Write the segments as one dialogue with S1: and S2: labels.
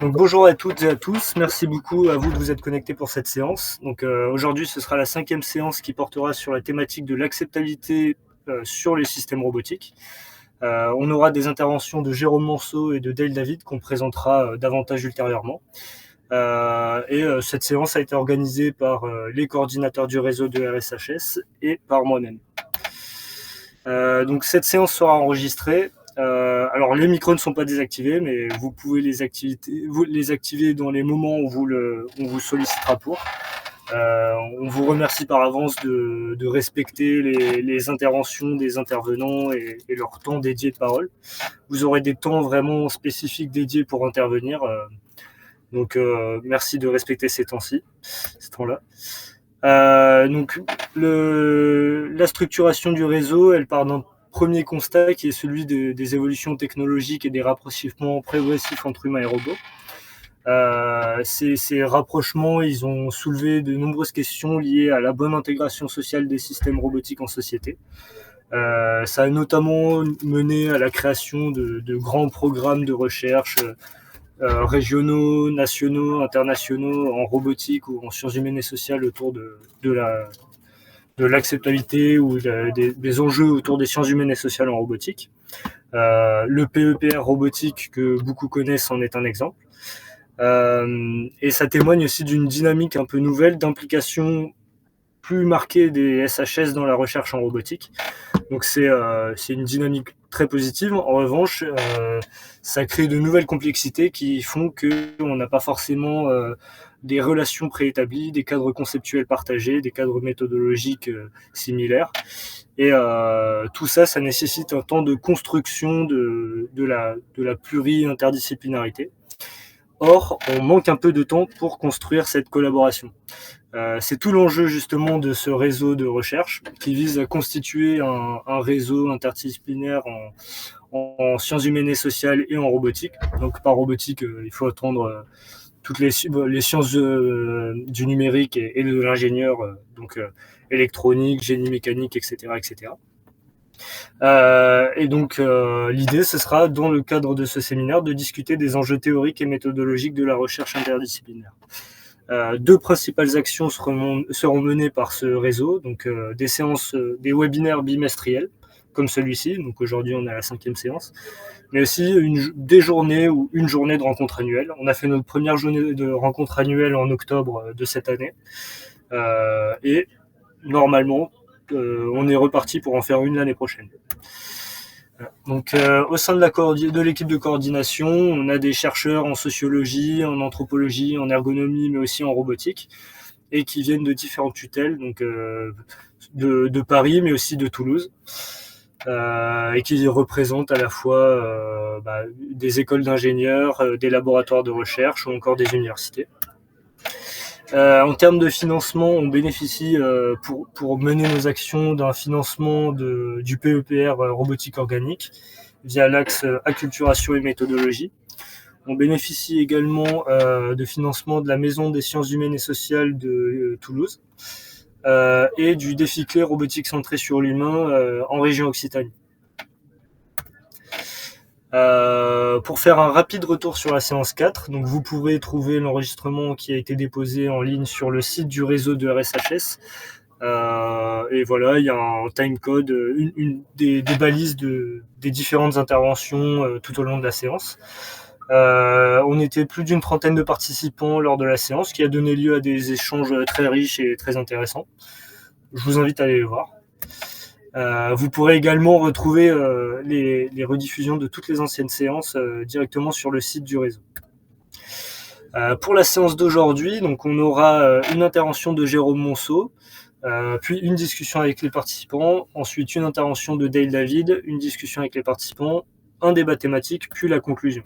S1: Donc bonjour à toutes et à tous, merci beaucoup à vous de vous être connectés pour cette séance. Donc aujourd'hui ce sera la 5e séance qui portera sur la thématique de l'acceptabilité sur les systèmes robotiques. On aura des interventions de Jérôme Monceau et de Dale David qu'on présentera davantage ultérieurement. Cette séance a été organisée par les coordinateurs du réseau de RSHS et par moi-même. Donc cette séance sera enregistrée. Alors les micros ne sont pas désactivés, mais vous pouvez les activer dans les moments où on vous sollicitera pour. On vous remercie par avance de respecter les interventions des intervenants et leur temps dédié de parole. Vous aurez des temps vraiment spécifiques dédiés pour intervenir. Donc merci de respecter ces temps-là. Donc la structuration du réseau, elle part d'un premier constat qui est celui des évolutions technologiques et des rapprochements progressifs entre humains et robots. Ces rapprochements, ils ont soulevé de nombreuses questions liées à la bonne intégration sociale des systèmes robotiques en société. Ça a notamment mené à la création de grands programmes de recherche régionaux, nationaux, internationaux en robotique ou en sciences humaines et sociales autour de l'acceptabilité ou des enjeux autour des sciences humaines et sociales en robotique. Le PEPR robotique que beaucoup connaissent en est un exemple. Et ça témoigne aussi d'une dynamique un peu nouvelle d'implication plus marquée des SHS dans la recherche en robotique. Donc c'est une dynamique très positive. En revanche, ça crée de nouvelles complexités qui font qu'on n'a pas forcément des relations préétablies, des cadres conceptuels partagés, des cadres méthodologiques similaires. Et tout ça, ça nécessite un temps de construction de la pluri-interdisciplinarité. Or, on manque un peu de temps pour construire cette collaboration. C'est tout l'enjeu justement de ce réseau de recherche qui vise à constituer un réseau interdisciplinaire en sciences humaines et sociales et en robotique. Donc par robotique, il faut attendre toutes les sciences du numérique et de l'ingénieur, donc électronique, génie mécanique, etc. etc. L'idée, ce sera, dans le cadre de ce séminaire, de discuter des enjeux théoriques et méthodologiques de la recherche interdisciplinaire. Deux principales actions seront menées par ce réseau, donc des séances, des webinaires bimestriels, comme celui-ci, donc aujourd'hui on est à la 5e séance, mais aussi des journées ou une journée de rencontre annuelle. On a fait notre première journée de rencontre annuelle en octobre de cette année, et normalement, on est reparti pour en faire une l'année prochaine. Donc, au sein de l'équipe de coordination, on a des chercheurs en sociologie, en anthropologie, en ergonomie, mais aussi en robotique, et qui viennent de différentes tutelles, donc de Paris, mais aussi de Toulouse, et qui représentent à la fois des écoles d'ingénieurs, des laboratoires de recherche ou encore des universités. En termes de financement, on bénéficie pour mener nos actions d'un financement du PEPR robotique organique via l'axe acculturation et méthodologie. On bénéficie également de financement de la Maison des sciences humaines et sociales de Toulouse et du défi clé robotique centré sur l'humain en région Occitanie. Pour faire un rapide retour sur la séance 4, donc vous pourrez trouver l'enregistrement qui a été déposé en ligne sur le site du réseau de RSHS. Et voilà, il y a un timecode, des balises des différentes interventions tout au long de la séance. On était plus d'une trentaine de participants lors de la séance, qui a donné lieu à des échanges très riches et très intéressants. Je vous invite à aller les voir. Vous pourrez également retrouver les rediffusions de toutes les anciennes séances directement sur le site du réseau. Pour la séance d'aujourd'hui, donc on aura une intervention de Jérôme Monceau, puis une discussion avec les participants, ensuite une intervention de Dale David, une discussion avec les participants, un débat thématique, puis la conclusion.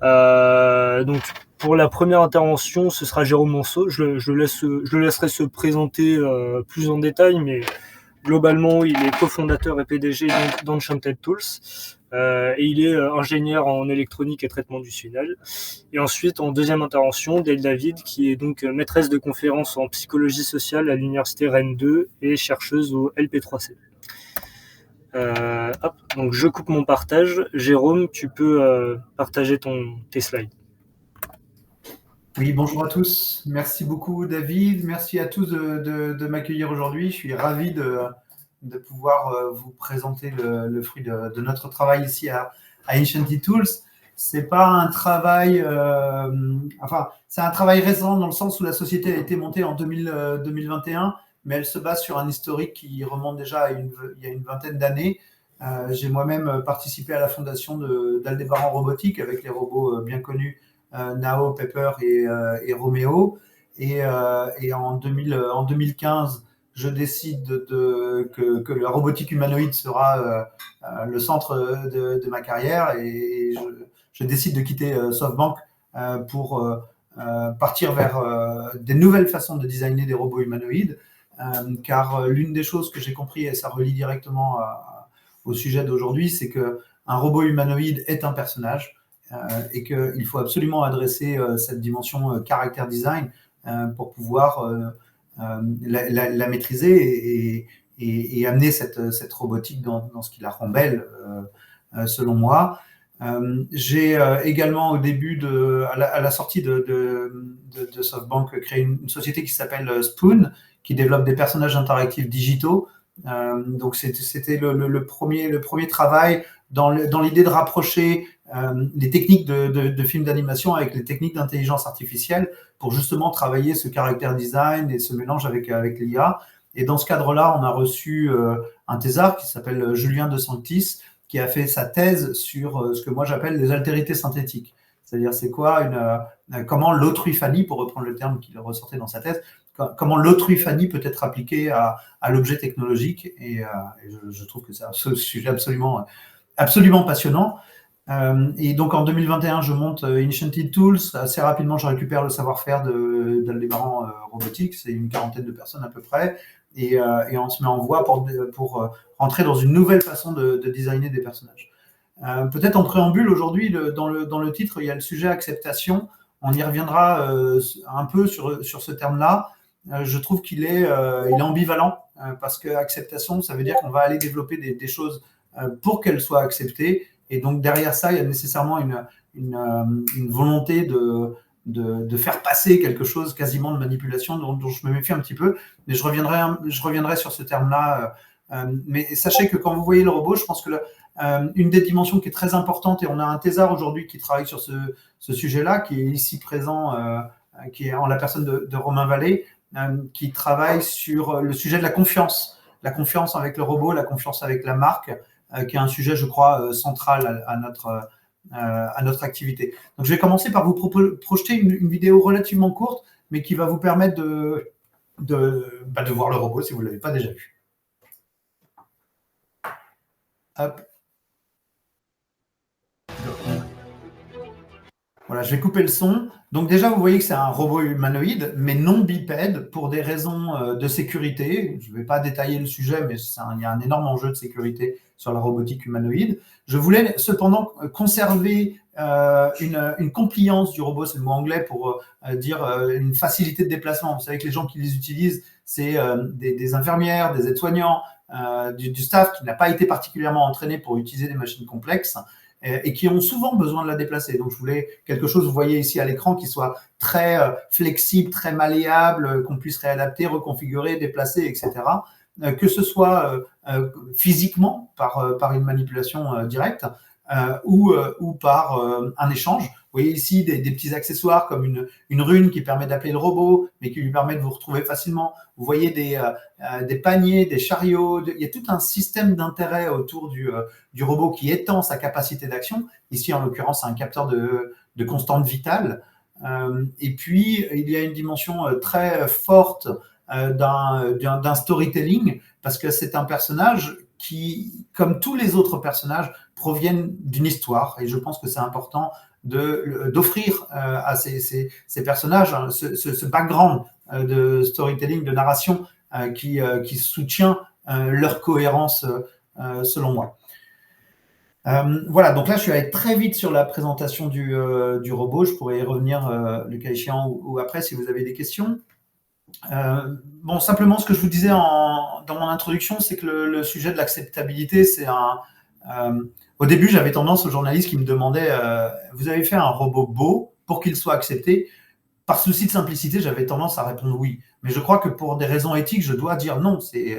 S1: Donc pour la première intervention, ce sera Jérôme Monceau. Je le laisserai se présenter plus en détail, mais globalement, il est cofondateur et PDG d'Enchanted Tools, et il est ingénieur en électronique et traitement du signal. Et ensuite, en deuxième intervention, Dale David, qui est donc maîtresse de conférences en psychologie sociale à l'université Rennes 2 et chercheuse au LP3C. Hop, donc je coupe mon partage. Jérôme, tu peux partager tes slides.
S2: Oui, bonjour à tous. Merci beaucoup, David. Merci à tous de m'accueillir aujourd'hui. Je suis ravi de pouvoir vous présenter le fruit de notre travail ici à Ancienty Tools. C'est pas un travail, enfin, c'est un travail récent dans le sens où la société a été montée en 2021, mais elle se base sur un historique qui remonte déjà il y a une vingtaine d'années. J'ai moi-même participé à la fondation d'Aldébaran Robotique avec les robots bien connus Nao, Pepper et Romeo. Et en 2015, je décide que la robotique humanoïde sera le centre de ma carrière et je décide de quitter SoftBank pour partir vers des nouvelles façons de designer des robots humanoïdes. Car l'une des choses que j'ai compris, et ça relie directement au sujet d'aujourd'hui, c'est qu'un robot humanoïde est un personnage et qu'il faut absolument adresser cette dimension caractère design pour pouvoir la maîtriser et amener cette robotique dans ce qui la rend belle, selon moi. J'ai également au début à la sortie de SoftBank créé une société qui s'appelle Spoon, qui développe des personnages interactifs digitaux. Donc c'était le premier travail dans l'idée de rapprocher les techniques de films d'animation avec les techniques d'intelligence artificielle pour justement travailler ce caractère design et ce mélange avec l'IA. Et dans ce cadre-là, on a reçu un thésard qui s'appelle Julien De Sanctis, qui a fait sa thèse sur ce que moi j'appelle les altérités synthétiques. C'est-à-dire, c'est quoi comment l'autrui-phanie, pour reprendre le terme qu'il ressortait dans sa thèse, comment l'autrui-phanie peut être appliquée à l'objet technologique. Et je trouve que c'est un sujet absolument passionnant. Et donc en 2021, je monte Enchanted Tools. Assez rapidement, je récupère le savoir-faire d'Aldébaran Robotics. C'est une quarantaine de personnes à peu près. Et on se met en voie pour rentrer dans une nouvelle façon de designer des personnages. Peut-être en préambule, aujourd'hui, dans le titre, il y a le sujet acceptation. On y reviendra un peu sur ce terme-là. Je trouve qu'il est ambivalent parce que acceptation, ça veut dire qu'on va aller développer des choses pour qu'elles soient acceptées. Et donc derrière ça, il y a nécessairement une volonté de faire passer quelque chose quasiment de manipulation dont je me méfie un petit peu. Mais je reviendrai sur ce terme-là. Mais sachez que quand vous voyez le robot, je pense que une des dimensions qui est très importante, et on a un thésard aujourd'hui qui travaille sur ce sujet-là, qui est ici présent, qui est en la personne de Romain Vallée, qui travaille sur le sujet de la confiance avec le robot, la confiance avec la marque, qui est un sujet, je crois, central à notre activité. Donc, je vais commencer par vous projeter une vidéo relativement courte, mais qui va vous permettre de voir le robot si vous ne l'avez pas déjà vu. Hop. Voilà, je vais couper le son. Donc déjà, vous voyez que c'est un robot humanoïde, mais non bipède, pour des raisons de sécurité. Je ne vais pas détailler le sujet, mais il y a un énorme enjeu de sécurité sur la robotique humanoïde. Je voulais cependant conserver une compliance du robot, c'est le mot anglais pour dire une facilité de déplacement. Vous savez que les gens qui les utilisent, c'est des infirmières, des aides-soignants, du staff qui n'a pas été particulièrement entraîné pour utiliser des machines complexes et qui ont souvent besoin de la déplacer. Donc, je voulais quelque chose, vous voyez ici à l'écran, qui soit très flexible, très malléable, qu'on puisse réadapter, reconfigurer, déplacer, etc. Que ce soit physiquement par une manipulation directe ou par un échange. Vous voyez ici des petits accessoires comme une rune qui permet d'appeler le robot, mais qui lui permet de vous retrouver facilement. Vous voyez des paniers, des chariots. Il y a tout un système d'intérêt autour du robot qui étend sa capacité d'action. Ici, en l'occurrence, c'est un capteur de constante vitale. Et puis, il y a une dimension très forte d'un storytelling, parce que c'est un personnage qui, comme tous les autres personnages, proviennent d'une histoire. Et je pense que c'est important d'offrir à ces personnages ce background de storytelling, de narration qui soutient leur cohérence, selon moi. Voilà, donc là, je suis allé très vite sur la présentation du robot. Je pourrais y revenir le cas échéant ou après si vous avez des questions. Bon, simplement, ce que je vous disais dans mon introduction, c'est que le sujet de l'acceptabilité, c'est au début, j'avais tendance aux journalistes qui me demandaient vous avez fait un robot beau pour qu'il soit accepté? Par souci de simplicité, j'avais tendance à répondre oui. Mais je crois que pour des raisons éthiques, je dois dire non. C'est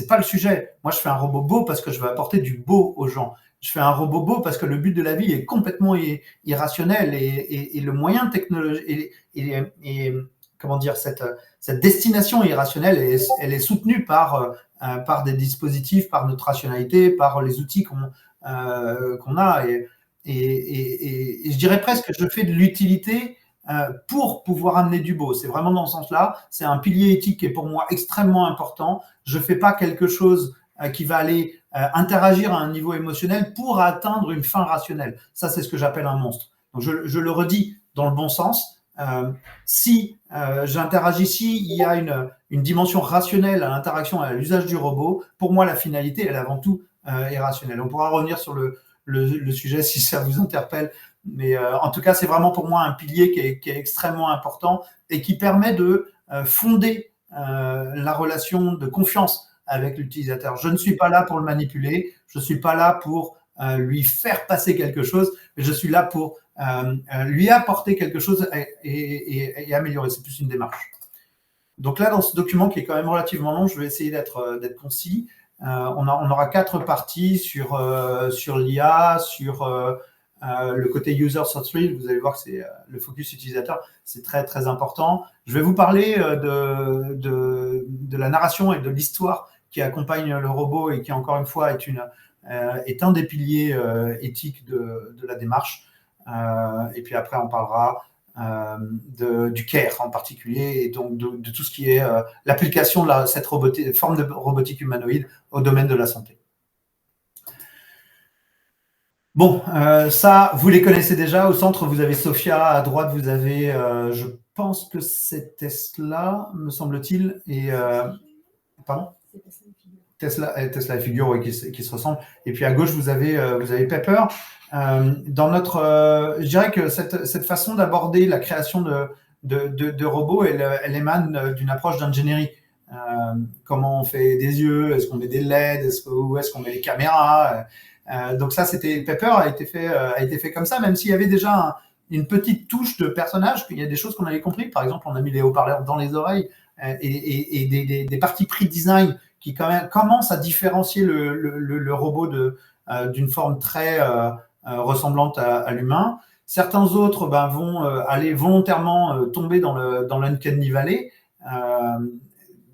S2: pas le sujet. Moi, je fais un robot beau parce que je veux apporter du beau aux gens. Je fais un robot beau parce que le but de la vie est complètement irrationnel et le moyen de technologie et comment dire cette destination irrationnelle, elle est soutenue par des dispositifs, par notre rationalité, par les outils qu'on a. Et je dirais presque que je fais de l'utilité pour pouvoir amener du beau. C'est vraiment dans ce sens-là. C'est un pilier éthique qui est pour moi extrêmement important. Je ne fais pas quelque chose qui va aller interagir à un niveau émotionnel pour atteindre une fin rationnelle. Ça, c'est ce que j'appelle un monstre. Donc, je le redis dans le bon sens. Si j'interagis ici, il y a une dimension rationnelle à l'interaction, à l'usage du robot. Pour moi, la finalité, elle est avant tout irrationnelle. On pourra revenir sur le sujet si ça vous interpelle. Mais en tout cas, c'est vraiment pour moi un pilier qui est extrêmement important et qui permet de fonder la relation de confiance avec l'utilisateur. Je ne suis pas là pour le manipuler, je ne suis pas là pour lui faire passer quelque chose, mais je suis là pour lui apporter quelque chose et améliorer. C'est plus une démarche. Donc là, dans ce document qui est quand même relativement long, je vais essayer d'être concis. On aura 4 parties sur l'IA, sur le côté user-centric. Vous allez voir que c'est le focus utilisateur, c'est très très important. Je vais vous parler de la narration et de l'histoire qui accompagne le robot et qui, encore une fois, est un des piliers éthiques de la démarche. Et puis après, on parlera du care en particulier, et donc de tout ce qui est l'application de cette forme de robotique humanoïde au domaine de la santé. Bon, ça, vous les connaissez déjà. Au centre, vous avez Sophia. À droite, vous avez, je pense que c'est Tesla, me semble-t-il. Et pardon ? Tesla et Figure, oui, qui se ressemblent. Et puis à gauche, vous avez Pepper. Je dirais que cette façon d'aborder la création de robots, elle émane d'une approche d'ingénierie. Comment on fait des yeux, est-ce qu'on met des LED, où est-ce qu'on met les caméras. Donc ça, Pepper a été fait comme ça, même s'il y avait déjà une petite touche de personnage. Il y a des choses qu'on avait compris. Par exemple, on a mis les haut-parleurs dans les oreilles et des parties prix design qui quand même commencent à différencier le robot d'une forme très ressemblante à l'humain. Certains autres vont aller volontairement tomber dans l'uncanny valley,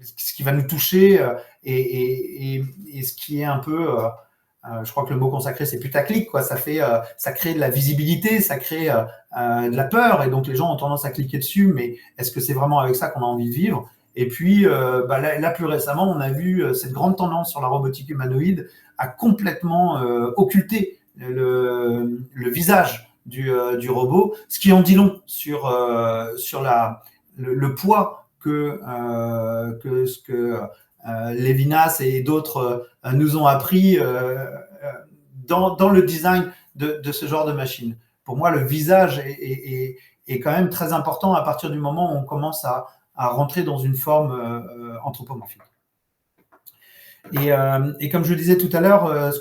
S2: ce qui va nous toucher et ce qui est un peu, je crois que le mot consacré c'est putaclic, quoi. Ça crée de la visibilité, ça crée de la peur, et donc les gens ont tendance à cliquer dessus, mais est-ce que c'est vraiment avec ça qu'on a envie de vivre? Et puis là, plus récemment, on a vu cette grande tendance sur la robotique humanoïde à complètement occulter le visage du robot, ce qui en dit long sur le poids que ce que Levinas et d'autres nous ont appris dans le design de ce genre de machine. Pour moi, le visage est quand même très important à partir du moment où on commence à rentrer dans une forme anthropomorphique. Et comme je le disais tout à l'heure,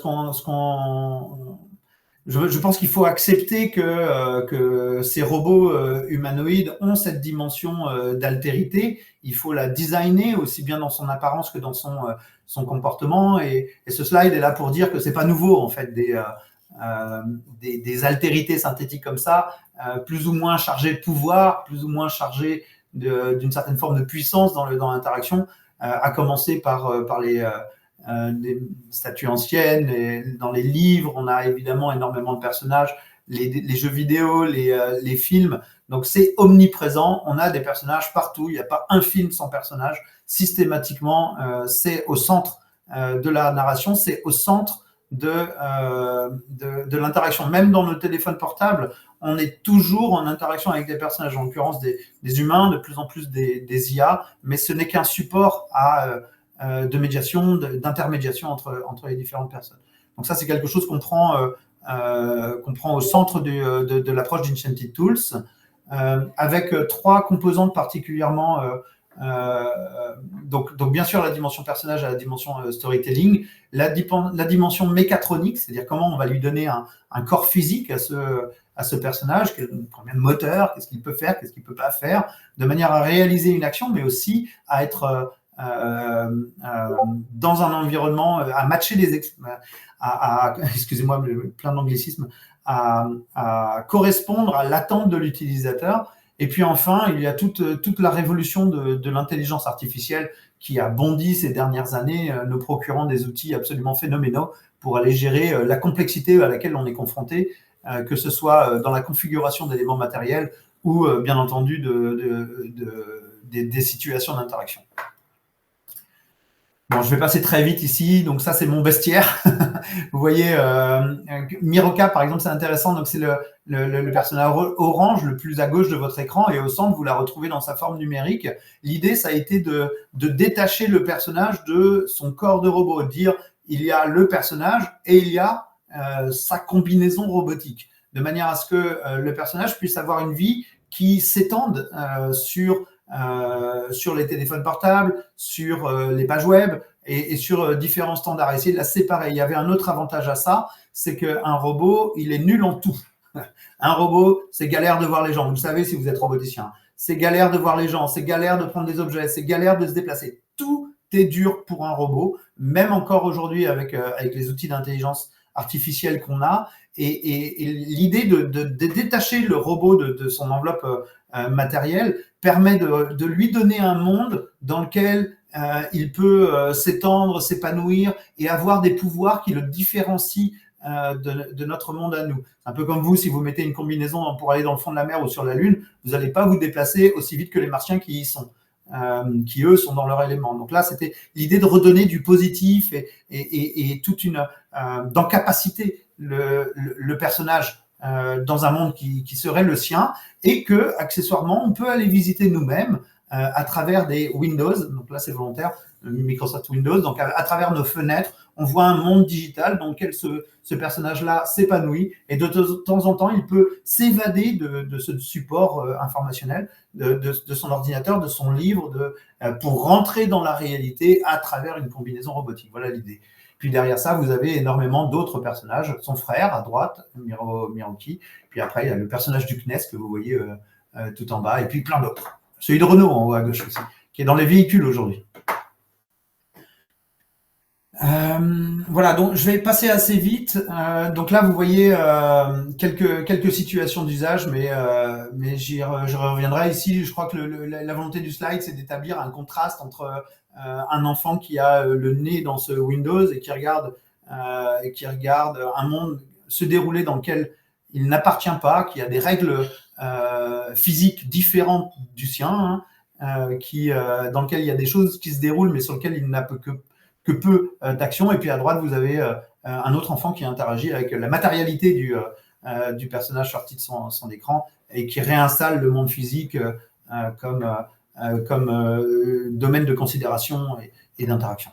S2: je pense qu'il faut accepter que ces robots humanoïdes ont cette dimension d'altérité. Il faut la designer aussi bien dans son apparence que dans son comportement. Et ce slide est là pour dire que c'est pas nouveau en fait des altérités synthétiques comme ça, plus ou moins chargées de pouvoir, plus ou moins chargées d'une certaine forme de puissance dans l'interaction, à commencer par des statues anciennes. Et dans les livres, on a évidemment énormément de personnages, les jeux vidéo, les films. Donc c'est omniprésent, on a des personnages partout, il n'y a pas un film sans personnage. Systématiquement, c'est au centre de la narration, c'est au centre de l'interaction. Même dans nos téléphones portables, on est toujours en interaction avec des personnages, en l'occurrence des humains, de plus en plus des IA, mais ce n'est qu'un support de médiation, d'intermédiation entre les différentes personnes. Donc ça, c'est quelque chose qu'on prend au centre de l'approche d'Enchanted Tools. avec trois composantes particulièrement. Donc, bien sûr, la dimension personnage et la dimension storytelling, la dimension mécatronique, c'est-à-dire comment on va lui donner un corps physique à ce personnage, combien de moteurs, qu'est-ce qu'il peut faire, qu'est-ce qu'il ne peut pas faire, de manière à réaliser une action, mais aussi à être dans un environnement, à matcher excusez-moi, plein d'anglicismes, à correspondre à l'attente de l'utilisateur. Et puis enfin, il y a toute la révolution de l'intelligence artificielle qui a bondi ces dernières années, nous procurant des outils absolument phénoménaux pour aller gérer la complexité à laquelle on est confronté, que ce soit dans la configuration d'éléments matériels ou bien entendu des situations d'interaction. Bon, je vais passer très vite ici. Donc ça, c'est mon bestiaire. Vous voyez, Miroka, par exemple, c'est intéressant. Donc c'est le personnage orange, le plus à gauche de votre écran, et au centre, vous la retrouvez dans sa forme numérique. L'idée, ça a été de détacher le personnage de son corps de robot, de dire il y a le personnage et il y a sa combinaison robotique, de manière à ce que le personnage puisse avoir une vie qui s'étende sur les téléphones portables, sur les pages web et sur différents standards, essayer de la séparer. Il y avait un autre avantage à ça, c'est qu'un robot, il est nul en tout. Un robot, c'est galère de voir les gens. Vous le savez si vous êtes roboticien. C'est galère de voir les gens, c'est galère de prendre des objets, c'est galère de se déplacer. Tout est dur pour un robot, même encore aujourd'hui avec les outils d'intelligence artificielle qu'on a. Et l'idée de détacher le robot de son enveloppe matérielle permet de lui donner un monde dans lequel il peut s'étendre, s'épanouir et avoir des pouvoirs qui le différencient de notre monde à nous. C'est un peu comme vous, si vous mettez une combinaison pour aller dans le fond de la mer ou sur la Lune, vous n'allez pas vous déplacer aussi vite que les Martiens qui y sont, qui eux sont dans leur élément. Donc là, c'était l'idée de redonner du positif et toute une d'encapaciter le personnage dans un monde qui serait le sien, et que accessoirement on peut aller visiter nous-mêmes à travers des Windows. Donc là c'est volontaire, Microsoft Windows. Donc à travers nos fenêtres, on voit un monde digital dans lequel ce personnage-là s'épanouit, et de temps en temps il peut s'évader de ce support informationnel, de son ordinateur, de son livre, pour rentrer dans la réalité à travers une combinaison robotique. Voilà l'idée. Puis derrière ça, vous avez énormément d'autres personnages. Son frère à droite, Miroki. Puis après, il y a le personnage du CNES que vous voyez tout en bas. Et puis plein d'autres. Celui de Renault en haut à gauche aussi, qui est dans les véhicules aujourd'hui. Voilà, donc je vais passer assez vite. Donc là, vous voyez quelques situations d'usage, mais je reviendrai ici. Je crois que la volonté du slide, c'est d'établir un contraste entre un enfant qui a le nez dans ce Windows et qui regarde un monde se dérouler dans lequel il n'appartient pas, qui a des règles physiques différentes du sien, dans lequel il y a des choses qui se déroulent, mais sur lesquelles il n'a que peu d'action. Et puis à droite, vous avez un autre enfant qui interagit avec la matérialité du personnage sorti de son écran et qui réinstalle le monde physique comme domaine de considération et d'interaction.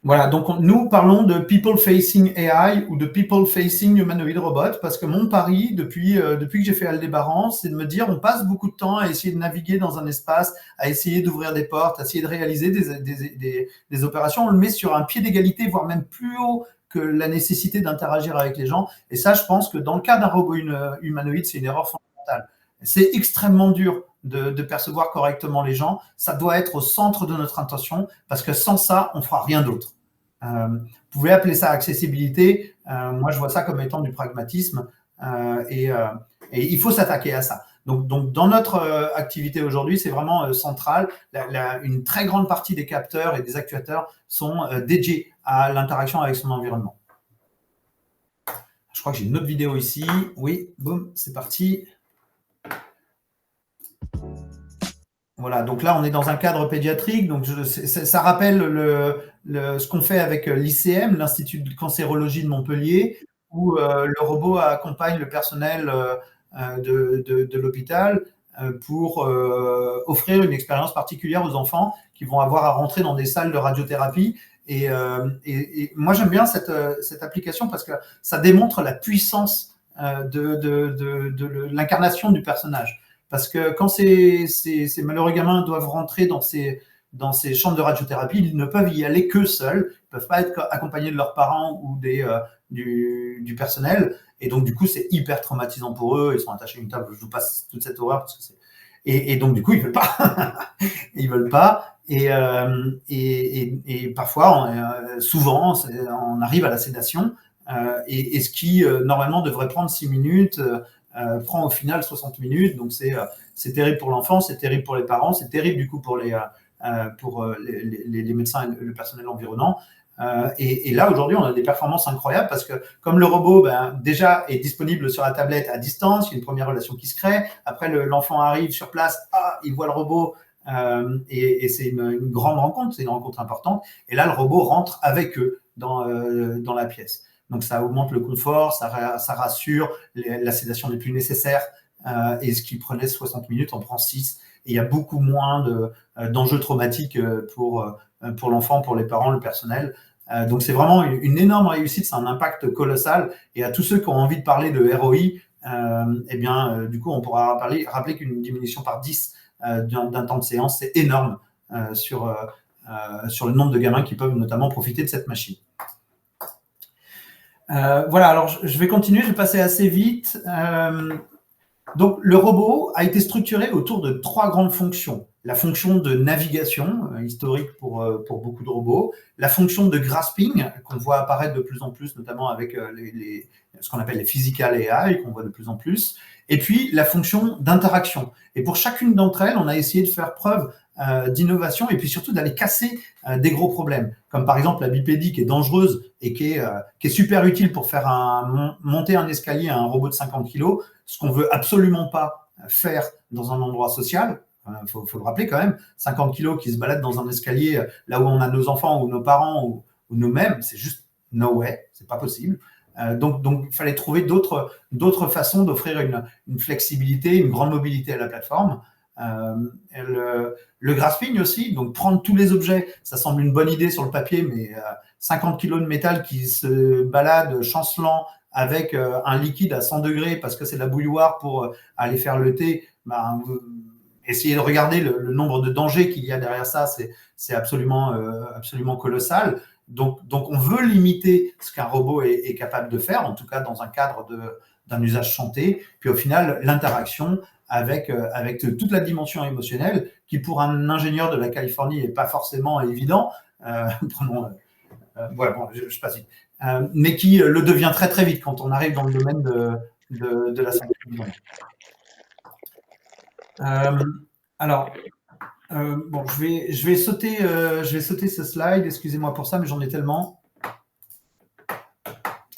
S2: Voilà, donc nous parlons de People Facing AI ou de People Facing Humanoid Robot, parce que mon pari, depuis que j'ai fait Aldébaran, c'est de me dire, on passe beaucoup de temps à essayer de naviguer dans un espace, à essayer d'ouvrir des portes, à essayer de réaliser des opérations. On le met sur un pied d'égalité, voire même plus haut que la nécessité d'interagir avec les gens. Et ça, je pense que dans le cas d'un robot humanoïde, c'est une erreur fondamentale. C'est extrêmement dur de percevoir correctement les gens. Ça doit être au centre de notre intention, parce que sans ça, on ne fera rien d'autre. Vous pouvez appeler ça accessibilité. Moi, je vois ça comme étant du pragmatisme, et il faut s'attaquer à ça. Donc dans notre activité aujourd'hui, c'est vraiment central. Une très grande partie des capteurs et des actuateurs sont dédiés à l'interaction avec son environnement. Je crois que j'ai une autre vidéo ici. Oui, boum, c'est parti. Voilà, donc là, on est dans un cadre pédiatrique. Donc ça rappelle ce qu'on fait avec l'ICM, l'Institut de cancérologie de Montpellier, où le robot accompagne le personnel de l'hôpital pour offrir une expérience particulière aux enfants qui vont avoir à rentrer dans des salles de radiothérapie. Et moi, j'aime bien cette application parce que ça démontre la puissance de l'incarnation du personnage. Parce que quand ces malheureux gamins doivent rentrer dans ces chambres de radiothérapie, ils ne peuvent y aller que seuls, ils ne peuvent pas être accompagnés de leurs parents ou du personnel. Et donc, du coup, c'est hyper traumatisant pour eux. Ils sont attachés à une table. Je vous passe toute cette horreur parce que c'est. Et donc, du coup, ils veulent pas. Ils veulent pas. Et parfois, souvent, on arrive à la sédation. Et ce qui, normalement, devrait prendre 6 minutes, prend au final 60 minutes. Donc, c'est terrible pour l'enfant, c'est terrible pour les parents, c'est terrible, du coup, pour les médecins et le personnel environnant. Et là, aujourd'hui, on a des performances incroyables parce que comme le robot déjà est disponible sur la tablette à distance, il y a une première relation qui se crée. Après, l'enfant arrive sur place, il voit le robot et c'est une grande rencontre, c'est une rencontre importante. Et là, le robot rentre avec eux dans la pièce. Donc, ça augmente le confort, ça rassure, la sédation n'est plus nécessaire. Et ce qui prenait 60 minutes, on prend 6. Et il y a beaucoup moins d'enjeux traumatiques pour l'enfant, pour les parents, le personnel. Donc, c'est vraiment une énorme réussite, c'est un impact colossal. Et à tous ceux qui ont envie de parler de ROI, du coup, on pourra rappeler qu'une diminution par 10 d'un temps de séance, c'est énorme sur le nombre de gamins qui peuvent notamment profiter de cette machine. Voilà, alors je vais continuer, je vais passer assez vite. Donc, le robot a été structuré autour de 3 grandes fonctions. La fonction de navigation, historique pour beaucoup de robots, la fonction de grasping, qu'on voit apparaître de plus en plus, notamment avec ce qu'on appelle les physical AI, qu'on voit de plus en plus, et puis la fonction d'interaction. Et pour chacune d'entre elles, on a essayé de faire preuve d'innovation et puis surtout d'aller casser des gros problèmes, comme par exemple la bipédie qui est dangereuse et qui est super utile pour faire monter un escalier à un robot de 50 kg, ce qu'on veut absolument pas faire dans un endroit social. Faut le rappeler quand même, 50 kilos qui se baladent dans un escalier là où on a nos enfants ou nos parents ou nous-mêmes, c'est juste no way, c'est pas possible. Donc il fallait trouver d'autres façons d'offrir une flexibilité, une grande mobilité à la plateforme. Le grasping aussi, donc prendre tous les objets, ça semble une bonne idée sur le papier, mais 50 kilos de métal qui se balade chancelant avec un liquide à 100 degrés parce que c'est la bouilloire pour aller faire le thé, essayez de regarder le nombre de dangers qu'il y a derrière ça, c'est absolument colossal. Donc on veut limiter ce qu'un robot est capable de faire, en tout cas dans un cadre d'un usage chanté. Puis au final, l'interaction avec toute la dimension émotionnelle, qui pour un ingénieur de la Californie n'est pas forcément évident. Voilà, bon, je passe vite. Mais qui le devient très très vite quand on arrive dans le domaine de la santé. Bon, je vais sauter ce slide. Excusez-moi pour ça, mais j'en ai tellement.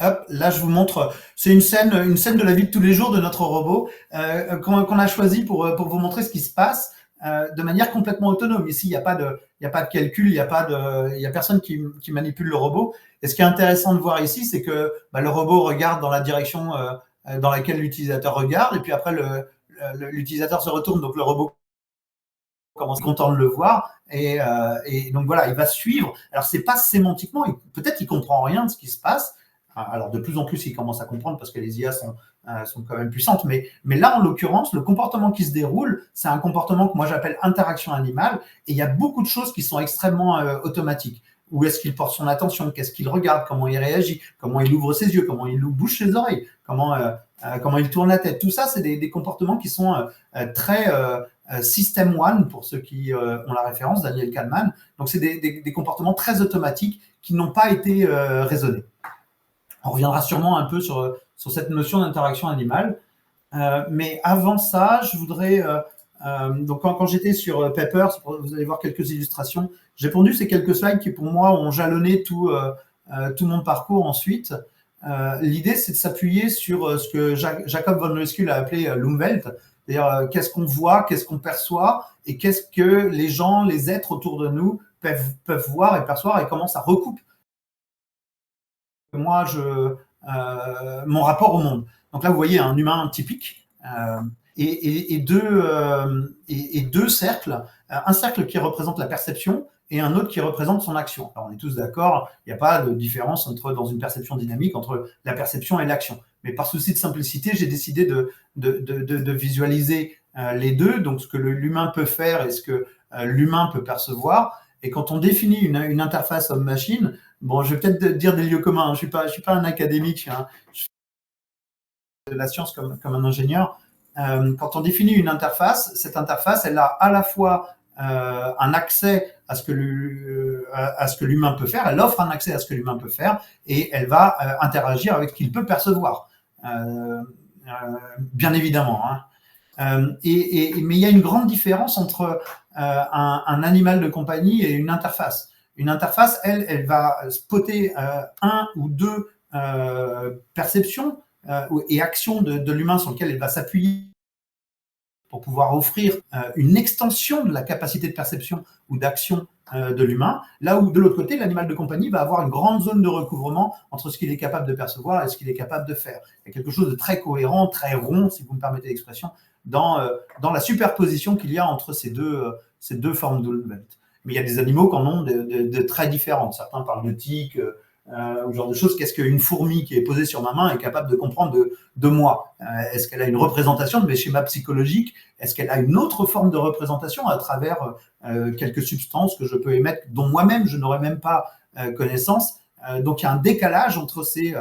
S2: Hop, là, je vous montre. C'est une scène de la vie de tous les jours de notre robot qu'on a choisi pour vous montrer ce qui se passe de manière complètement autonome. Ici, il n'y a pas de calcul, il y a personne qui manipule le robot. Et ce qui est intéressant de voir ici, c'est que le robot regarde dans la direction dans laquelle l'utilisateur regarde, et puis après l'utilisateur se retourne, donc le robot commence content de le voir, et donc voilà, il va suivre. Alors c'est pas sémantiquement, peut-être qu'il comprend rien de ce qui se passe. Alors de plus en plus, il commence à comprendre parce que les IA sont quand même puissantes, mais là en l'occurrence, le comportement qui se déroule, c'est un comportement que moi j'appelle interaction animale, et il y a beaucoup de choses qui sont extrêmement automatiques. Où est-ce qu'il porte son attention? Qu'est-ce qu'il regarde? Comment il réagit? Comment il ouvre ses yeux? Comment il bouge ses oreilles? Comment il tourne la tête? Tout ça, c'est des comportements qui sont très System One, pour ceux qui ont la référence, Daniel Kahneman. Donc, c'est des comportements très automatiques qui n'ont pas été raisonnés. On reviendra sûrement un peu sur cette notion d'interaction animale. Mais avant ça, je voudrais... donc quand j'étais sur Paper, vous allez voir quelques illustrations, j'ai pondu ces quelques slides qui pour moi ont jalonné tout mon parcours ensuite. L'idée, c'est de s'appuyer sur ce que Jacob von Loeskuhl a appelé l'Umwelt, c'est-à-dire qu'est-ce qu'on voit, qu'est-ce qu'on perçoit et qu'est-ce que les gens, les êtres autour de nous peuvent voir et percevoir, et comment ça recoupe moi mon rapport au monde. Donc là, vous voyez un humain typique et deux cercles, un cercle qui représente la perception et un autre qui représente son action. Alors, on est tous d'accord, il n'y a pas de différence dans une perception dynamique entre la perception et l'action. Mais par souci de simplicité, j'ai décidé de visualiser les deux, donc ce que l'humain peut faire et ce que l'humain peut percevoir. Et quand on définit une interface homme-machine, bon, je vais peut-être dire des lieux communs. Je suis pas un académique, je fais de la science comme un ingénieur. Quand on définit une interface, cette interface, elle a à la fois un accès à ce que l'humain peut faire, elle offre un accès à ce que l'humain peut faire, et elle va interagir avec ce qu'il peut percevoir, bien évidemment. Mais il y a une grande différence entre un animal de compagnie et une interface. Une interface, elle va spotter un ou deux perceptions et actions de l'humain sur lesquelles elle va s'appuyer pour pouvoir offrir une extension de la capacité de perception ou d'action de l'humain, là où de l'autre côté, l'animal de compagnie va avoir une grande zone de recouvrement entre ce qu'il est capable de percevoir et ce qu'il est capable de faire. Il y a quelque chose de très cohérent, très rond, si vous me permettez l'expression, dans la superposition qu'il y a entre ces deux formes d'Ulvelt. Mais il y a des animaux qui en ont de très différentes. Certains parlent de tiques, ou genre de choses. Qu'est-ce qu'une fourmi qui est posée sur ma main est capable de comprendre de moi? Est-ce qu'elle a une représentation de mes schémas psychologiques? Est-ce qu'elle a une autre forme de représentation à travers quelques substances que je peux émettre, dont moi-même je n'aurais même pas connaissance? Donc il y a un décalage entre ces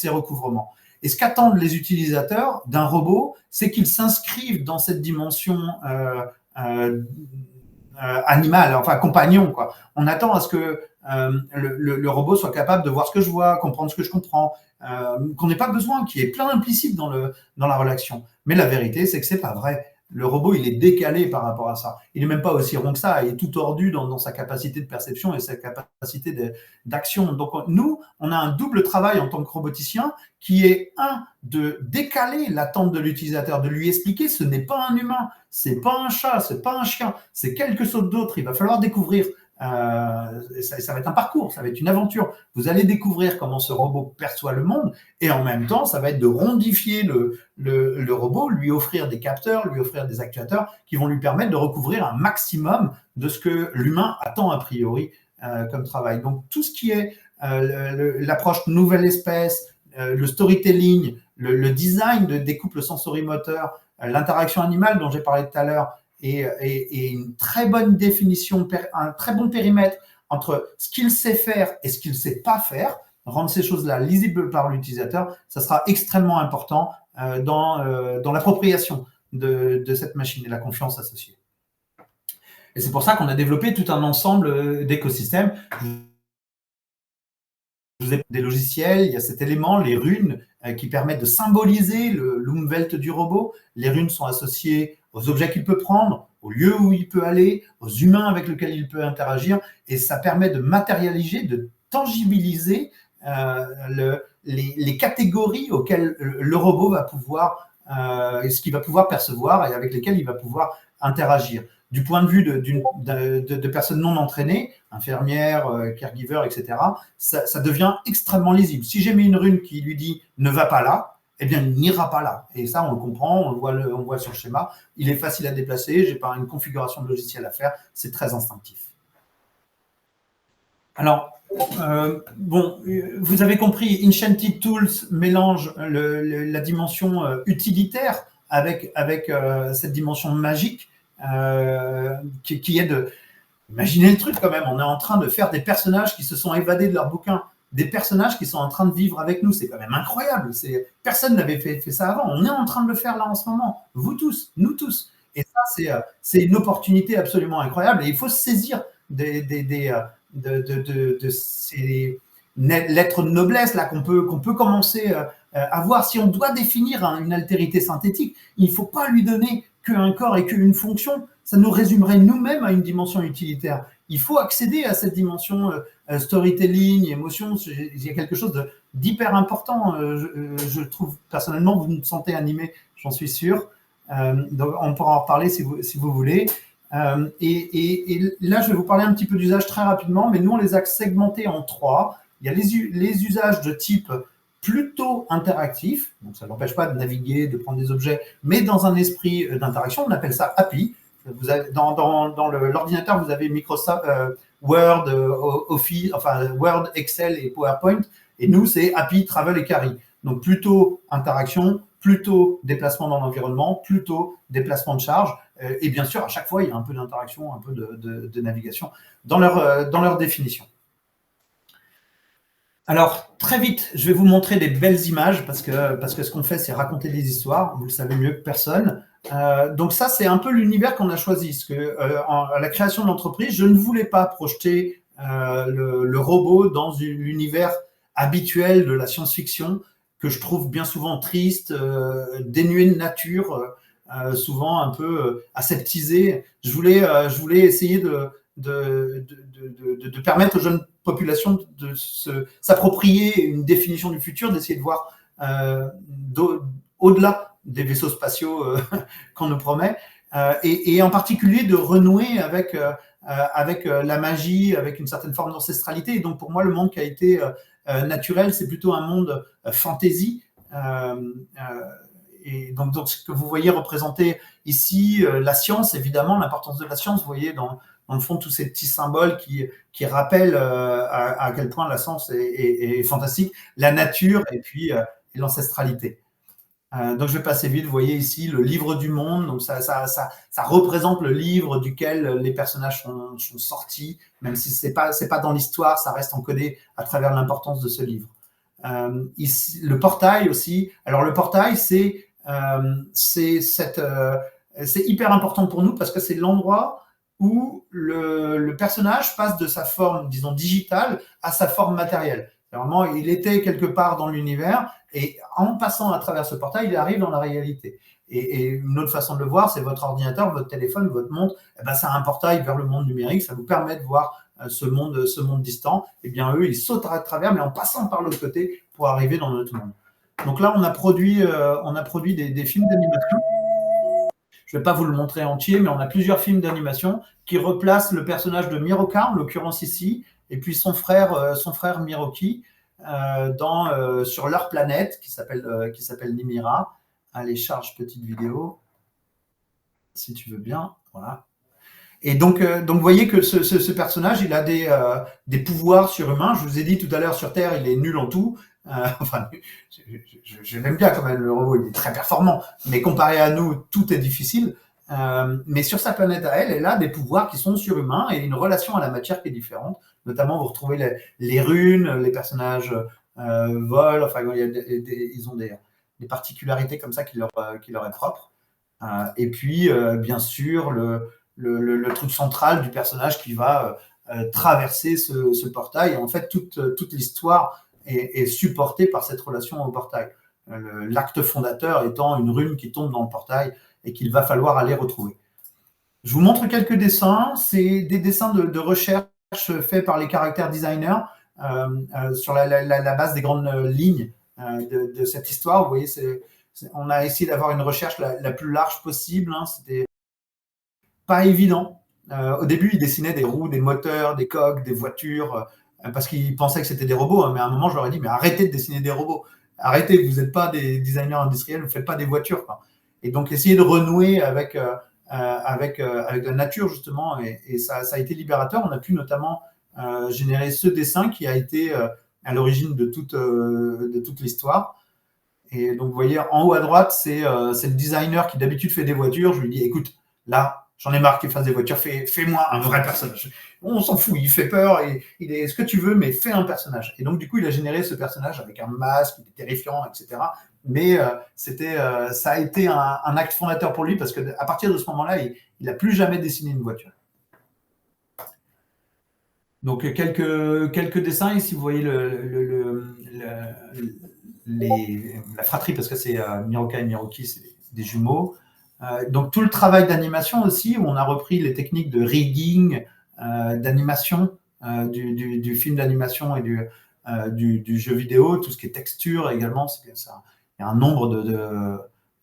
S2: recouvrements. Et ce qu'attendent les utilisateurs d'un robot, c'est qu'ils s'inscrivent dans cette dimension animal, enfin compagnon, quoi. On attend à ce que le robot soit capable de voir ce que je vois, comprendre ce que je comprends, qu'on n'ait pas besoin, qu'il y ait plein d'implicites dans la relation. Mais la vérité, c'est que c'est pas vrai. Le robot, il est décalé par rapport à ça. Il n'est même pas aussi rond que ça. Il est tout tordu dans sa capacité de perception et sa capacité d'action. Donc, nous, on a un double travail en tant que roboticien qui est, de décaler l'attente de l'utilisateur, de lui expliquer ce n'est pas un humain, c'est pas un chat, c'est pas un chien, c'est quelque chose d'autre. Il va falloir découvrir. Ça va être un parcours, ça va être une aventure. Vous allez découvrir comment ce robot perçoit le monde, et en même temps, ça va être de rondifier le robot, lui offrir des capteurs, lui offrir des actuateurs qui vont lui permettre de recouvrir un maximum de ce que l'humain attend a priori comme travail. Donc tout ce qui est l'approche nouvelle espèce, le storytelling, le design des couples sensorimoteurs, l'interaction animale dont j'ai parlé tout à l'heure, et une très bonne définition, un très bon périmètre entre ce qu'il sait faire et ce qu'il ne sait pas faire, rendre ces choses-là lisibles par l'utilisateur, ça sera extrêmement important dans l'appropriation de cette machine et la confiance associée. Et c'est pour ça qu'on a développé tout un ensemble d'écosystèmes. Vous avez des logiciels, il y a cet élément, les runes, qui permettent de symboliser l'Umwelt du robot. Les runes sont associées aux objets qu'il peut prendre, au lieu où il peut aller, aux humains avec lesquels il peut interagir, et ça permet de matérialiser, de tangibiliser les catégories auxquelles le robot va pouvoir, ce qu'il va pouvoir percevoir et avec lesquelles il va pouvoir interagir. Du point de vue de personnes non entraînées, infirmières, caregivers, etc., ça devient extrêmement lisible. Si j'ai mis une rune qui lui dit « ne va pas là », eh bien, il n'ira pas là. Et ça, on le comprend, on le voit sur le schéma. Il est facile à déplacer, je n'ai pas une configuration de logiciel à faire, c'est très instinctif. Alors, vous avez compris, Enchanted Tools mélange la dimension utilitaire avec cette dimension magique qui est de... Imaginez le truc quand même, on est en train de faire des personnages qui se sont évadés de leur bouquin, des personnages qui sont en train de vivre avec nous, c'est quand même incroyable. Personne n'avait fait ça avant, on est en train de le faire là en ce moment, vous tous, nous tous. Et ça, c'est une opportunité absolument incroyable et il faut se saisir de ces lettres de noblesse là qu'on peut commencer à voir. Si on doit définir une altérité synthétique, il ne faut pas lui donner qu'un corps et qu'une fonction, ça nous résumerait nous-mêmes à une dimension utilitaire. Il faut accéder à cette dimension storytelling, émotion. Il y a quelque chose d'hyper important. Je trouve, personnellement, vous me sentez animé, j'en suis sûr. Donc on pourra en reparler si vous voulez. Et là, je vais vous parler un petit peu d'usage très rapidement, mais nous, on les a segmentés en 3. Il y a les usages de type plutôt interactif, donc ça n'empêche pas de naviguer, de prendre des objets, mais dans un esprit d'interaction, on appelle ça API. Vous avez, dans l'ordinateur, vous avez Microsoft Word, Office, enfin Word, Excel et PowerPoint, Et nous, c'est happy, travel et carry. Donc, plutôt interaction, plutôt déplacement dans l'environnement, plutôt déplacement de charge. Et bien sûr, à chaque fois, il y a un peu d'interaction, un peu de navigation dans leur définition. Alors, très vite, je vais vous montrer des belles images parce que ce qu'on fait, c'est raconter des histoires. Vous le savez mieux que personne. Donc ça, c'est un peu l'univers qu'on a choisi. Parce que à la création de l'entreprise, je ne voulais pas projeter le robot dans l'univers habituel de la science-fiction que je trouve bien souvent triste, dénué de nature, souvent un peu aseptisé. Je voulais essayer de permettre aux jeunes populations de s'approprier une définition du futur, d'essayer de voir au-delà des vaisseaux spatiaux qu'on nous promet, et en particulier de renouer avec la magie, avec une certaine forme d'ancestralité. Et donc pour moi, le monde qui a été naturel, c'est plutôt un monde fantasy. Et donc ce que vous voyez représenté ici, la science, évidemment, l'importance de la science, vous voyez dans le fond tous ces petits symboles qui rappellent à quel point la science est fantastique, la nature et puis l'ancestralité. Donc je vais passer vite, vous voyez ici le livre du monde, donc ça représente le livre duquel les personnages sont sortis, même si c'est pas dans l'histoire, ça reste encodé à travers l'importance de ce livre. Ici, le portail aussi, alors le portail c'est hyper important pour nous parce que c'est l'endroit où le personnage passe de sa forme, disons, digitale à sa forme matérielle. Vraiment, il était quelque part dans l'univers et en passant à travers ce portail, il arrive dans la réalité. Et une autre façon de le voir, c'est votre ordinateur, votre téléphone, votre montre, c'est un portail vers le monde numérique, ça vous permet de voir ce monde distant. Et bien eux, ils sautent à travers, mais en passant par l'autre côté pour arriver dans notre monde. Donc là, on a produit des films d'animation. Je ne vais pas vous le montrer entier, mais on a plusieurs films d'animation qui replacent le personnage de Miroka, en l'occurrence ici, et puis son frère Miroki, sur leur planète qui s'appelle Nimira. Allez, charge petite vidéo, si tu veux bien. Voilà. Et donc vous voyez que ce personnage, il a des pouvoirs surhumains. Je vous ai dit tout à l'heure, sur Terre, il est nul en tout. Enfin, je l'aime bien quand même, le robot, il est très performant, mais comparé à nous, tout est difficile. Mais sur sa planète à elle a des pouvoirs qui sont surhumains et une relation à la matière qui est différente. Notamment, vous retrouvez les runes, les personnages volent, enfin, ils ont des particularités comme ça qui leur est propre. Et puis, bien sûr, le truc central du personnage qui va traverser ce portail. Et en fait, toute l'histoire est supportée par cette relation au portail. L'acte fondateur étant une rune qui tombe dans le portail et qu'il va falloir aller retrouver. Je vous montre quelques dessins. C'est des dessins de recherche faits par les caractère designers sur la base des grandes lignes de cette histoire. Vous voyez, on a essayé d'avoir une recherche la plus large possible. C'était pas évident. Au début, ils dessinaient des roues, des moteurs, des coques, des voitures, parce qu'ils pensaient que c'était des robots. Mais à un moment, je leur ai dit, mais arrêtez de dessiner des robots. Arrêtez, vous n'êtes pas des designers industriels, vous ne faites pas des voitures. Et donc, essayer de renouer avec la nature, justement, et ça a été libérateur. On a pu notamment générer ce dessin qui a été à l'origine de toute l'histoire. Et donc, vous voyez, en haut à droite, c'est le designer qui d'habitude fait des voitures. Je lui dis, écoute, là, j'en ai marre qu'il fasse des voitures, fais-moi un vrai personnage. On s'en fout, il fait peur, il est ce que tu veux, mais fais un personnage. Et donc, du coup, il a généré ce personnage avec un masque, il est terrifiant, etc. Mais ça a été un acte fondateur pour lui parce qu'à partir de ce moment-là, il n'a plus jamais dessiné une voiture. Donc, quelques dessins. Ici, vous voyez la fratrie, parce que c'est Miroka et Miroki, c'est des jumeaux. Donc, tout le travail d'animation aussi, où on a repris les techniques de rigging, d'animation, du film d'animation et du jeu vidéo, tout ce qui est texture également. Il y a un nombre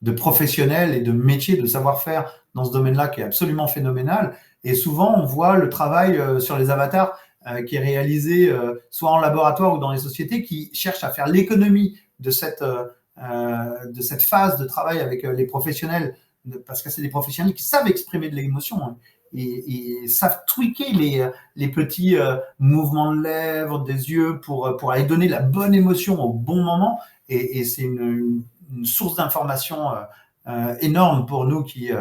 S2: de professionnels et de métiers, de savoir-faire dans ce domaine-là qui est absolument phénoménal. Et souvent, on voit le travail sur les avatars qui est réalisé soit en laboratoire ou dans les sociétés qui cherchent à faire l'économie de cette phase de travail avec les professionnels, parce que c'est des professionnels qui savent exprimer de l'émotion. et savent tweaker les petits mouvements de lèvres, des yeux pour aller donner la bonne émotion au bon moment. Et c'est une source d'information énorme pour nous qui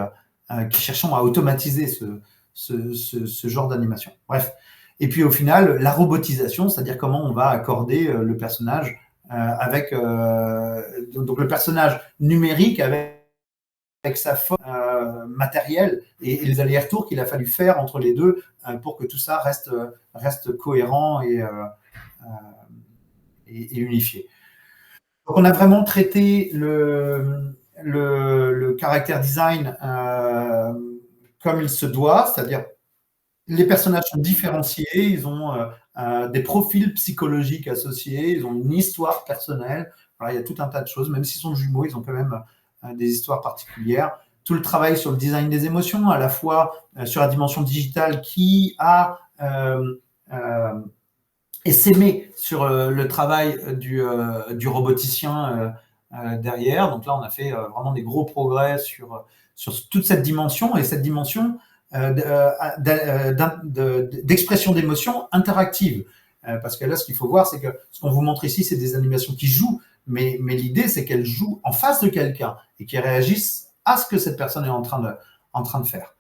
S2: cherchons à automatiser ce genre d'animation. Bref. Et puis au final, la robotisation, c'est-à-dire comment on va accorder le personnage avec donc le personnage numérique avec sa forme matérielle et les allers-retours qu'il a fallu faire entre les deux pour que tout ça reste cohérent et unifié. Donc on a vraiment traité le caractère design comme il se doit, c'est-à-dire les personnages sont différenciés, ils ont des profils psychologiques associés, ils ont une histoire personnelle. Voilà, il y a tout un tas de choses, même s'ils sont jumeaux, ils ont quand même des histoires particulières. Tout le travail sur le design des émotions, à la fois sur la dimension digitale qui a essaimé sur le travail du roboticien derrière. Donc là, on a fait vraiment des gros progrès sur toute cette dimension, et cette dimension d'expression d'émotion interactive. Parce que là, ce qu'il faut voir, c'est que ce qu'on vous montre ici, c'est des animations qui jouent, mais l'idée, c'est qu'elles jouent en face de quelqu'un et qu'elles réagissent à ce que cette personne est en train de faire.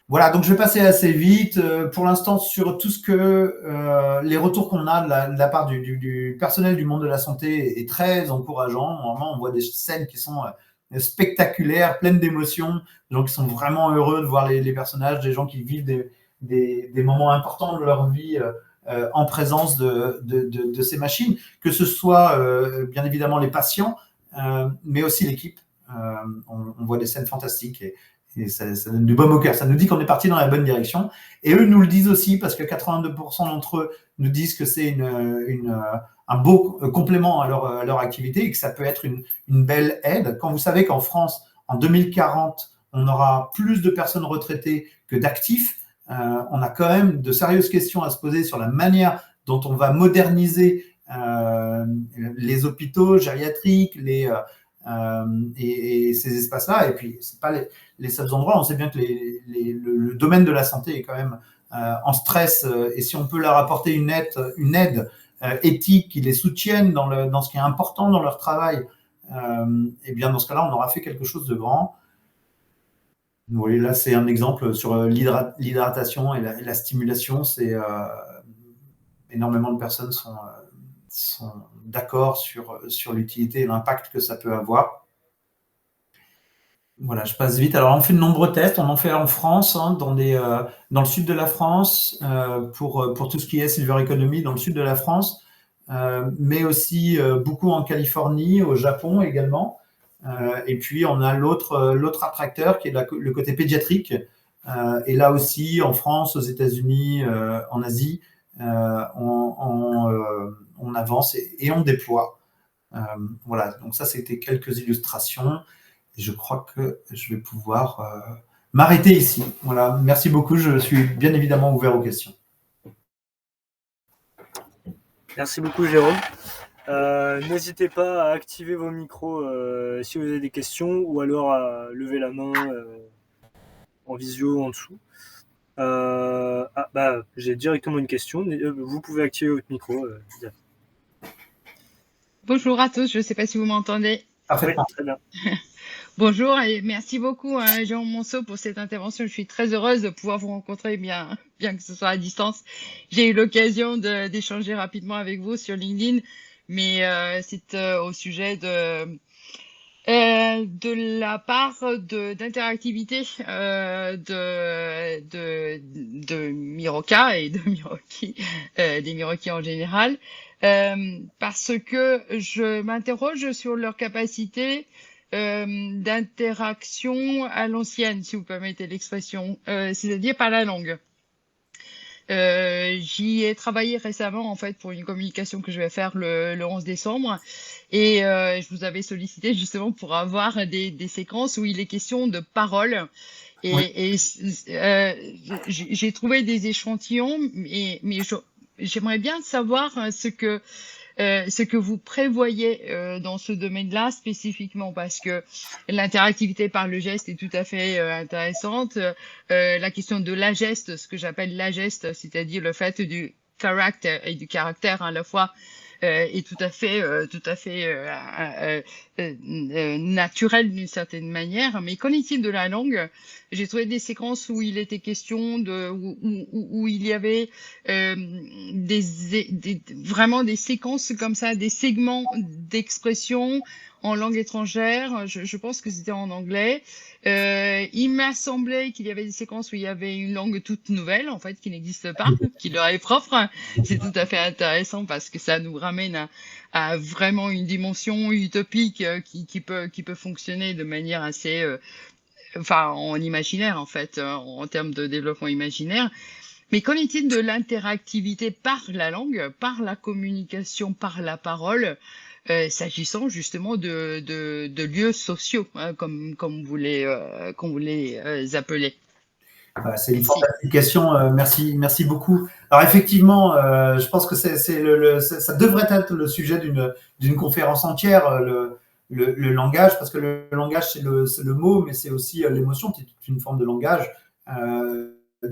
S2: Voilà, donc je vais passer assez vite. Pour l'instant, sur tout ce que les retours qu'on a de la part du personnel du monde de la santé est très encourageant. Vraiment, on voit des scènes qui sont spectaculaires, pleines d'émotions, des gens qui sont vraiment heureux de voir les personnages, des gens qui vivent des moments importants de leur vie en présence de ces machines, que ce soit bien évidemment les patients, mais aussi l'équipe. On voit des scènes fantastiques et ça donne du baume au cœur. Ça nous dit qu'on est parti dans la bonne direction. Et eux nous le disent aussi, parce que 82% d'entre eux nous disent que c'est un beau complément à leur activité et que ça peut être une belle aide. Quand vous savez qu'en France, en 2040, on aura plus de personnes retraitées que d'actifs, on a quand même de sérieuses questions à se poser sur la manière dont on va moderniser les hôpitaux gériatriques, et ces espaces-là. Et puis, c'est pas les seuls endroits. On sait bien que le domaine de la santé est quand même en stress. Et si on peut leur apporter une aide éthique qui les soutienne dans ce qui est important dans leur travail, et bien dans ce cas-là, on aura fait quelque chose de grand. Vous voyez, là, c'est un exemple sur l'hydratation et la stimulation. C'est énormément de personnes sont d'accord sur l'utilité et l'impact que ça peut avoir. Voilà, je passe vite. Alors, on fait de nombreux tests. On en fait en France, dans le sud de la France, pour tout ce qui est Silver Economy, dans le sud de la France, mais aussi beaucoup en Californie, au Japon également. Et puis, on a l'autre attracteur qui est le côté pédiatrique. Et là aussi, en France, aux États-Unis, en Asie, on avance et on déploie. Voilà, donc ça, c'était quelques illustrations. Et je crois que je vais pouvoir m'arrêter ici. Voilà, merci beaucoup. Je suis bien évidemment ouvert aux questions.
S1: Merci beaucoup, Jérôme. N'hésitez pas à activer vos micros si vous avez des questions, ou alors à lever la main en visio en dessous. J'ai directement une question. Vous pouvez activer votre micro.
S3: Bonjour à tous, je ne sais pas si vous m'entendez.
S2: Parfaitement.
S1: Oui, très bien.
S3: Bonjour et merci beaucoup Jean Monceau pour cette intervention. Je suis très heureuse de pouvoir vous rencontrer, bien que ce soit à distance. J'ai eu l'occasion d'échanger rapidement avec vous sur LinkedIn, mais c'est au sujet de la part d'interactivité de Miroca et de Miroki, des Miroki en général, parce que je m'interroge sur leur capacité d'interaction à l'ancienne, si vous permettez l'expression, c'est-à-dire par la langue. J'y ai travaillé récemment en fait pour une communication que je vais faire le 11 décembre et je vous avais sollicité justement pour avoir des séquences où il est question de paroles et j'ai trouvé des échantillons mais j'aimerais bien savoir ce que ce que vous prévoyez dans ce domaine-là spécifiquement, parce que l'interactivité par le geste est tout à fait intéressante. La question de la geste, ce que j'appelle la geste, c'est-à-dire le fait du caractère et du caractère à la fois est tout à fait naturel d'une certaine manière. Mais qu'en est-il de la langue? J'ai trouvé des séquences où il était question où il y avait vraiment des séquences comme ça, des segments d'expression en langue étrangère. Je pense que c'était en anglais. Il m'a semblé qu'il y avait des séquences où il y avait une langue toute nouvelle, en fait, qui n'existe pas, qui leur est propre. C'est tout à fait intéressant parce que ça nous ramène à vraiment une dimension utopique qui peut fonctionner de manière assez, en imaginaire, en fait, en termes de développement imaginaire. Mais qu'en est-il de l'interactivité par la langue, par la communication, par la parole, s'agissant justement de lieux sociaux, hein, comme vous les appelez?
S2: C'est une fantastique question. Merci beaucoup. Alors effectivement, je pense que ça devrait être le sujet d'une conférence entière, le langage, parce que le langage, c'est le mot, mais c'est aussi l'émotion, qui est une forme de langage.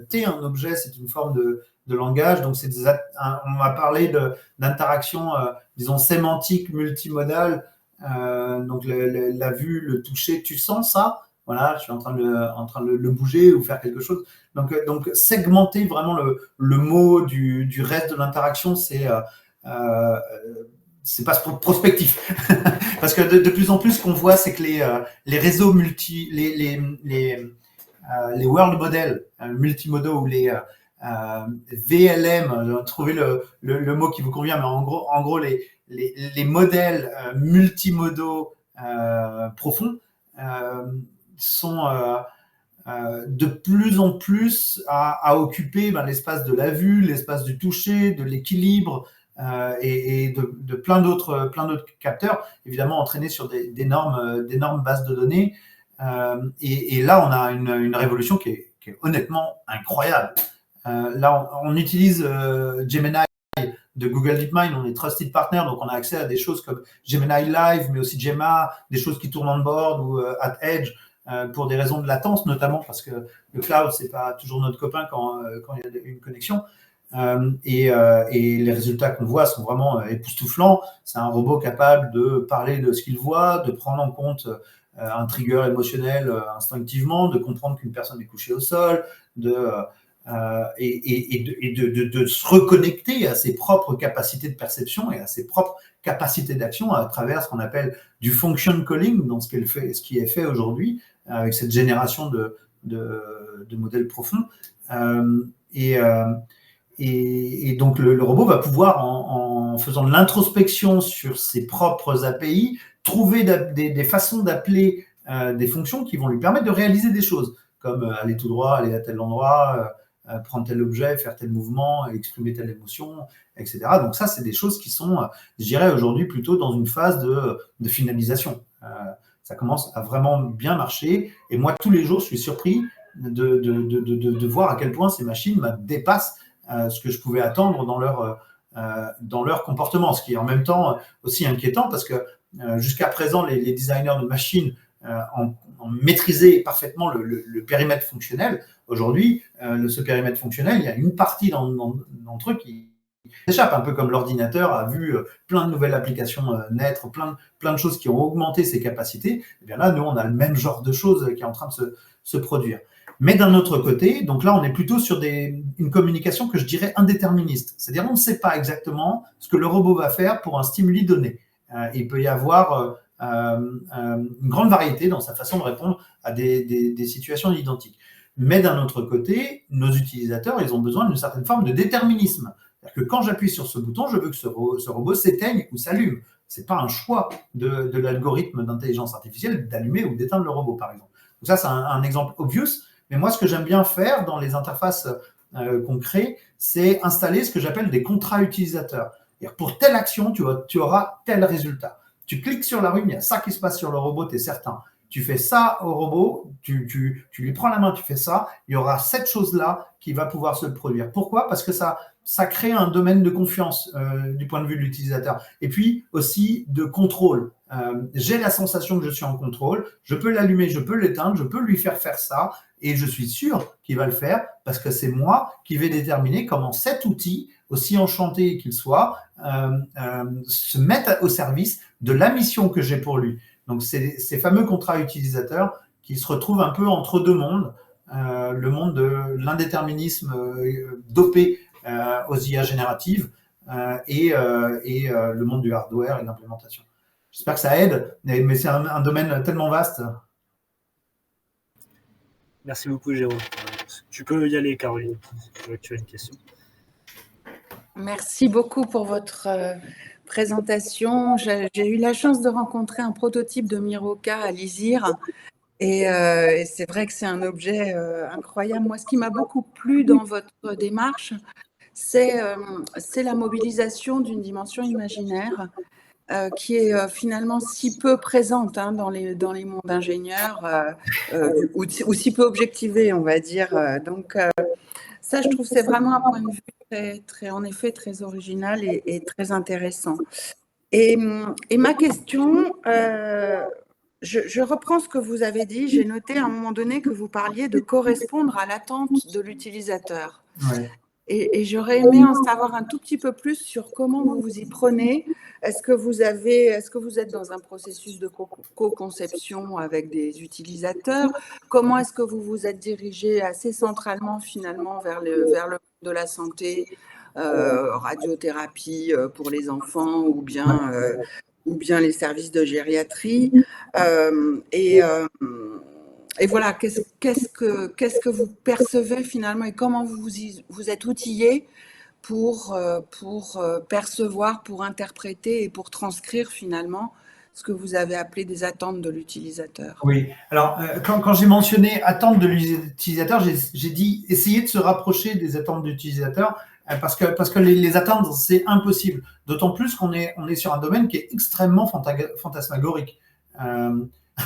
S2: T'es un objet, c'est une forme de langage. Donc, on va parler d'interaction, disons, sémantique, multimodale. Donc, la vue, le toucher, tu sens ça? Voilà, je suis en train de le bouger ou faire quelque chose. Donc segmenter vraiment le mot du reste de l'interaction, c'est pas prospectif. Parce que de plus en plus, ce qu'on voit, c'est que les réseaux les world models multimodaux ou les VLM, trouvez le mot qui vous convient, mais en gros les modèles multimodaux profonds sont de plus en plus à occuper l'espace de la vue, l'espace du toucher, de l'équilibre et de plein d'autres capteurs, évidemment entraînés sur d'énormes bases de données. Et là, on a une révolution qui est honnêtement incroyable. Là, on utilise Gemini de Google DeepMind, on est trusted partner, donc on a accès à des choses comme Gemini Live, mais aussi Gemma, des choses qui tournent on board ou at Edge, pour des raisons de latence, notamment parce que le cloud, c'est pas toujours notre copain quand il y a une connexion. Et les résultats qu'on voit sont vraiment époustouflants. C'est un robot capable de parler de ce qu'il voit, de prendre en compte un trigger émotionnel instinctivement, de comprendre qu'une personne est couchée au sol, et de se reconnecter à ses propres capacités de perception et à ses propres capacités d'action à travers ce qu'on appelle du function calling, dans ce qui est fait aujourd'hui avec cette génération de modèles profonds. Et donc le robot va pouvoir, en faisant de l'introspection sur ses propres API, trouver des façons d'appeler des fonctions qui vont lui permettre de réaliser des choses, comme aller tout droit, aller à tel endroit, prendre tel objet, faire tel mouvement, exprimer telle émotion, etc. Donc ça, c'est des choses qui sont, je dirais aujourd'hui, plutôt dans une phase de finalisation. Ça commence à vraiment bien marcher. Et moi, tous les jours, je suis surpris de voir à quel point ces machines dépassent ce que je pouvais attendre dans leur comportement, ce qui est en même temps aussi inquiétant parce que jusqu'à présent, les designers de machines ont maîtrisé parfaitement le périmètre fonctionnel. Aujourd'hui, ce périmètre fonctionnel, il y a une partie d'entre eux qui échappe, un peu comme l'ordinateur a vu plein de nouvelles applications naître, plein de choses qui ont augmenté ses capacités. Et bien là, nous, on a le même genre de choses qui est en train de se produire. Mais d'un autre côté, donc là, on est plutôt sur une communication que je dirais indéterministe. C'est-à-dire, on ne sait pas exactement ce que le robot va faire pour un stimuli donné. Il peut y avoir une grande variété dans sa façon de répondre à des situations identiques. Mais d'un autre côté, nos utilisateurs, ils ont besoin d'une certaine forme de déterminisme. C'est-à-dire que quand j'appuie sur ce bouton, je veux que ce robot s'éteigne ou s'allume. Ce n'est pas un choix de l'algorithme d'intelligence artificielle d'allumer ou d'éteindre le robot, par exemple. Donc ça, c'est un exemple obvious. Mais moi, ce que j'aime bien faire dans les interfaces qu'on crée, c'est installer ce que j'appelle des contrats utilisateurs. C'est-à-dire, pour telle action, tu auras tel résultat. Tu cliques sur la rue, il y a ça qui se passe sur le robot, tu es certain. tu fais ça au robot, tu lui prends la main, tu fais ça, il y aura cette chose-là qui va pouvoir se produire. Pourquoi? Parce que ça crée un domaine de confiance du point de vue de l'utilisateur. Et puis aussi de contrôle. J'ai la sensation que je suis en contrôle, je peux l'allumer, je peux l'éteindre, je peux lui faire ça, et je suis sûr qu'il va le faire parce que c'est moi qui vais déterminer comment cet outil, aussi enchanté qu'il soit, se mette au service de la mission que j'ai pour lui. Donc, c'est ces fameux contrats utilisateurs qui se retrouvent un peu entre deux mondes, le monde de l'indéterminisme dopé aux IA génératives et le monde du hardware et de l'implémentation. J'espère que ça aide, mais c'est un domaine tellement vaste.
S1: Merci beaucoup, Jérôme. Tu peux y aller, Caroline. Tu as une question.
S4: Merci beaucoup pour votre présentation. J'ai eu la chance de rencontrer un prototype de Miroca à Lizir. Et c'est vrai que c'est un objet incroyable. Moi, ce qui m'a beaucoup plu dans votre démarche, c'est la mobilisation d'une dimension imaginaire qui est finalement si peu présente dans les mondes ingénieurs ou si peu objectivée, on va dire. Donc, ça, je trouve c'est vraiment un point de vue en effet très original et très intéressant. Et ma question, je reprends ce que vous avez dit. J'ai noté à un moment donné que vous parliez de correspondre à l'attente de l'utilisateur.
S2: Ouais.
S4: Et j'aurais aimé en savoir un tout petit peu plus sur comment vous vous y prenez. Est-ce que vous êtes dans un processus de co-conception avec des utilisateurs? Comment est-ce que vous vous êtes dirigé assez centralement finalement vers le monde de la santé, radiothérapie pour les enfants ou bien les services de gériatrie et voilà, qu'est-ce que vous percevez finalement et comment vous êtes outillé pour percevoir, pour interpréter et pour transcrire finalement ce que vous avez appelé des attentes de l'utilisateur.
S2: Oui, alors quand j'ai mentionné attentes de l'utilisateur, j'ai dit essayer de se rapprocher des attentes de l'utilisateur parce que les atteindre, c'est impossible. D'autant plus qu'on est sur un domaine qui est extrêmement fantasmagorique.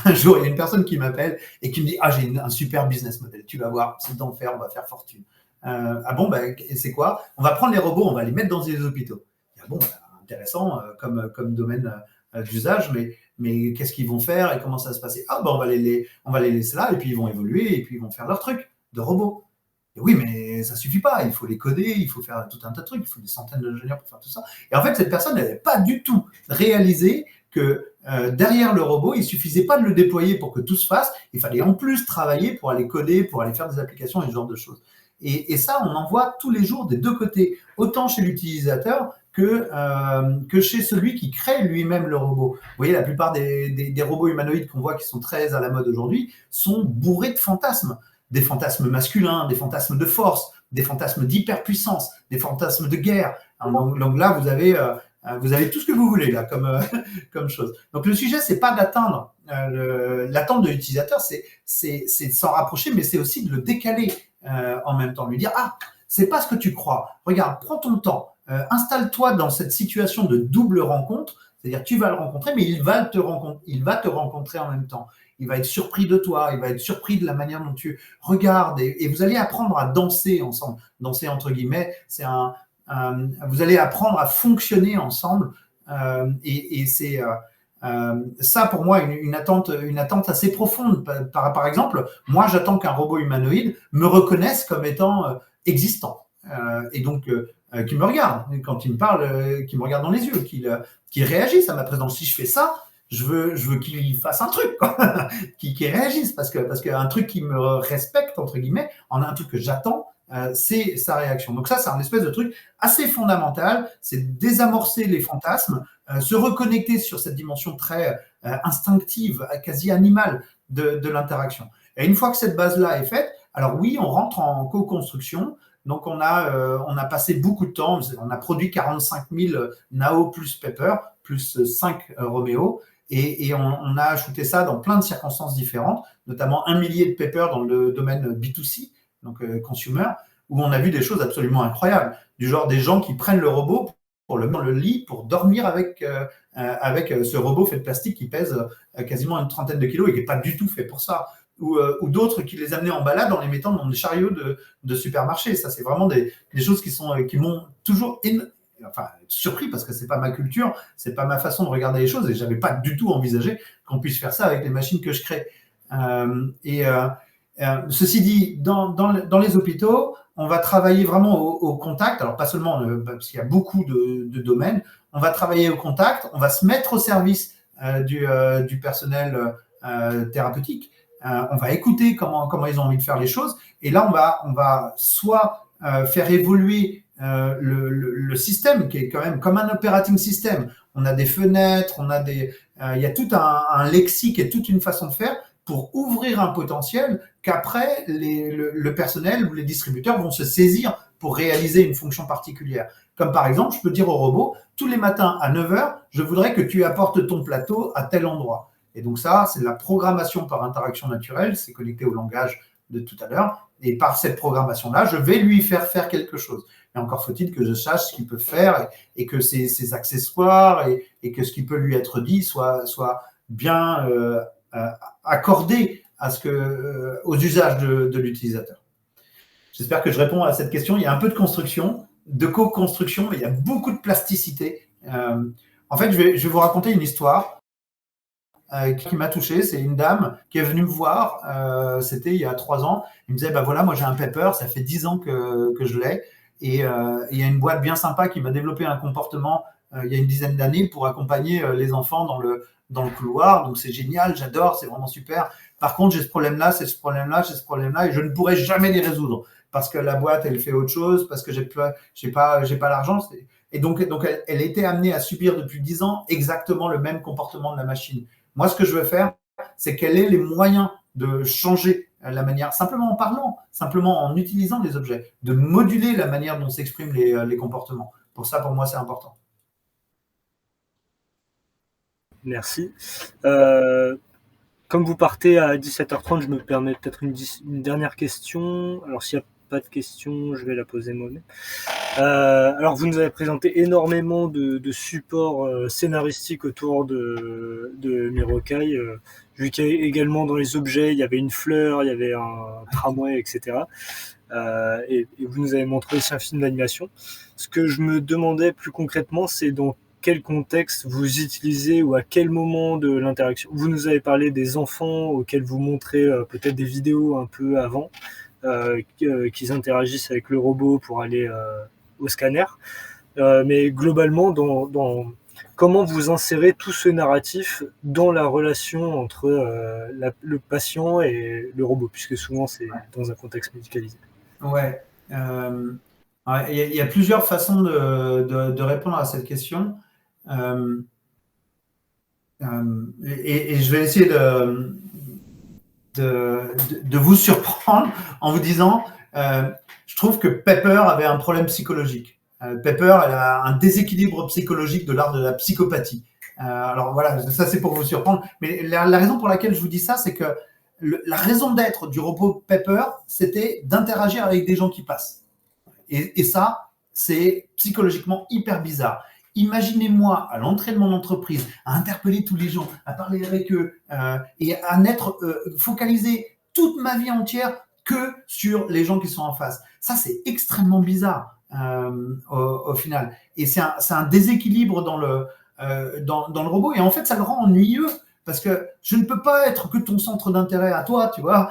S2: Un jour, il y a une personne qui m'appelle et qui me dit « Ah, j'ai un super business model, tu vas voir, c'est d'enfer, on va faire fortune. » Ah bon, c'est quoi? On va prendre les robots, on va les mettre dans des hôpitaux. Ah bon, intéressant comme domaine d'usage, mais qu'est-ce qu'ils vont faire et comment ça va se passer? Ah on va les laisser là et puis ils vont évoluer et puis ils vont faire leur truc de robots. Et oui, mais ça suffit pas, il faut les coder, il faut faire tout un tas de trucs, il faut des centaines d'ingénieurs pour faire tout ça. Et en fait, cette personne n'avait pas du tout réalisé que derrière le robot, il suffisait pas de le déployer pour que tout se fasse, il fallait en plus travailler pour aller coder, pour aller faire des applications et ce genre de choses. Et ça, on en voit tous les jours des deux côtés, autant chez l'utilisateur que chez celui qui crée lui-même le robot. Vous voyez, la plupart des robots humanoïdes qu'on voit qui sont très à la mode aujourd'hui sont bourrés de fantasmes. Des fantasmes masculins, des fantasmes de force, des fantasmes d'hyperpuissance, des fantasmes de guerre. Donc là, vous avez tout ce que vous voulez là comme chose. Donc le sujet, c'est pas d'atteindre l'attente de l'utilisateur, c'est de s'en rapprocher, mais c'est aussi de le décaler en même temps, lui dire ah, c'est pas ce que tu crois. Regarde, prends ton temps, installe-toi dans cette situation de double rencontre, c'est-à-dire tu vas le rencontrer, mais il va te rencontrer en même temps. Il va être surpris de toi, il va être surpris de la manière dont tu regardes et vous allez apprendre à danser ensemble. Danser entre guillemets, vous allez apprendre à fonctionner ensemble et c'est ça pour moi une attente assez profonde. Par exemple, moi j'attends qu'un robot humanoïde me reconnaisse comme étant existant et donc qu'il me regarde quand il me parle, qu'il me regarde dans les yeux, qu'il réagisse à ma présence. Si je fais ça, je veux qu'il fasse un truc, qu'il réagisse, parce qu'un truc qui me respecte, entre guillemets, un truc que j'attends, c'est sa réaction. Donc ça, c'est un espèce de truc assez fondamental, c'est désamorcer les fantasmes, se reconnecter sur cette dimension très instinctive, quasi animale de l'interaction. Et une fois que cette base-là est faite, alors oui, on rentre en co-construction. Donc on a passé beaucoup de temps, on a produit 45 000 Nao plus Pepper, plus 5 Romeo, et on a shooté ça dans plein de circonstances différentes, notamment 1 millier de Pepper dans le domaine B2C, donc consumer, où on a vu des choses absolument incroyables, du genre des gens qui prennent le robot pour le mettre dans le lit, pour dormir avec avec ce robot fait de plastique qui pèse quasiment une trentaine de kilos et qui n'est pas du tout fait pour ça. Ou d'autres qui les amenaient en balade en les mettant dans des chariots de supermarché. Ça, c'est vraiment des choses qui m'ont toujours surpris parce que c'est pas ma culture, c'est pas ma façon de regarder les choses et j'avais pas du tout envisagé qu'on puisse faire ça avec les machines que je crée. Ceci dit, dans les hôpitaux, on va travailler vraiment au contact. Alors pas seulement parce qu'il y a beaucoup de domaines, on va travailler au contact, on va se mettre au service du personnel thérapeutique. On va écouter comment ils ont envie de faire les choses. Et là, on va soit faire évoluer le système, qui est quand même comme un operating system. On a des fenêtres, il y a tout un lexique et toute une façon de faire pour ouvrir un potentiel qu'après, le personnel ou les distributeurs vont se saisir pour réaliser une fonction particulière. Comme par exemple, je peux dire au robot, tous les matins à 9h, je voudrais que tu apportes ton plateau à tel endroit. Et donc ça, c'est de la programmation par interaction naturelle, c'est connecté au langage de tout à l'heure. Et par cette programmation-là, je vais lui faire quelque chose. Et encore faut-il que je sache ce qu'il peut faire et que ses accessoires et que ce qui peut lui être dit soit bien accordé aux usages de l'utilisateur. J'espère que je réponds à cette question. Il y a un peu de construction, de co-construction, mais il y a beaucoup de plasticité. En fait, je vais vous raconter une histoire qui m'a touché. C'est une dame qui est venue me voir, c'était il y a 3 ans. Elle me disait, voilà, moi j'ai un Pepper, ça fait 10 ans que je l'ai. Et il y a une boîte bien sympa qui m'a développé un comportement il y a une dizaine d'années pour accompagner les enfants dans le couloir. Donc c'est génial, j'adore, c'est vraiment super. Par contre, j'ai ce problème-là, j'ai ce problème-là, et je ne pourrai jamais les résoudre parce que la boîte, elle fait autre chose, parce que j'ai pas l'argent. Et donc elle était amenée à subir depuis 10 ans exactement le même comportement de la machine. Moi, ce que je veux faire, c'est qu'elle ait les moyens de changer la manière, simplement en parlant, simplement en utilisant les objets, de moduler la manière dont s'expriment les comportements. Pour ça, pour moi, c'est important.
S1: Merci. Comme vous partez à 17h30, je me permets peut-être une dernière question. Alors, s'il n'y a pas de questions, je vais la poser moi-même. Alors, vous nous avez présenté énormément de supports scénaristiques autour de Mirokai. Vu qu'également dans les objets, il y avait une fleur, il y avait un tramway, etc. Et vous nous avez montré aussi un film d'animation. Ce que je me demandais plus concrètement, c'est dans quel contexte vous utilisez ou à quel moment de l'interaction. Vous nous avez parlé des enfants auxquels vous montrez peut-être des vidéos un peu avant, qu'ils interagissent avec le robot pour aller au scanner. Mais globalement, comment vous insérez tout ce narratif dans la relation entre le patient et le robot, puisque souvent c'est dans un contexte médicalisé.
S2: Ouais. Il y a plusieurs façons de répondre à cette question. Et je vais essayer de vous surprendre en vous disant, je trouve que Pepper avait un problème psychologique. Pepper, elle a un déséquilibre psychologique de l'ordre de la psychopathie. Alors voilà, ça c'est pour vous surprendre. Mais la raison pour laquelle je vous dis ça, c'est que la raison d'être du robot Pepper, c'était d'interagir avec des gens qui passent. Et ça, c'est psychologiquement hyper bizarre. Imaginez-moi à l'entrée de mon entreprise, à interpeller tous les gens, à parler avec eux et à n'être focalisé toute ma vie entière que sur les gens qui sont en face. Ça, c'est extrêmement bizarre au final. Et c'est un déséquilibre dans le robot. Et en fait, ça le rend ennuyeux parce que je ne peux pas être que ton centre d'intérêt à toi, tu vois.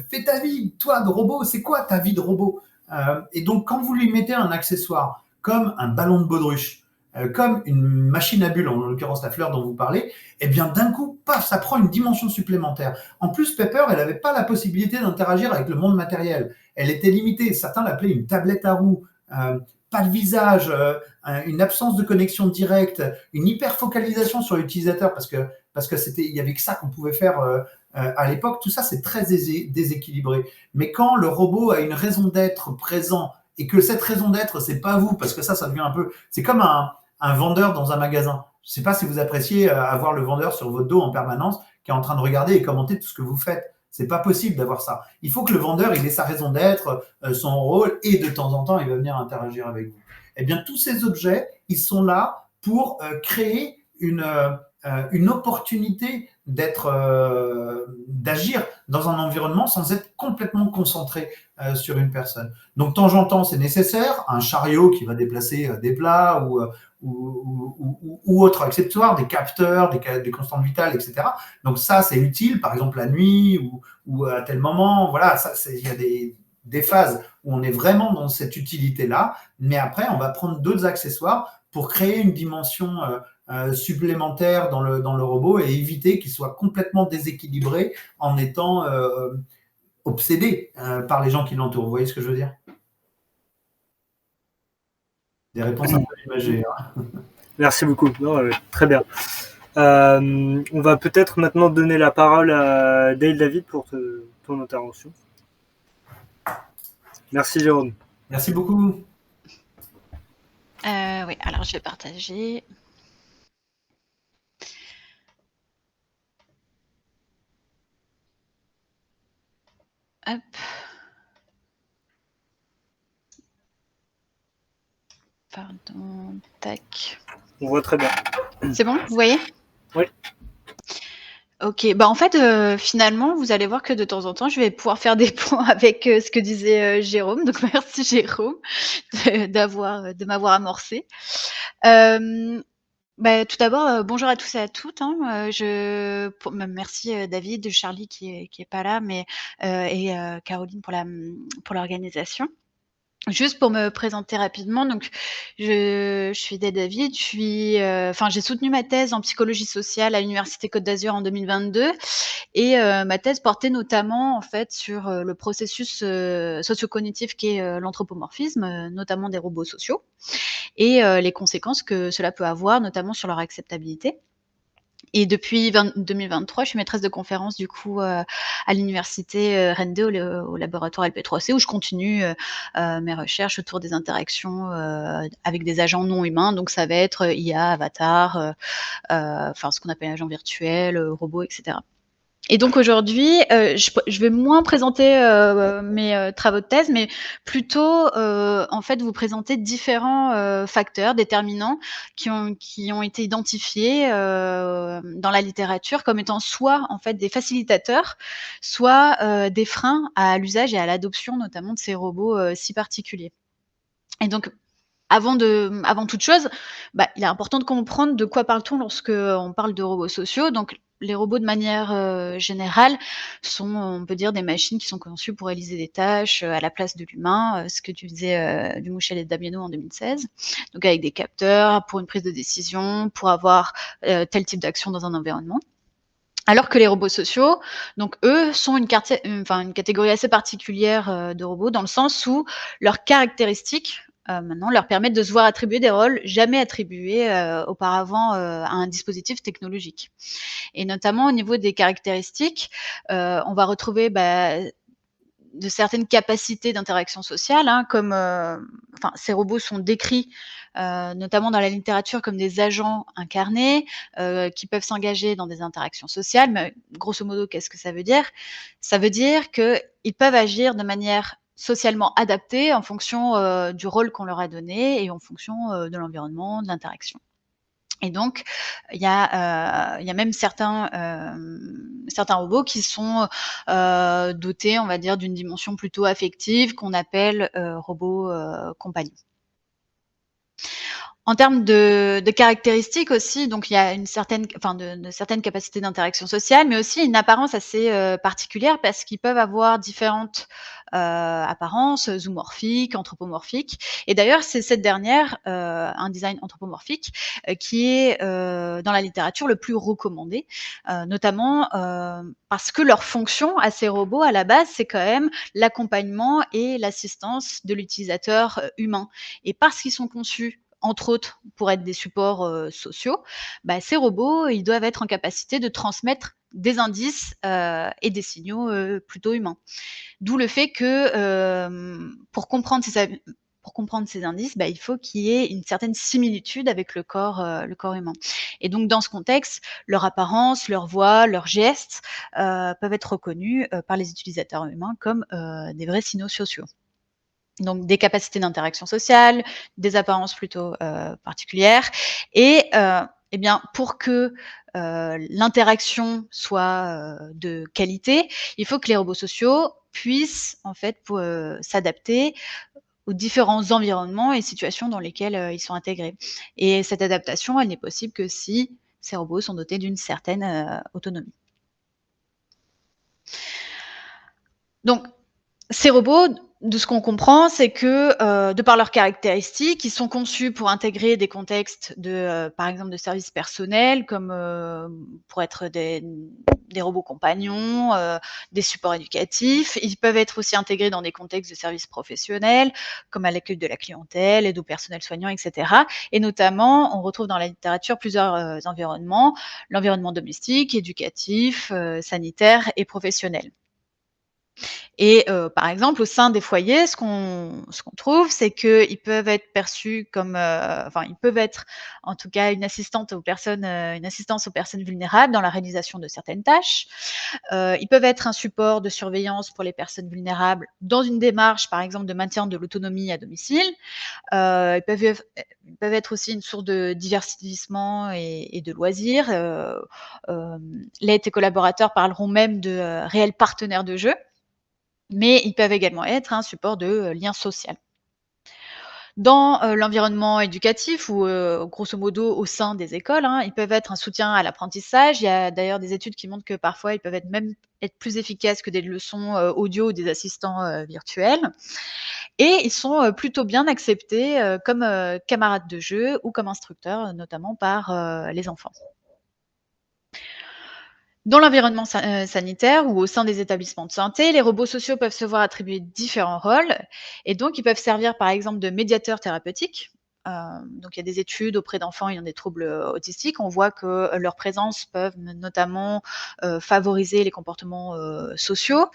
S2: Fais ta vie, toi, de robot. C'est quoi ta vie de robot ? Et donc, quand vous lui mettez un accessoire comme un ballon de baudruche, comme une machine à bulles, en l'occurrence la fleur dont vous parlez, eh bien d'un coup, paf, ça prend une dimension supplémentaire. En plus, Pepper, elle n'avait pas la possibilité d'interagir avec le monde matériel. Elle était limitée. Certains l'appelaient une tablette à roues, pas de visage, une absence de connexion directe, une hyper-focalisation sur l'utilisateur parce que il y avait que ça qu'on pouvait faire à l'époque. Tout ça, c'est très déséquilibré. Mais quand le robot a une raison d'être présent et que cette raison d'être, c'est pas vous, parce que ça devient un peu, c'est comme un vendeur dans un magasin. Je sais pas si vous appréciez avoir le vendeur sur votre dos en permanence qui est en train de regarder et commenter tout ce que vous faites. C'est pas possible d'avoir ça. Il faut que le vendeur, il ait sa raison d'être, son rôle, et de temps en temps, il va venir interagir avec vous. Eh bien, tous ces objets, ils sont là pour créer une opportunité d'agir dans un environnement sans être complètement concentré sur une personne. Donc, de temps en temps, c'est nécessaire, un chariot qui va déplacer des plats ou autre accessoire, des capteurs, des constantes vitales, etc. Donc ça, c'est utile, par exemple la nuit ou à tel moment. Voilà, il y a des phases où on est vraiment dans cette utilité-là, mais après, on va prendre d'autres accessoires pour créer une dimension supplémentaire dans le robot et éviter qu'il soit complètement déséquilibré en étant obsédé par les gens qui l'entourent. Vous voyez ce que je veux dire? Des réponses un peu imagées.
S1: Merci beaucoup. Non, très bien. On va peut-être maintenant donner la parole à Dale David pour ton intervention. Merci Jérôme.
S2: Merci beaucoup.
S5: Oui, alors je vais partager. Hop. Pardon, tac.
S1: On voit très bien.
S5: C'est bon, vous voyez?
S1: Oui.
S5: Ok, bah en fait, finalement, vous allez voir que de temps en temps, je vais pouvoir faire des points avec ce que disait Jérôme. Donc merci Jérôme de m'avoir amorcé. Bah, tout d'abord, bonjour à tous et à toutes. Merci David, Charlie qui est pas là, mais et Caroline pour l'organisation. Juste pour me présenter rapidement, donc je suis David, j'ai soutenu ma thèse en psychologie sociale à l'Université Côte d'Azur en 2022 et ma thèse portait notamment en fait sur le processus socio-cognitif qu'est l'anthropomorphisme, notamment des robots sociaux et les conséquences que cela peut avoir, notamment sur leur acceptabilité. Et depuis 2023, je suis maîtresse de conférence du coup à l'université Rennes 2 au laboratoire LP3C où je continue mes recherches autour des interactions avec des agents non humains. Donc ça va être IA, avatar, ce qu'on appelle agents virtuels, robots, etc. Et donc aujourd'hui, je vais moins présenter mes travaux de thèse, mais plutôt en fait vous présenter différents facteurs déterminants qui ont été identifiés dans la littérature comme étant soit en fait des facilitateurs, soit des freins à l'usage et à l'adoption notamment de ces robots si particuliers. Et donc avant toute chose, il est important de comprendre de quoi parle-t-on lorsque on parle de robots sociaux. Donc les robots de manière générale sont, on peut dire, des machines qui sont conçues pour réaliser des tâches à la place de l'humain, ce que tu disais Dumouchel et Damiano en 2016. Donc avec des capteurs pour une prise de décision, pour avoir tel type d'action dans un environnement. Alors que les robots sociaux, donc eux, sont une catégorie assez particulière de robots dans le sens où leurs caractéristiques maintenant leur permettent de se voir attribuer des rôles jamais attribués auparavant à un dispositif technologique. Et notamment au niveau des caractéristiques, on va retrouver de certaines capacités d'interaction sociale, comme ces robots sont décrits notamment dans la littérature comme des agents incarnés qui peuvent s'engager dans des interactions sociales. Mais grosso modo, qu'est-ce que ça veut dire? Ça veut dire qu'ils peuvent agir de manière socialement adaptée en fonction du rôle qu'on leur a donné et en fonction de l'environnement, de l'interaction. Et donc, il y a même certains robots qui sont dotés, on va dire, d'une dimension plutôt affective qu'on appelle robots compagnons. En termes de caractéristiques aussi, donc il y a de certaines capacités d'interaction sociale, mais aussi une apparence assez particulière parce qu'ils peuvent avoir différentes apparences, zoomorphiques, anthropomorphiques. Et d'ailleurs, c'est cette dernière, un design anthropomorphique, qui est dans la littérature le plus recommandé, notamment parce que leur fonction à ces robots, à la base, c'est quand même l'accompagnement et l'assistance de l'utilisateur humain. Et parce qu'ils sont conçus entre autres pour être des supports sociaux, ces robots, ils doivent être en capacité de transmettre des indices et des signaux plutôt humains. D'où le fait que pour comprendre ces indices, il faut qu'il y ait une certaine similitude avec le corps humain. Et donc dans ce contexte, leur apparence, leur voix, leurs gestes peuvent être reconnus par les utilisateurs humains comme des vrais signaux sociaux. Donc des capacités d'interaction sociale, des apparences plutôt particulières et Eh bien, pour que l'interaction soit de qualité, il faut que les robots sociaux puissent en fait s'adapter aux différents environnements et situations dans lesquels ils sont intégrés. Et cette adaptation, elle n'est possible que si ces robots sont dotés d'une certaine autonomie. Donc, ces robots, de ce qu'on comprend, c'est que, de par leurs caractéristiques, ils sont conçus pour intégrer des contextes par exemple, de services personnels comme, pour être des robots compagnons, des supports éducatifs. Ils peuvent être aussi intégrés dans des contextes de services professionnels, comme à l'accueil de la clientèle, aide au personnel soignant, et cetera. Et notamment, on retrouve dans la littérature plusieurs environnements: l'environnement domestique, éducatif, sanitaire et professionnel. Et par exemple, au sein des foyers, ce qu'on trouve, c'est qu'ils peuvent être perçus comme, enfin, ils peuvent être, en tout cas, une assistance aux personnes vulnérables dans la réalisation de certaines tâches. Ils peuvent être un support de surveillance pour les personnes vulnérables dans une démarche, par exemple, de maintien de l'autonomie à domicile. Ils peuvent être aussi une source de divertissement et de loisirs. L'aide et collaborateurs parleront même de réels partenaires de jeu. Mais ils peuvent également être un support de lien social. Dans l'environnement éducatif ou grosso modo au sein des écoles, hein, ils peuvent être un soutien à l'apprentissage. Il y a d'ailleurs des études qui montrent que parfois ils peuvent être plus efficaces que des leçons audio ou des assistants virtuels. Et ils sont plutôt bien acceptés comme camarades de jeu ou comme instructeurs, notamment par les enfants. Dans l'environnement sanitaire ou au sein des établissements de santé, les robots sociaux peuvent se voir attribuer différents rôles et donc ils peuvent servir par exemple de médiateurs thérapeutiques. Donc il y a des études auprès d'enfants ayant des troubles autistiques. On voit que leur présence peut notamment favoriser les comportements sociaux.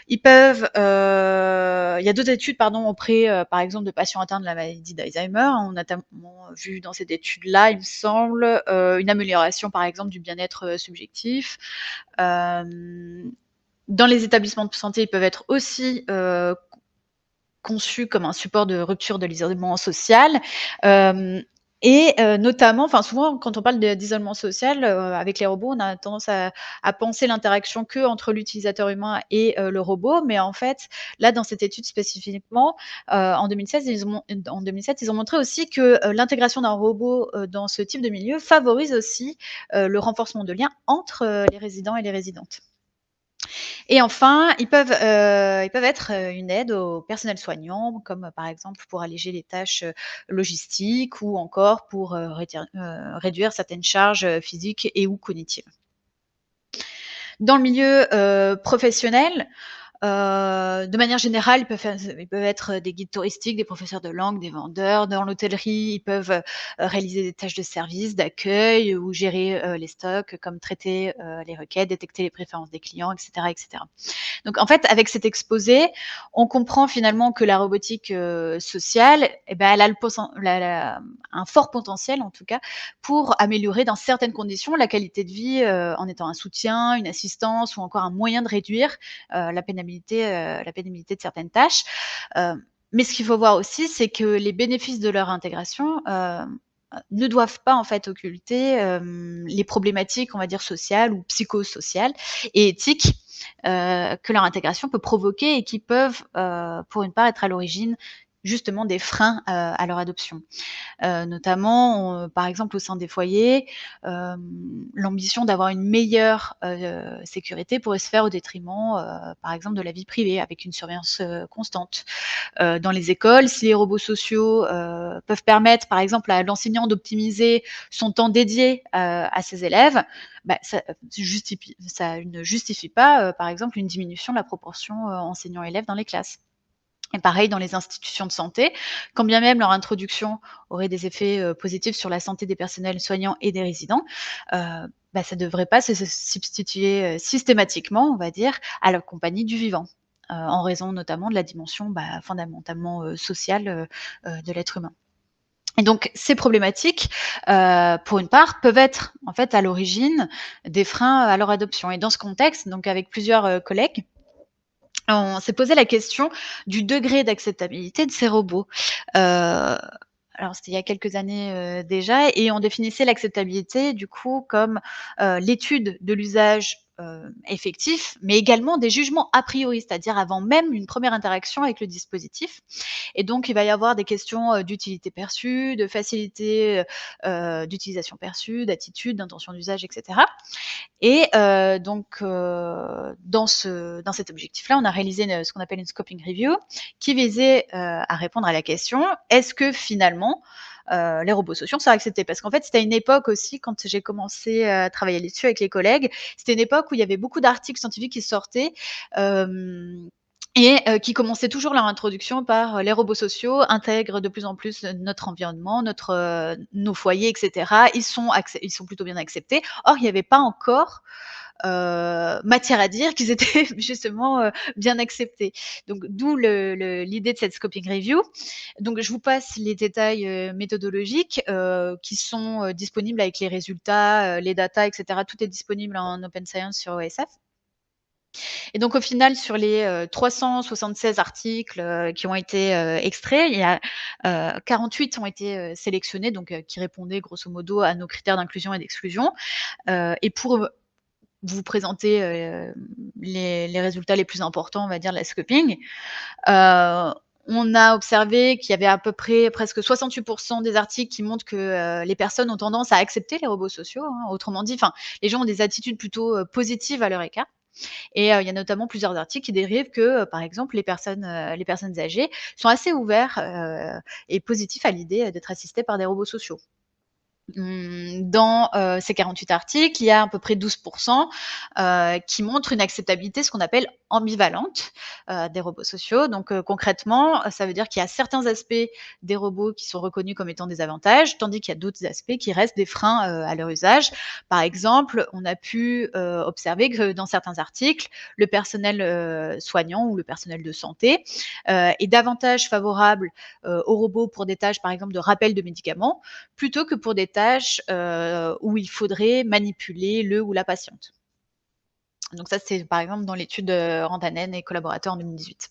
S5: Il y a d'autres études auprès, par exemple, de patients atteints de la maladie d'Alzheimer. On a notamment vu dans cette étude-là, il me semble, une amélioration, par exemple, du bien-être subjectif. Dans les établissements de santé, ils peuvent être aussi conçus comme un support de rupture de l'isolement social. Notamment, enfin souvent quand on parle d'isolement social avec les robots, on a tendance à penser l'interaction que entre l'utilisateur humain et le robot, mais en fait, là dans cette étude spécifiquement, en 2007, ils ont montré aussi que l'intégration d'un robot dans ce type de milieu favorise aussi le renforcement de liens entre les résidents et les résidentes. Et enfin, ils peuvent être une aide au personnel soignant, comme par exemple pour alléger les tâches logistiques ou encore pour réduire certaines charges physiques et ou cognitives. Dans le milieu professionnel, de manière générale, ils peuvent être des guides touristiques, des professeurs de langue, des vendeurs. Dans l'hôtellerie, ils peuvent réaliser des tâches de service, d'accueil ou gérer les stocks, comme traiter les requêtes, détecter les préférences des clients, etc., etc. Donc, en fait, avec cet exposé, on comprend finalement que la robotique sociale, elle a un fort potentiel, en tout cas, pour améliorer dans certaines conditions la qualité de vie en étant un soutien, une assistance ou encore un moyen de réduire la pénibilité de certaines tâches. Mais ce qu'il faut voir aussi, c'est que les bénéfices de leur intégration ne doivent pas en fait occulter les problématiques, on va dire sociales ou psychosociales et éthiques que leur intégration peut provoquer et qui peuvent, pour une part, être à l'origine justement des freins à leur adoption. Notamment, par exemple, au sein des foyers, l'ambition d'avoir une meilleure sécurité pourrait se faire au détriment, par exemple, de la vie privée, avec une surveillance constante. Dans les écoles, si les robots sociaux peuvent permettre, par exemple, à l'enseignant d'optimiser son temps dédié à ses élèves, ça ne justifie pas, par exemple, une diminution de la proportion enseignants-élèves dans les classes. Et pareil dans les institutions de santé, quand bien même leur introduction aurait des effets positifs sur la santé des personnels soignants et des résidents, ça ne devrait pas se substituer systématiquement, on va dire, à la compagnie du vivant, en raison notamment de la dimension fondamentalement sociale de l'être humain. Et donc ces problématiques, pour une part, peuvent être en fait à l'origine des freins à leur adoption. Et dans ce contexte, donc avec plusieurs collègues, on s'est posé la question du degré d'acceptabilité de ces robots. alors c'était il y a quelques années, déjà, et on définissait l'acceptabilité du coup comme, l'étude de l'usage, effectif, mais également des jugements a priori, c'est-à-dire avant même une première interaction avec le dispositif. Et donc il va y avoir des questions, d'utilité perçue, de facilité, d'utilisation perçue, d'attitude, d'intention d'usage et cetera. Et dans cet objectif-là, on a réalisé ce qu'on appelle une scoping review qui visait à répondre à la question: est-ce que finalement les robots sociaux sont acceptés? Parce qu'en fait, c'était une époque aussi, quand j'ai commencé à travailler là-dessus avec les collègues, c'était une époque où il y avait beaucoup d'articles scientifiques qui sortaient. Qui commençaient toujours leur introduction par, les robots sociaux intègrent de plus en plus notre environnement, nos foyers et cetera. Ils sont plutôt bien acceptés. Or, il n'y avait pas encore, matière à dire qu'ils étaient justement, bien acceptés. Donc d'où l'idée de cette scoping review. Donc je vous passe les détails, méthodologiques, qui sont, disponibles avec les résultats, les datas et cetera. Tout est disponible en open science sur OSF. Et donc au final, sur les 376 articles qui ont été extraits, il y a 48 ont été sélectionnés, donc qui répondaient grosso modo à nos critères d'inclusion et d'exclusion. Et pour vous présenter les résultats les plus importants, on va dire, de la scoping, on a observé qu'il y avait à peu près presque 68% des articles qui montrent que les personnes ont tendance à accepter les robots sociaux. Hein. Autrement dit, les gens ont des attitudes plutôt positives à leur écart. Et il y a notamment plusieurs articles qui dérivent que, par exemple, les personnes âgées sont assez ouverts et positifs à l'idée d'être assistées par des robots sociaux. Dans ces 48 articles, il y a à peu près 12% qui montrent une acceptabilité, ce qu'on appelle ambivalente, des robots sociaux. Donc concrètement, ça veut dire qu'il y a certains aspects des robots qui sont reconnus comme étant des avantages, tandis qu'il y a d'autres aspects qui restent des freins à leur usage. Par exemple, on a pu observer que dans certains articles, le personnel soignant ou le personnel de santé est davantage favorable aux robots pour des tâches, par exemple, de rappel de médicaments, plutôt que pour des tâches où il faudrait manipuler le ou la patiente. Donc ça, c'est par exemple dans l'étude de Rantanen et collaborateurs en 2018.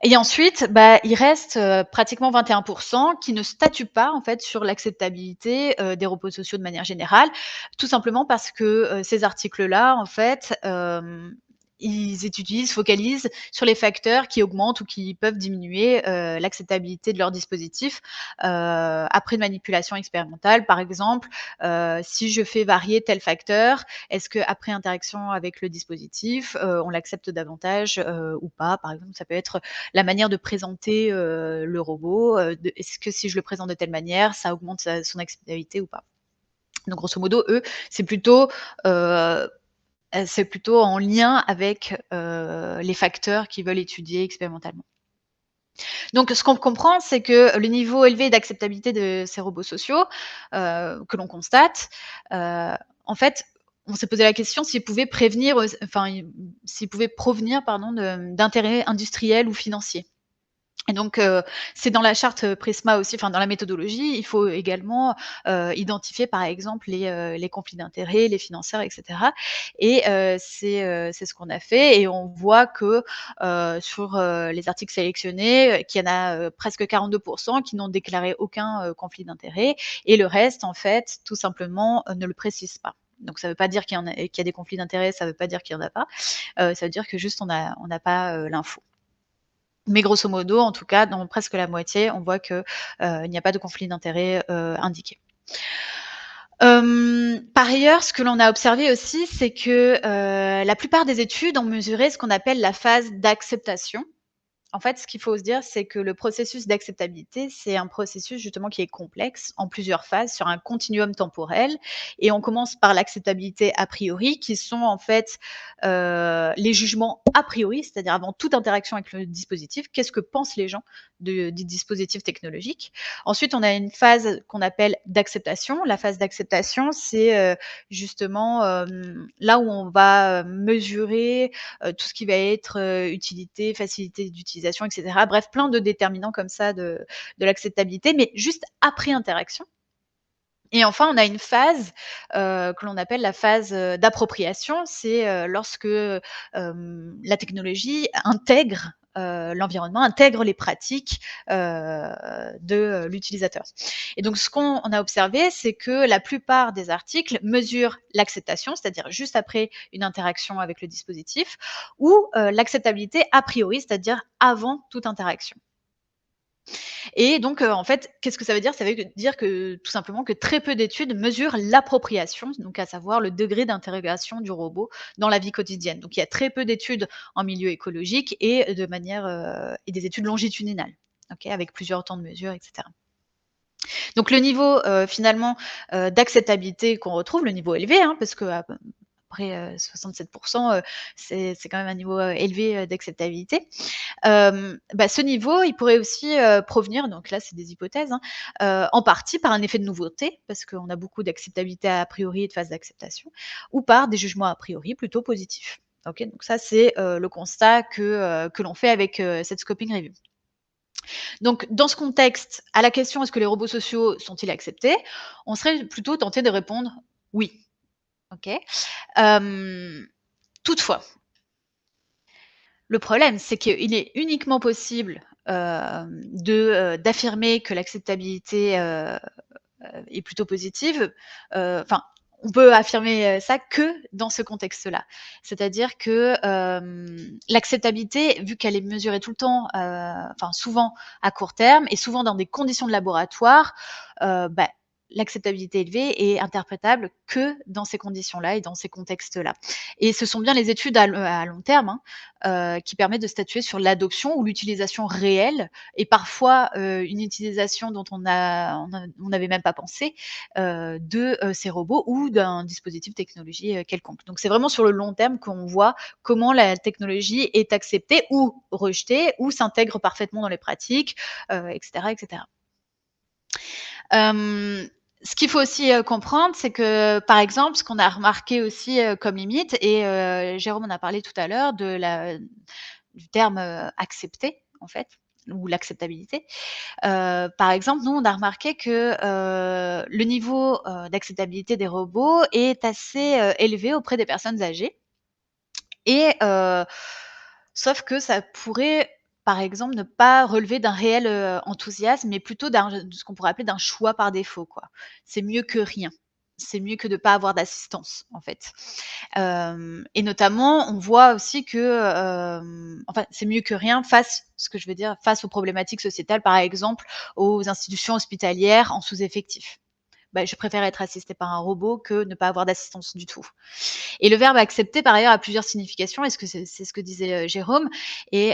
S5: Et ensuite, il reste pratiquement 21% qui ne statuent pas en fait sur l'acceptabilité des robots sociaux de manière générale, tout simplement parce que ces articles-là, en fait, ils se focalisent sur les facteurs qui augmentent ou qui peuvent diminuer l'acceptabilité de leur dispositif après une manipulation expérimentale. Par exemple, si je fais varier tel facteur, est-ce qu'après interaction avec le dispositif, on l'accepte davantage ou pas? Par exemple, ça peut être la manière de présenter le robot. Est-ce que si je le présente de telle manière, ça augmente son acceptabilité ou pas? Donc, grosso modo, eux, c'est plutôt en lien avec les facteurs qu'ils veulent étudier expérimentalement. Donc, ce qu'on comprend, c'est que le niveau élevé d'acceptabilité de ces robots sociaux que l'on constate, en fait, on s'est posé la question s'ils pouvaient provenir d'intérêts industriels ou financiers. Et donc, c'est dans la charte Prisma aussi, dans la méthodologie, il faut également identifier, par exemple, les conflits d'intérêts, les financeurs, et cetera. Et c'est ce qu'on a fait. Et on voit que sur les articles sélectionnés, qu'il y en a presque 42% qui n'ont déclaré aucun conflit d'intérêts. Et le reste, en fait, tout simplement, ne le précise pas. Donc, ça ne veut pas dire qu'il y a des conflits d'intérêts, ça ne veut pas dire qu'il n'y en a pas. Ça veut dire que juste on n'a pas l'info. Mais grosso modo, en tout cas, dans presque la moitié, on voit qu'il n'y a pas de conflit d'intérêt indiqué. Par ailleurs, ce que l'on a observé aussi, c'est que la plupart des études ont mesuré ce qu'on appelle la phase d'acceptation. En fait, ce qu'il faut se dire, c'est que le processus d'acceptabilité, c'est un processus justement qui est complexe, en plusieurs phases, sur un continuum temporel. Et on commence par l'acceptabilité a priori, qui sont en fait les jugements a priori, c'est-à-dire avant toute interaction avec le dispositif, qu'est-ce que pensent les gens du dispositif technologique. Ensuite, on a une phase qu'on appelle d'acceptation. La phase d'acceptation, c'est justement là où on va mesurer tout ce qui va être utilité, facilité d'utilisation, etc. Bref, plein de déterminants comme ça de l'acceptabilité, mais juste après interaction. Et enfin, on a une phase que l'on appelle la phase d'appropriation. C'est lorsque la technologie intègre l'environnement, intègre les pratiques de l'utilisateur. Et donc, ce qu'on a observé, c'est que la plupart des articles mesurent l'acceptation, c'est-à-dire juste après une interaction avec le dispositif, ou l'acceptabilité a priori, c'est-à-dire avant toute interaction. Et donc, en fait, qu'est-ce que ça veut dire? Ça veut dire que tout simplement que très peu d'études mesurent l'appropriation, donc à savoir le degré d'intégration du robot dans la vie quotidienne. Donc il y a très peu d'études en milieu écologique et de manière et des études longitudinales, OK, avec plusieurs temps de mesure, etc. Donc le niveau finalement d'acceptabilité qu'on retrouve, le niveau élevé, hein, parce que après 67%, c'est quand même un niveau élevé d'acceptabilité. Ce niveau, il pourrait aussi provenir, donc là c'est des hypothèses, hein, en partie par un effet de nouveauté, parce qu'on a beaucoup d'acceptabilité a priori et de phase d'acceptation, ou par des jugements a priori plutôt positifs. Okay, donc ça c'est le constat que l'on fait avec cette scoping review. Donc, dans ce contexte, à la question est-ce que les robots sociaux sont-ils acceptés, on serait plutôt tenté de répondre oui. Ok. Toutefois, le problème, c'est qu'il est uniquement possible d'affirmer que l'acceptabilité est plutôt positive. Enfin, on peut affirmer ça que dans ce contexte-là. C'est-à-dire que l'acceptabilité, vu qu'elle est mesurée tout le temps, enfin souvent à court terme et souvent dans des conditions de laboratoire, l'acceptabilité élevée est interprétable que dans ces conditions-là et dans ces contextes-là. Et ce sont bien les études à long terme qui permettent de statuer sur l'adoption ou l'utilisation réelle et parfois une utilisation dont on n'avait même pas pensé de ces robots ou d'un dispositif technologie quelconque. Donc c'est vraiment sur le long terme qu'on voit comment la technologie est acceptée ou rejetée ou s'intègre parfaitement dans les pratiques, etc., etc. Ce qu'il faut aussi comprendre, c'est que, par exemple, ce qu'on a remarqué aussi comme limite, et Jérôme en a parlé tout à l'heure, du terme accepter, en fait, ou l'acceptabilité. Par exemple, nous, on a remarqué que le niveau d'acceptabilité des robots est assez élevé auprès des personnes âgées. Et sauf que ça pourrait, par exemple, ne pas relever d'un réel enthousiasme, mais plutôt de ce qu'on pourrait appeler d'un choix par défaut, quoi. C'est mieux que rien. C'est mieux que de ne pas avoir d'assistance, en fait. Et notamment, on voit aussi que, enfin, c'est mieux que rien face aux problématiques sociétales, par exemple, aux institutions hospitalières en sous-effectif. Je préfère être assistée par un robot que ne pas avoir d'assistance du tout. Et le verbe accepter, par ailleurs, a plusieurs significations, et c'est ce que disait Jérôme. Et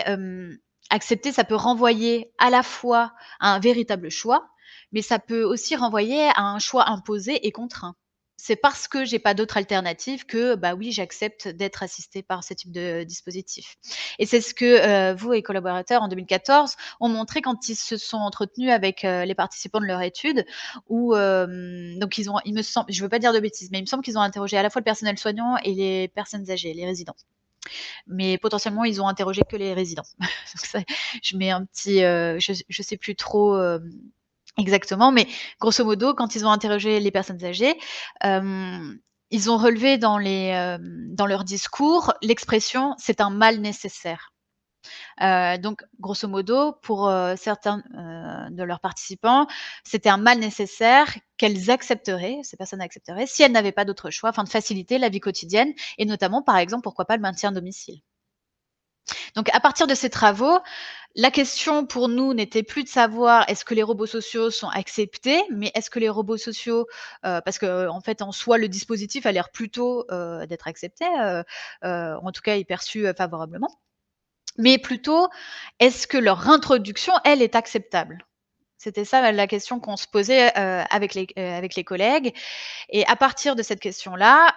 S5: accepter, ça peut renvoyer à la fois à un véritable choix, mais ça peut aussi renvoyer à un choix imposé et contraint. C'est parce que j'ai pas d'autre alternative que, oui, j'accepte d'être assistée par ce type de dispositif. Et c'est ce que vous et collaborateurs en 2014 ont montré quand ils se sont entretenus avec les participants de leur étude, où donc il me semble, je veux pas dire de bêtises, mais il me semble qu'ils ont interrogé à la fois le personnel soignant et les personnes âgées, les résidents. Mais potentiellement, ils ont interrogé que les résidents. Donc ça, je mets un petit, je sais plus trop exactement, mais grosso modo, quand ils ont interrogé les personnes âgées, ils ont relevé dans leur discours l'expression c'est un mal nécessaire. Donc, grosso modo, pour certains de leurs participants, c'était un mal nécessaire qu'elles accepteraient, ces personnes accepteraient, si elles n'avaient pas d'autre choix, afin de faciliter la vie quotidienne et notamment, par exemple, pourquoi pas le maintien à domicile. Donc, à partir de ces travaux, la question pour nous n'était plus de savoir est-ce que les robots sociaux sont acceptés, mais est-ce que les robots sociaux, parce que en fait, en soi, le dispositif a l'air plutôt d'être accepté, en tout cas, est perçu favorablement. Mais plutôt, est-ce que leur introduction, elle, est acceptable? C'était ça la question qu'on se posait avec les collègues. Et à partir de cette question-là,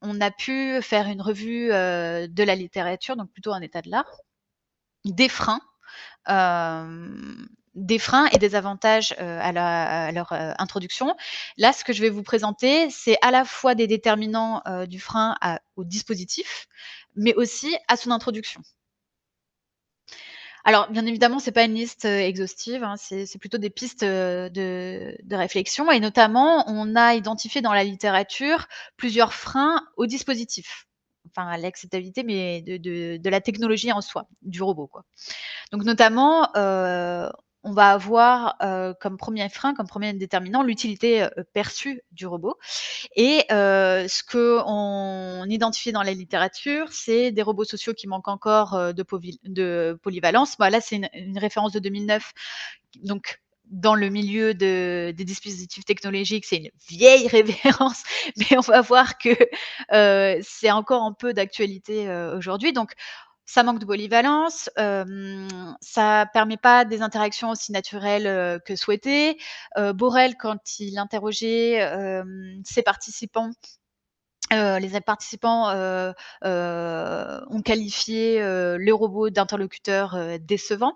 S5: on a pu faire une revue de la littérature, donc plutôt un état de l'art, des freins et des avantages à leur introduction. Là, ce que je vais vous présenter, c'est à la fois des déterminants du frein au dispositif, mais aussi à son introduction. Alors, bien évidemment, c'est pas une liste exhaustive, hein, c'est plutôt des pistes de réflexion, et notamment, on a identifié dans la littérature plusieurs freins au dispositif. enfin l'acceptabilité, mais de la technologie en soi, du robot, quoi. Donc notamment, on va avoir, comme premier frein, comme premier déterminant, l'utilité, perçue du robot et ce qu'on identifie dans la littérature, c'est des robots sociaux qui manquent encore, de polyvalence. Bah, là, c'est une référence de 2009, donc dans le milieu des dispositifs technologiques, c'est une vieille référence, mais on va voir que, c'est encore un peu d'actualité, aujourd'hui. Donc ça manque de polyvalence, ça permet pas des interactions aussi naturelles, que souhaitées. Borel, quand il interrogeait, ses participants, les participants, ont qualifié, les robots d'interlocuteurs, décevants.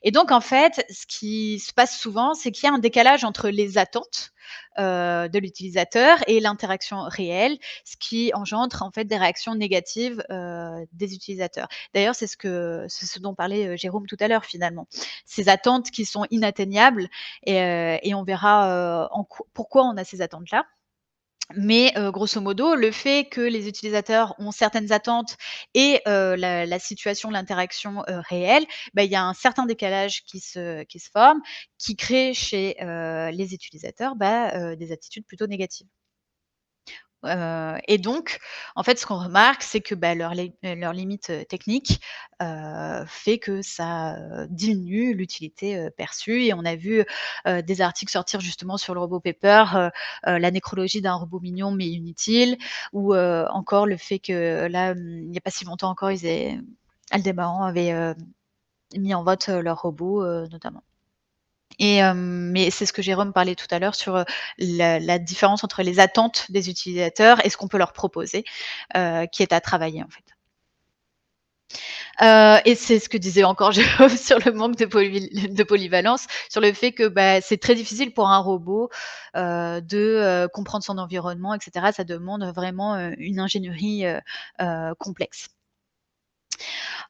S5: Et donc en fait, ce qui se passe souvent, c'est qu'il y a un décalage entre les attentes, de l'utilisateur et l'interaction réelle, ce qui engendre en fait des réactions négatives, des utilisateurs. D'ailleurs, c'est ce dont parlait, Jérôme tout à l'heure finalement. Ces attentes qui sont inatteignables et on verra, pourquoi on a ces attentes-là. Mais grosso modo, le fait que les utilisateurs ont certaines attentes et la situation, l'interaction, réelle, bah, il y a un certain décalage qui se forme, qui crée chez, les utilisateurs, bah, des attitudes plutôt négatives. Et donc, en fait, ce qu'on remarque, c'est que, bah, leur limite, technique, fait que ça, diminue l'utilité, perçue et on a vu, des articles sortir justement sur le robot Pepper, la nécrologie d'un robot mignon mais inutile ou, encore le fait que là, il n'y a pas si longtemps encore, Aldébaran avait, mis en vote, leur robot, notamment. Et mais c'est ce que Jérôme parlait tout à l'heure sur, la différence entre les attentes des utilisateurs et ce qu'on peut leur proposer, qui est à travailler, en fait. Et c'est ce que disait encore Jérôme sur le manque de polyvalence, sur le fait que, bah, c'est très difficile pour un robot, comprendre son environnement et cetera. Ça demande vraiment, une ingénierie, complexe.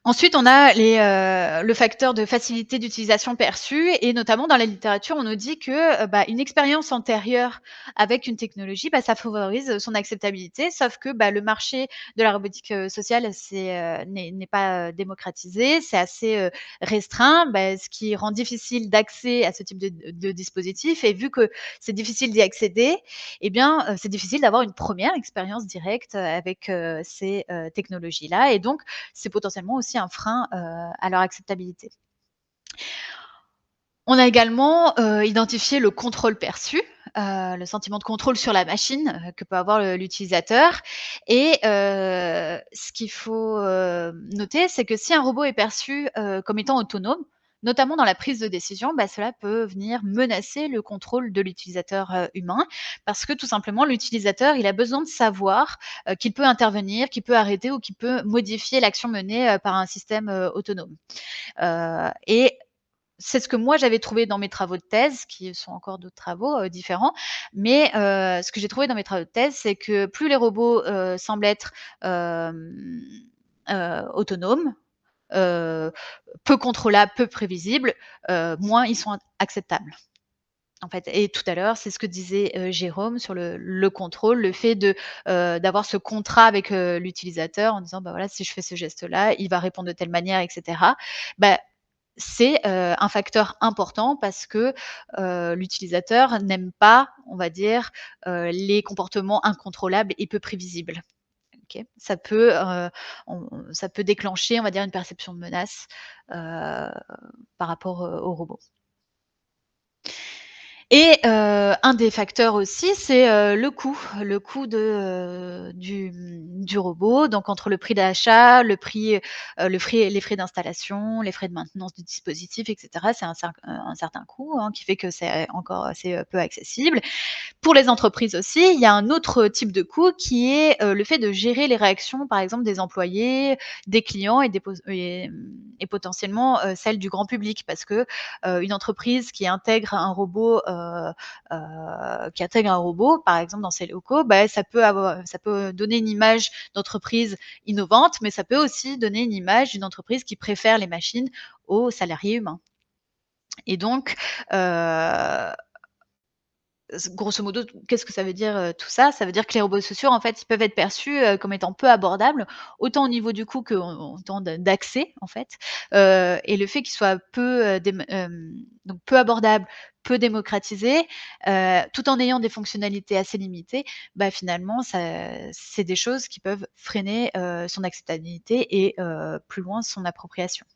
S5: Ensuite, on a le facteur de facilité d'utilisation perçue et notamment dans la littérature, on nous dit que, bah, une expérience antérieure avec une technologie, bah, ça favorise son acceptabilité. Sauf que, bah, le marché de la robotique, sociale, n'est pas, démocratisé, c'est assez, restreint, bah, ce qui rend difficile d'accès à ce type de dispositif et vu que c'est difficile d'y accéder, eh bien, c'est difficile d'avoir une première expérience directe, avec, ces, technologies-là et donc c'est potentiellement aussi un frein, à leur acceptabilité. On a également, identifié le contrôle perçu, le sentiment de contrôle sur la machine, que peut avoir l'utilisateur et ce qu'il faut, noter, c'est que si un robot est perçu, comme étant autonome, notamment dans la prise de décision, bah, cela peut venir menacer le contrôle de l'utilisateur, humain. Parce que tout simplement, l'utilisateur, il a besoin de savoir, qu'il peut intervenir, qu'il peut arrêter ou qu'il peut modifier l'action menée, par un système, autonome. Et c'est ce que moi j'avais trouvé dans mes travaux de thèse, qui sont encore d'autres travaux, différents. Mais, ce que j'ai trouvé dans mes travaux de thèse, c'est que plus les robots, semblent être, autonomes, heu, peu contrôlables, peu prévisibles, moins ils sont acceptables, en fait. Et tout à l'heure, c'est ce que disait, Jérôme sur le contrôle, le fait d'avoir ce contrat avec, l'utilisateur en disant: «Bah, voilà, si je fais ce geste-là, il va répondre de telle manière» et cetera. Bah, c'est, un facteur important parce que, l'utilisateur n'aime pas, on va dire, les comportements incontrôlables et peu prévisibles. OK? Ça peut déclencher, on va dire, une perception de menace, par rapport, au robot. Et un des facteurs aussi, c'est, le coût du robot. Donc entre le prix d'achat, les frais d'installation, les frais de maintenance du dispositif et cetera, c'est un certain coût, hein, qui fait que c'est encore assez, peu accessible. Pour les entreprises aussi, il y a un autre type de coût qui est, le fait de gérer les réactions, par exemple, des employés, des clients et potentiellement, celles du grand public. Parce que, une entreprise qui intègre un robot, par exemple, dans ses locaux, bah, ça peut donner une image d'entreprise innovante, mais ça peut aussi donner une image d'une entreprise qui préfère les machines aux salariés humains. Et donc, heu grosso modo, qu'est-ce que ça veut dire, tout ça? Ça veut dire que les robots sociaux, en fait, ils peuvent être perçus, comme étant peu abordables, autant au niveau du coût qu'en temps d'accès, en fait. Et le fait qu'ils soient donc peu abordables, peu démocratisés, tout en ayant des fonctionnalités assez limitées, bah, finalement, c'est des choses qui peuvent freiner, son acceptabilité et plus loin, son appropriation.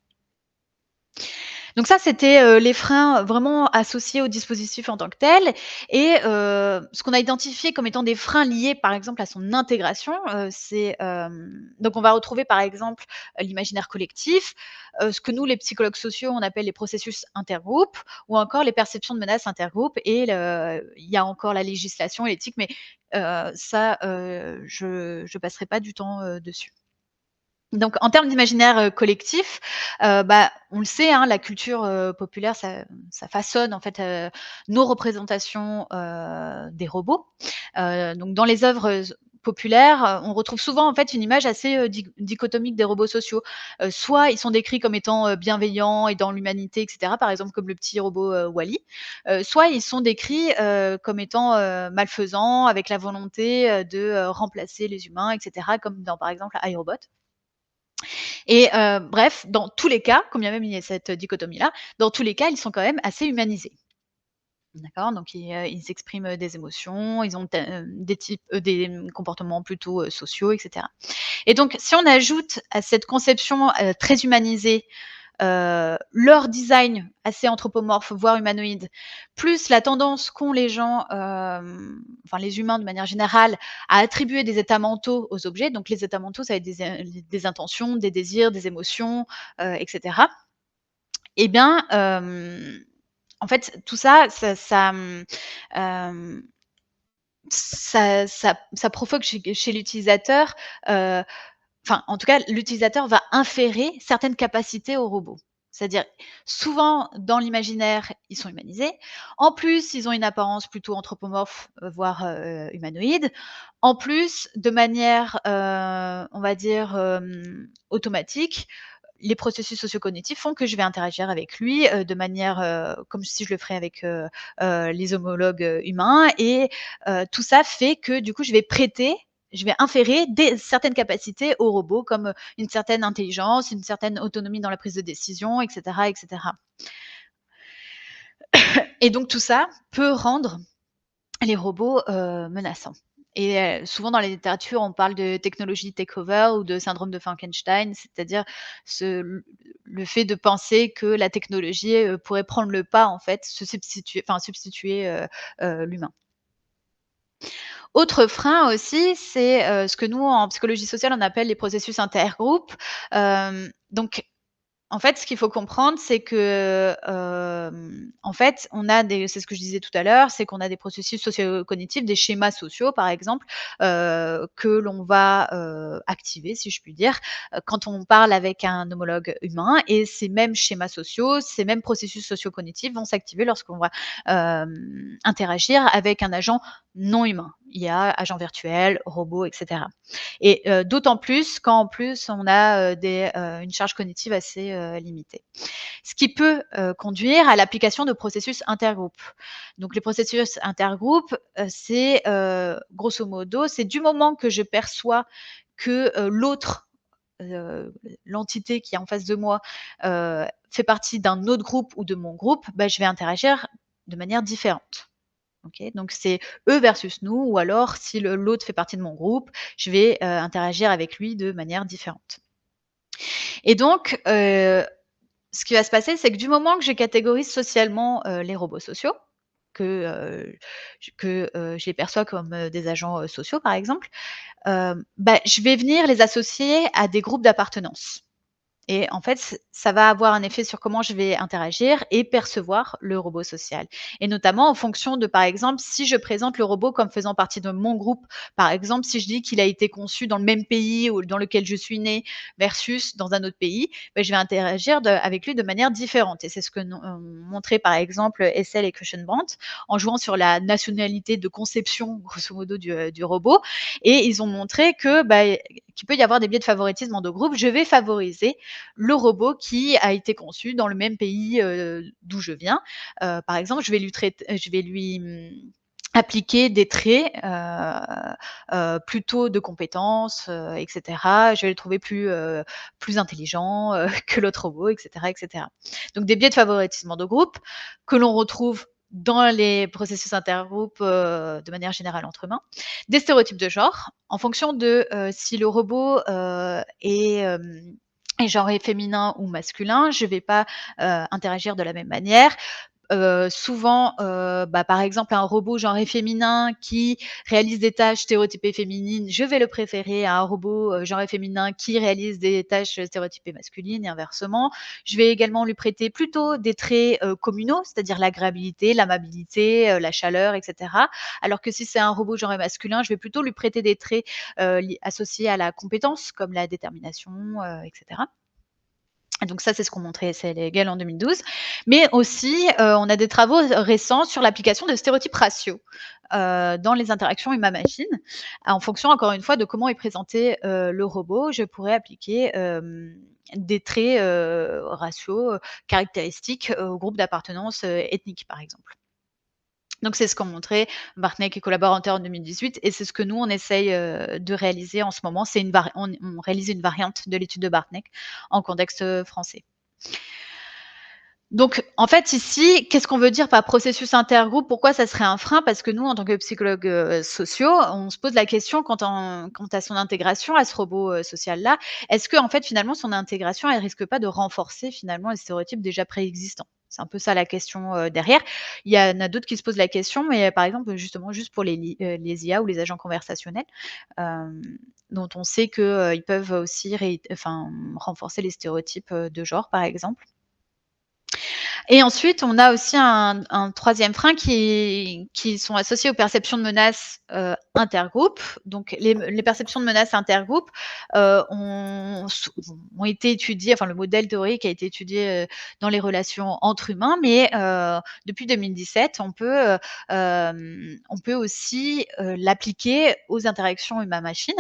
S5: Donc ça, c'était, les freins vraiment associés au dispositif en tant que tel et ce qu'on a identifié comme étant des freins liés, par exemple, à son intégration, donc on va retrouver, par exemple, l'imaginaire collectif, ce que nous, les psychologues sociaux, on appelle les processus intergroupes ou encore les perceptions de menaces intergroupes et il y a encore la législation et l'éthique, mais ça, je passerai pas du temps, dessus. Donc en termes d'imaginaire, collectif, bah, on le sait, hein, la culture, populaire, ça façonne en fait, nos représentations, des robots. Donc dans les œuvres, populaires, on retrouve souvent en fait une image assez, dichotomique des robots sociaux. Soit ils sont décrits comme étant, bienveillants et dans l'humanité et cetera, par exemple comme le petit robot, Wall-E. Soit ils sont décrits, comme étant, malfaisants avec la volonté, de, remplacer les humains et cetera, comme dans par exemple iRobot. Et bref, dans tous les cas, quand bien même il y a cette dichotomie-là, dans tous les cas, ils sont quand même assez humanisés. D'accord? Donc ils expriment, des émotions, ils ont des comportements plutôt, sociaux et cetera. Et donc si on ajoute à cette conception, très humanisée, leur design assez anthropomorphe, voire humanoïde, plus la tendance qu'ont les gens, enfin les humains de manière générale, à attribuer des états mentaux aux objets. Donc les états mentaux, ça va être des intentions, des désirs, des émotions, et cetera. Et bien, en fait, tout ça, ça provoque chez l'utilisateur, enfin, en tout cas, l'utilisateur va inférer certaines capacités au robot. C'est-à-dire, souvent, dans l'imaginaire, ils sont humanisés. En plus, ils ont une apparence plutôt anthropomorphe, voire, humanoïde. En plus, de manière, on va dire, automatique, les processus socio-cognitifs font que je vais interagir avec lui, de manière, comme si je le ferais avec, les homologues, humains et tout ça fait que, du coup, je vais inférer certaines capacités au robot comme, une certaine intelligence, une certaine autonomie dans la prise de décision et cetera et cetera. Et donc tout ça peut rendre les robots, menaçants. Et souvent dans la littérature, on parle de technologie takeover ou de syndrome de Frankenstein, c'est-à-dire le fait de penser que la technologie, pourrait prendre le pas en fait, substituer, l'humain. Autre frein aussi, c'est, ce que nous en psychologie sociale on appelle les processus intergroupes. Donc en fait, ce qu'il faut comprendre, c'est que, en fait, c'est ce que je disais tout à l'heure, c'est qu'on a des processus socio-cognitifs, des schémas sociaux, par exemple, que l'on va, activer, si je puis dire, quand on parle avec un homologue humain et ces mêmes schémas sociaux, ces mêmes processus socio-cognitifs vont s'activer lorsqu'on va, interagir avec un agent non humain. IA, agent virtuel, robot et cetera. Et d'autant plus quand en plus on a, une charge cognitive assez, limitée. Ce qui peut, conduire à l'application de processus intergroupes. Donc les processus intergroupes, c'est, grosso modo, c'est du moment que je perçois que, l'autre, l'entité qui est en face de moi, fait partie d'un autre groupe ou de mon groupe, bah, je vais interagir de manière différente. OK, donc c'est eux versus nous ou alors si l'autre fait partie de mon groupe, je vais, interagir avec lui de manière différente. Et donc, ce qui va se passer, c'est que du moment que je catégorise socialement, les robots sociaux, que je les perçois comme, des agents, sociaux par exemple, bah, je vais venir les associer à des groupes d'appartenance. Et en fait, ça va avoir un effet sur comment je vais interagir et percevoir le robot social. Et notamment en fonction de, par exemple, si je présente le robot comme faisant partie de mon groupe. Par exemple, si je dis qu'il a été conçu dans le même pays ou dans lequel je suis née versus dans un autre pays, ben, je vais interagir avec lui de manière différente. Et c'est ce que ont montré, par exemple, Hessel et Brandt en jouant sur la nationalité de conception, grosso modo, du robot. Et ils ont montré que, bah, qu'il peut y avoir des biais de favoritisme en deux groupes. Je vais favoriser le robot qui a été conçu dans le même pays, d'où je viens. Par exemple, je vais lui appliquer des traits plutôt de compétences, etc. Je vais le trouver plus intelligent que l'autre robot, etc., etc. Donc des biais de favoritisme de groupe que l'on retrouve dans les processus intergroupes de manière générale entre humains. Des stéréotypes de genre en fonction de si le robot est genré féminin ou masculin, je ne vais pas interagir de la même manière. Souvent, par exemple, un robot genré féminin qui réalise des tâches stéréotypées féminines, je vais le préférer à un robot genré féminin qui réalise des tâches stéréotypées masculines et inversement. Je vais également lui prêter plutôt des traits communaux, c'est-à-dire l'agréabilité, l'amabilité, la chaleur, etc. Alors que si c'est un robot genré masculin, je vais plutôt lui prêter des traits associés à la compétence, comme la détermination, etc. Donc ça, c'est ce qu'ont montré Essay et Hegel en 2012. Mais aussi, on a des travaux récents sur l'application de stéréotypes raciaux dans les interactions humain-machine. En fonction, encore une fois, de comment est présenté le robot, je pourrais appliquer des traits raciaux caractéristiques au groupe d'appartenance ethnique, par exemple. Donc c'est ce qu'ont montré Bartnek et collaborateurs en 2018 et c'est ce que nous, on essaye de réaliser en ce moment. On réalise une variante de l'étude de Bartnek en contexte français. Donc, en fait, ici, qu'est-ce qu'on veut dire par processus intergroupe? Pourquoi ça serait un frein? Parce que nous, en tant que psychologues sociaux, on se pose la question quant à son intégration à ce robot social-là. Est-ce que, en fait, finalement, son intégration, elle risque pas de renforcer finalement les stéréotypes déjà préexistants? C'est un peu ça la question derrière. Il y en a d'autres qui se posent la question, mais par exemple, justement, juste pour les IA ou les agents conversationnels, dont on sait qu'ils peuvent aussi renforcer les stéréotypes de genre, par exemple. Et ensuite, on a aussi un troisième frein qui sont associés aux perceptions de menaces intergroupes. Donc, les perceptions de menaces intergroupes ont été étudiées, enfin le modèle théorique a été étudié dans les relations entre humains, mais depuis 2017, on peut aussi l'appliquer aux interactions humain-machine.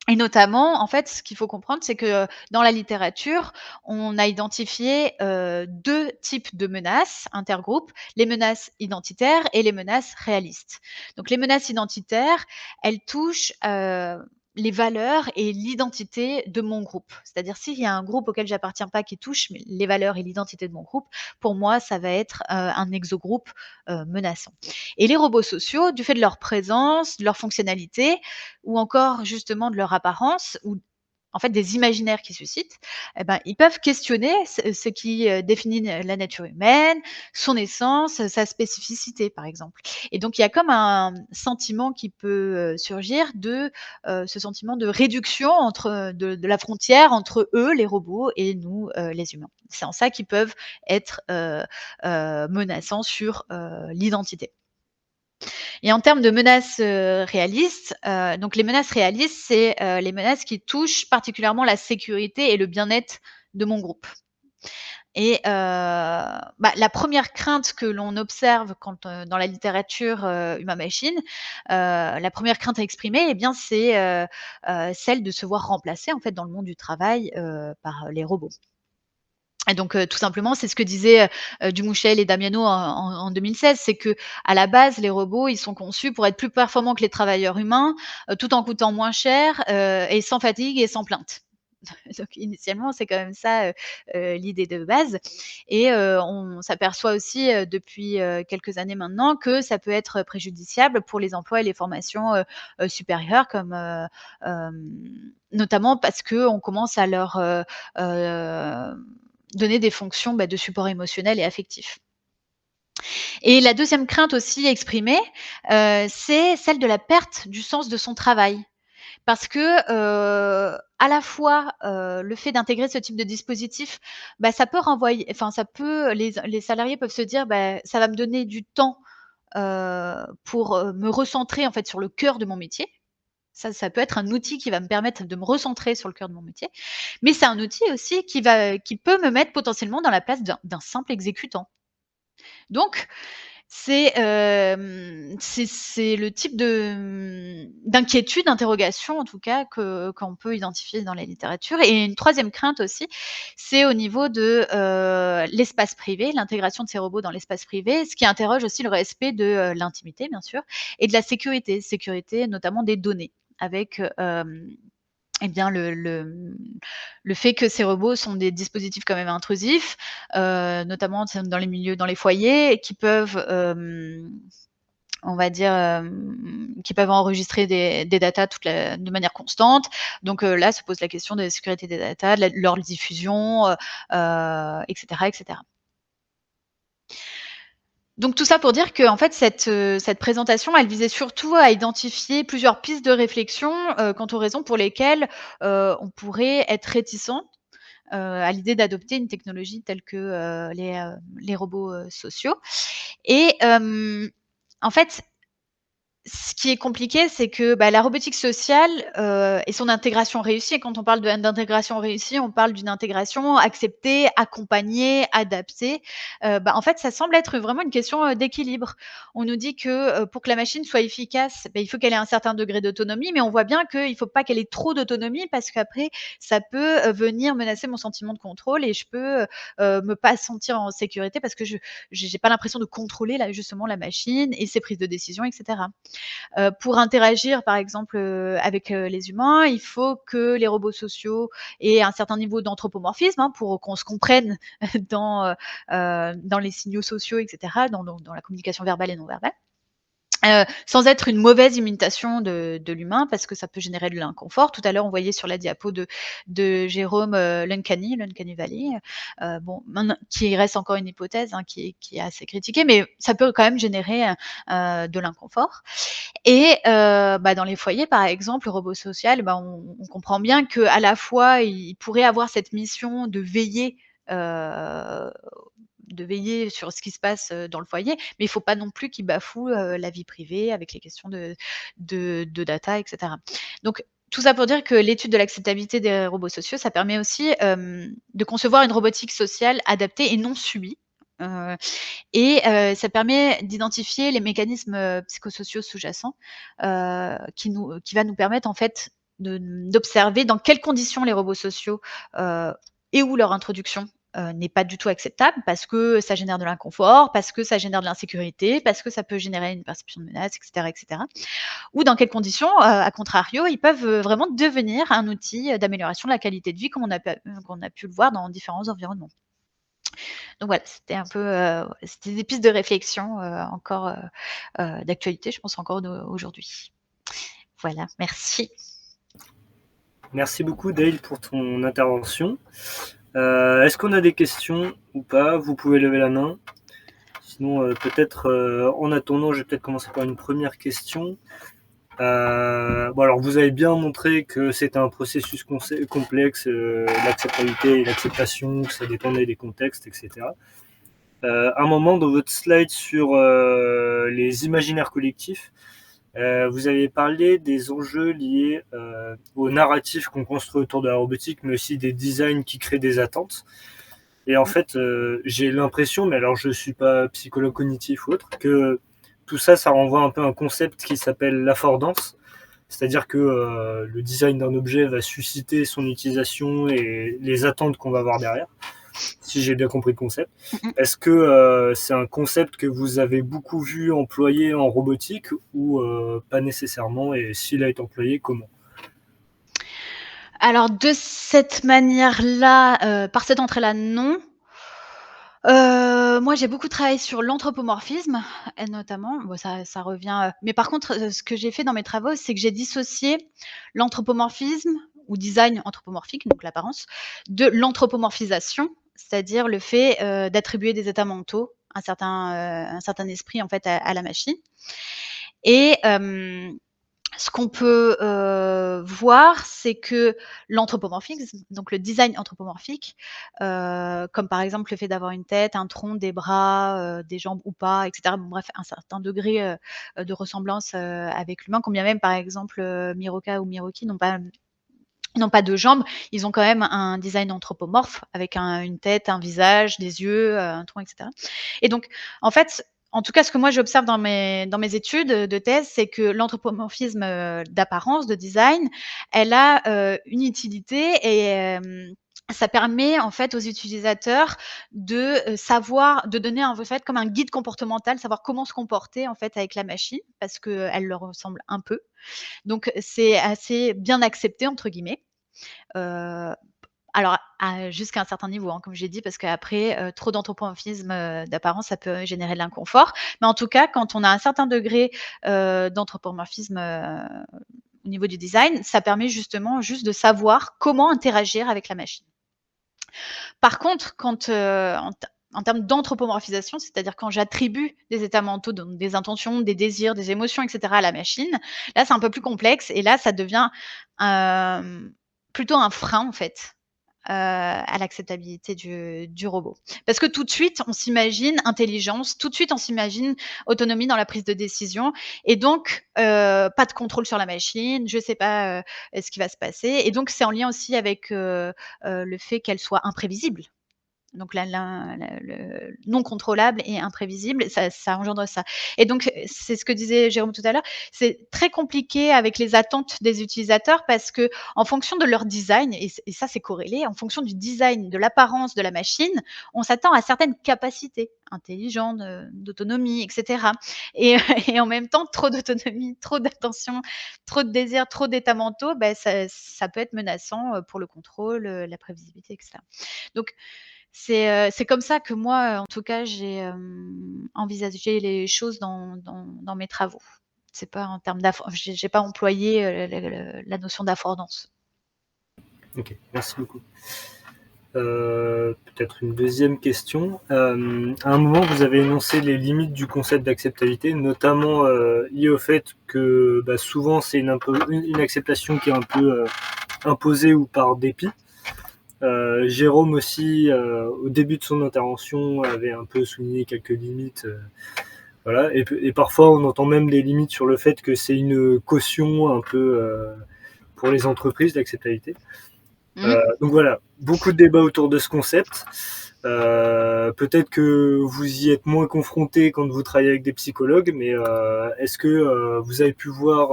S5: Et notamment, en fait, ce qu'il faut comprendre, c'est que dans la littérature, on a identifié 2 types de menaces intergroupes, les menaces identitaires et les menaces réalistes. Donc les menaces identitaires, elles touchent les valeurs et l'identité de mon groupe. C'est-à-dire s'il y a un groupe auquel j'appartiens pas qui touche les valeurs et l'identité de mon groupe, pour moi, ça va être un exogroupe menaçant. Et les robots sociaux, du fait de leur présence, de leur fonctionnalité, ou encore justement de leur apparence, ou en fait des imaginaires qu'ils suscitent, eh ben, ils peuvent questionner ce qui définit la nature humaine, son essence, sa spécificité par exemple. Et donc il y a comme un sentiment qui peut surgir de ce sentiment de réduction de la frontière entre eux, les robots, et nous, les humains. C'est en ça qu'ils peuvent être menaçants sur l'identité. Et en termes de menaces réalistes, donc les menaces réalistes, c'est les menaces qui touchent particulièrement la sécurité et le bien-être de mon groupe. Et la première crainte que l'on observe quand dans la littérature humain-machine, la première crainte à exprimer, eh bien, c'est celle de se voir remplacée en fait dans le monde du travail par les robots. Et donc, tout simplement, c'est ce que disaient Dumouchel et Damiano en 2016, c'est qu'à la base, les robots, ils sont conçus pour être plus performants que les travailleurs humains, tout en coûtant moins cher, et sans fatigue et sans plainte. Donc initialement, c'est quand même ça, l'idée de base. Et on s'aperçoit aussi, depuis quelques années maintenant, que ça peut être préjudiciable pour les emplois et les formations supérieures, comme notamment parce qu'on commence à leur donner des fonctions de support émotionnel et affectif. Et la deuxième crainte aussi exprimée, c'est celle de la perte du sens de son travail. Parce que, à la fois, le fait d'intégrer ce type de dispositif, ça peut renvoyer, enfin ça peut, les salariés peuvent se dire: «Ça va me donner du temps, pour, me recentrer en fait sur le cœur de mon métier». Ça peut être un outil qui va me permettre de me recentrer sur le cœur de mon métier, mais c'est un outil aussi qui peut me mettre potentiellement dans la place d'un simple exécutant. Donc c'est le type d'inquiétude, d'interrogation en tout cas qu'on peut identifier dans la littérature. Et une troisième crainte aussi, c'est au niveau de l'espace privé, l'intégration de ces robots dans l'espace privé, ce qui interroge aussi le respect de l'intimité bien sûr et de la sécurité notamment des données avec eh bien, le fait que ces robots sont des dispositifs quand même intrusifs, notamment dans les milieux, dans les foyers, qui peuvent, on va dire, qui peuvent enregistrer des datas de manière constante. Donc là, se pose la question de la sécurité des datas, de leur diffusion, etc., etc. Donc tout ça pour dire qu'en fait cette présentation, elle visait surtout à identifier plusieurs pistes de réflexion, quant aux raisons pour lesquelles, on pourrait être réticent, à l'idée d'adopter une technologie telle que, les robots, sociaux. Et en fait, ce qui est compliqué, c'est que, bah, la robotique sociale, et son intégration réussie, et quand on parle d'intégration réussie, on parle d'une intégration acceptée, accompagnée, adaptée. Bah, en fait, ça semble être vraiment une question, d'équilibre. On nous dit que, pour que la machine soit efficace, bah, il faut qu'elle ait un certain degré d'autonomie, mais on voit bien qu'il ne faut pas qu'elle ait trop d'autonomie parce qu'après ça peut, venir menacer mon sentiment de contrôle et je peux, me pas sentir en sécurité parce que je j'ai pas l'impression de contrôler justement la machine et ses prises de décision et cetera. Pour interagir, par exemple, avec, les humains, il faut que les robots sociaux aient un certain niveau d'anthropomorphisme, hein, pour qu'on se comprenne dans les signaux sociaux et cetera, dans la communication verbale et non verbale. Sans être une mauvaise imitation de l'humain parce que ça peut générer de l'inconfort. Tout à l'heure, on voyait sur la diapo de Jérôme, l'Uncanny Valley, bon, qui reste encore une hypothèse, hein, qui est assez critiquée, mais ça peut quand même générer, de l'inconfort. Et bah, dans les foyers, par exemple, le robot social, bah, on comprend bien qu'à la fois, il pourrait avoir cette mission heu, de veiller sur ce qui se passe, dans le foyer, mais il ne faut pas non plus qu'il bafoue, la vie privée avec les questions de data et cetera. Donc tout ça pour dire que l'étude de l'acceptabilité des robots sociaux, ça permet aussi, de concevoir une robotique sociale adaptée et non subie, heu et ça permet d'identifier les mécanismes, psychosociaux sous-jacents, qui va nous permettre en fait d'observer dans quelles conditions les robots sociaux, et où leur introduction, n'est pas du tout acceptable parce que ça génère de l'inconfort, parce que ça génère de l'insécurité, parce que ça peut générer une perception de menace et cetera. Ou dans quelles conditions, à contrario, ils peuvent, vraiment devenir un outil, d'amélioration de la qualité de vie comme on a pu le voir dans différents environnements. Donc voilà, c'était un peu, c'était des pistes de réflexion, encore, d'actualité, je pense encore aujourd'hui. Voilà, merci.
S1: Merci beaucoup Dale pour ton intervention. Est-ce qu'on a des questions ou pas? Vous pouvez lever la main. Sinon, peut-être en attendant, je vais peut-être commencer par une première question. Bon, alors vous avez bien montré que c'était un processus complexe, l'acceptabilité et l'acceptation, que ça dépendait des contextes, etc. Un moment dans votre slide sur les imaginaires collectifs, vous avez parlé des enjeux liés aux narratifs qu'on construit autour de la robotique, mais aussi des designs qui créent des attentes. Et en fait, j'ai l'impression, mais alors je ne suis pas psychologue cognitif ou autre, que tout ça, ça renvoie un peu à un concept qui s'appelle l'affordance. C'est-à-dire que le design d'un objet va susciter son utilisation et les attentes qu'on va avoir derrière, si j'ai bien compris le concept. Est-ce que c'est un concept que vous avez beaucoup vu employé en robotique ou pas nécessairement? Et s'il a été employé, comment?
S5: Alors de cette manière-là, par cette entrée-là, non. Moi, j'ai beaucoup travaillé sur l'anthropomorphisme et notamment, bon ça revient, mais par contre, ce que j'ai fait dans mes travaux, c'est que j'ai dissocié l'anthropomorphisme ou design anthropomorphique, donc l'apparence, de l'anthropomorphisation, c'est-à-dire le fait, d'attribuer des états mentaux, un certain esprit en fait à la machine. Et ce qu'on peut, voir, c'est que l'anthropomorphisme, donc le design anthropomorphique, comme par exemple le fait d'avoir une tête, un tronc, des bras, des jambes ou pas et cetera. Bon bref, un certain degré, de ressemblance, avec l'humain, quand bien même par exemple, Miroka ou Miroki n'ont pas de jambes, ils ont quand même un design anthropomorphe avec une tête, un visage, des yeux, un tronc et cetera. Et donc en fait, en tout cas, ce que moi j'observe dans mes études de thèse, c'est que l'anthropomorphisme, d'apparence, de design, elle a, une utilité et ça permet en fait aux utilisateurs de, savoir de donner en fait comme un guide comportemental, savoir comment se comporter en fait avec la machine parce qu'elle leur ressemble un peu. Donc c'est assez «bien accepté» entre guillemets. Heu, alors jusqu'à un certain niveau, hein, comme j'ai dit, parce qu'après, trop d'anthropomorphisme, d'apparence, ça peut générer de l'inconfort. Mais en tout cas, quand on a un certain degré, d'anthropomorphisme, au niveau du design, ça permet justement juste de savoir comment interagir avec la machine. Par contre, quand, en termes d'anthropomorphisation, c'est-à-dire quand j'attribue des états mentaux, donc des intentions, des désirs, des émotions et cetera à la machine, là, c'est un peu plus complexe et là, ça devient, plutôt un frein, en fait, à l'acceptabilité du robot. Parce que tout de suite, on s'imagine intelligence, tout de suite, on s'imagine autonomie dans la prise de décision et donc pas de contrôle sur la machine, je sais pas, ce qui va se passer et donc c'est en lien aussi avec, le fait qu'elle soit imprévisible. Donc le non contrôlable et imprévisible, ça engendre ça. Et donc, c'est ce que disait Jérôme tout à l'heure, c'est très compliqué avec les attentes des utilisateurs parce que en fonction de leur design et ça c'est corrélé, en fonction du design, de l'apparence de la machine, on s'attend à certaines capacités intelligentes, d'autonomie et cetera et et en même temps, trop d'autonomie, trop d'attention, trop de désirs, trop d'états mentaux, ça peut être menaçant, pour le contrôle, la prévisibilité et cetera. Donc c'est comme ça que moi, en tout cas, j'ai, envisagé les choses dans mes travaux. C'est pas en termes j'ai pas employé, la notion d'affordance.
S1: Ok, merci beaucoup. Peut-être une deuxième question. À un moment, vous avez énoncé les limites du concept d'acceptabilité, notamment liées au fait que souvent c'est une acceptation qui est un peu imposée ou par dépit. Jérôme aussi, au début de son intervention, avait un peu souligné quelques limites. Voilà. Et parfois, on entend même des limites sur le fait que c'est une caution un peu pour les entreprises d'acceptabilité. Donc voilà, beaucoup de débats autour de ce concept. Peut-être que vous y êtes moins confronté quand vous travaillez avec des psychologues, mais est-ce que vous avez pu voir,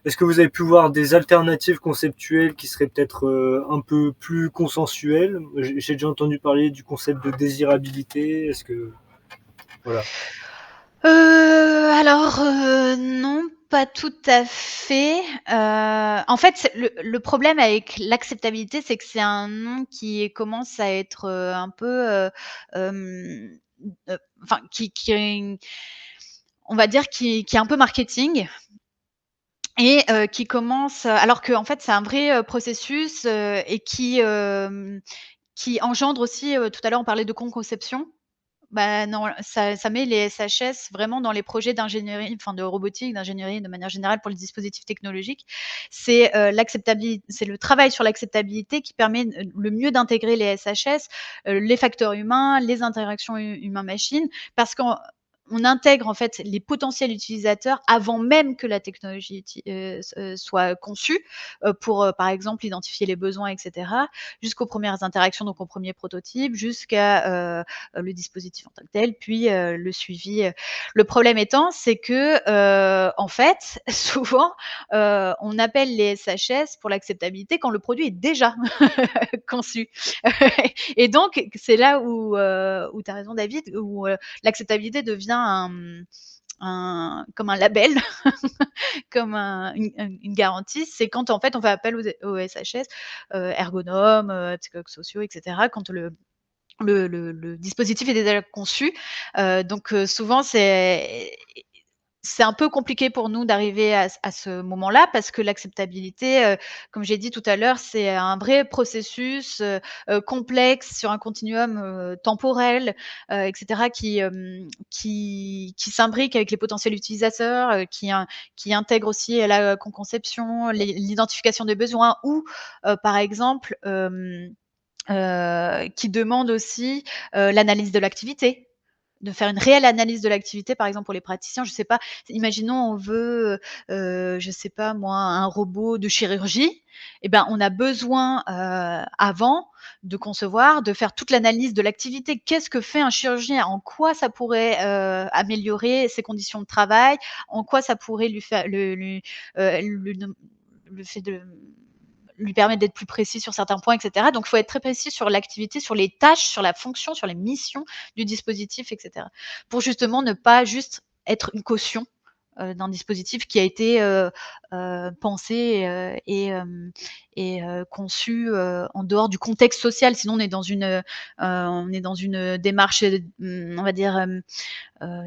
S1: est-ce que vous avez pu voir des alternatives conceptuelles qui seraient peut-être un peu plus consensuelles? J'ai déjà entendu parler du concept de désirabilité. Est-ce que voilà.
S5: Alors, non, pas tout à fait. En fait, c'est le problème avec l'acceptabilité, c'est que c'est un nom qui commence à être, un peu, enfin qui est on va dire qui est un peu marketing et qui commence alors qu'en fait, c'est un vrai, processus, et qui engendre aussi, tout à l'heure, on parlait de co-conception. Bah, non, ça met les SHS vraiment dans les projets d'ingénierie, enfin de robotique, d'ingénierie de manière générale pour les dispositifs technologiques. C'est le travail sur l'acceptabilité qui permet, le mieux d'intégrer les SHS, les facteurs humains, les interactions humain-machine parce qu'on intègre en fait les potentiels utilisateurs avant même que la technologie soit conçue, pour, par exemple identifier les besoins et cetera, jusqu'aux premières interactions, donc aux premiers prototypes, jusqu'à, le dispositif en tant que tel, puis le suivi. Le problème étant, c'est que, en fait, souvent, on appelle les SHS pour l'acceptabilité quand le produit est déjà conçu. Et donc, c'est là où tu as raison, David, où l'acceptabilité devient comme un label, comme une garantie. C'est quand en fait on fait appel aux SHS, ergonomes, psychologues sociaux, etc. Quand le dispositif est déjà conçu. Donc souvent c'est un peu compliqué pour nous d'arriver à ce moment-là parce que l'acceptabilité, comme j'ai dit tout à l'heure, c'est un vrai processus, complexe sur un continuum, temporel, et cetera qui s'imbrique avec les potentiels utilisateurs, qui intègre aussi la conception, l'identification des besoins ou, par exemple, qui demande aussi, l'analyse de l'activité. de faire une réelle analyse de l'activité, par exemple pour les praticiens. Je sais pas, imaginons on veut, je sais pas moi, un robot de chirurgie. Eh ben, on a besoin avant de concevoir, de faire toute l'analyse de l'activité. Qu'est-ce que fait un chirurgien? En quoi ça pourrait améliorer ses conditions de travail? En quoi ça pourrait lui faire le fait de lui permettre d'être plus précis sur certains points, etc. Donc, il faut être très précis sur l'activité, sur les tâches, sur la fonction, sur les missions du dispositif, etc. Pour justement ne pas juste être une caution d'un dispositif qui a été pensé et conçu en dehors du contexte social. Sinon, on est dans une démarche, on va dire,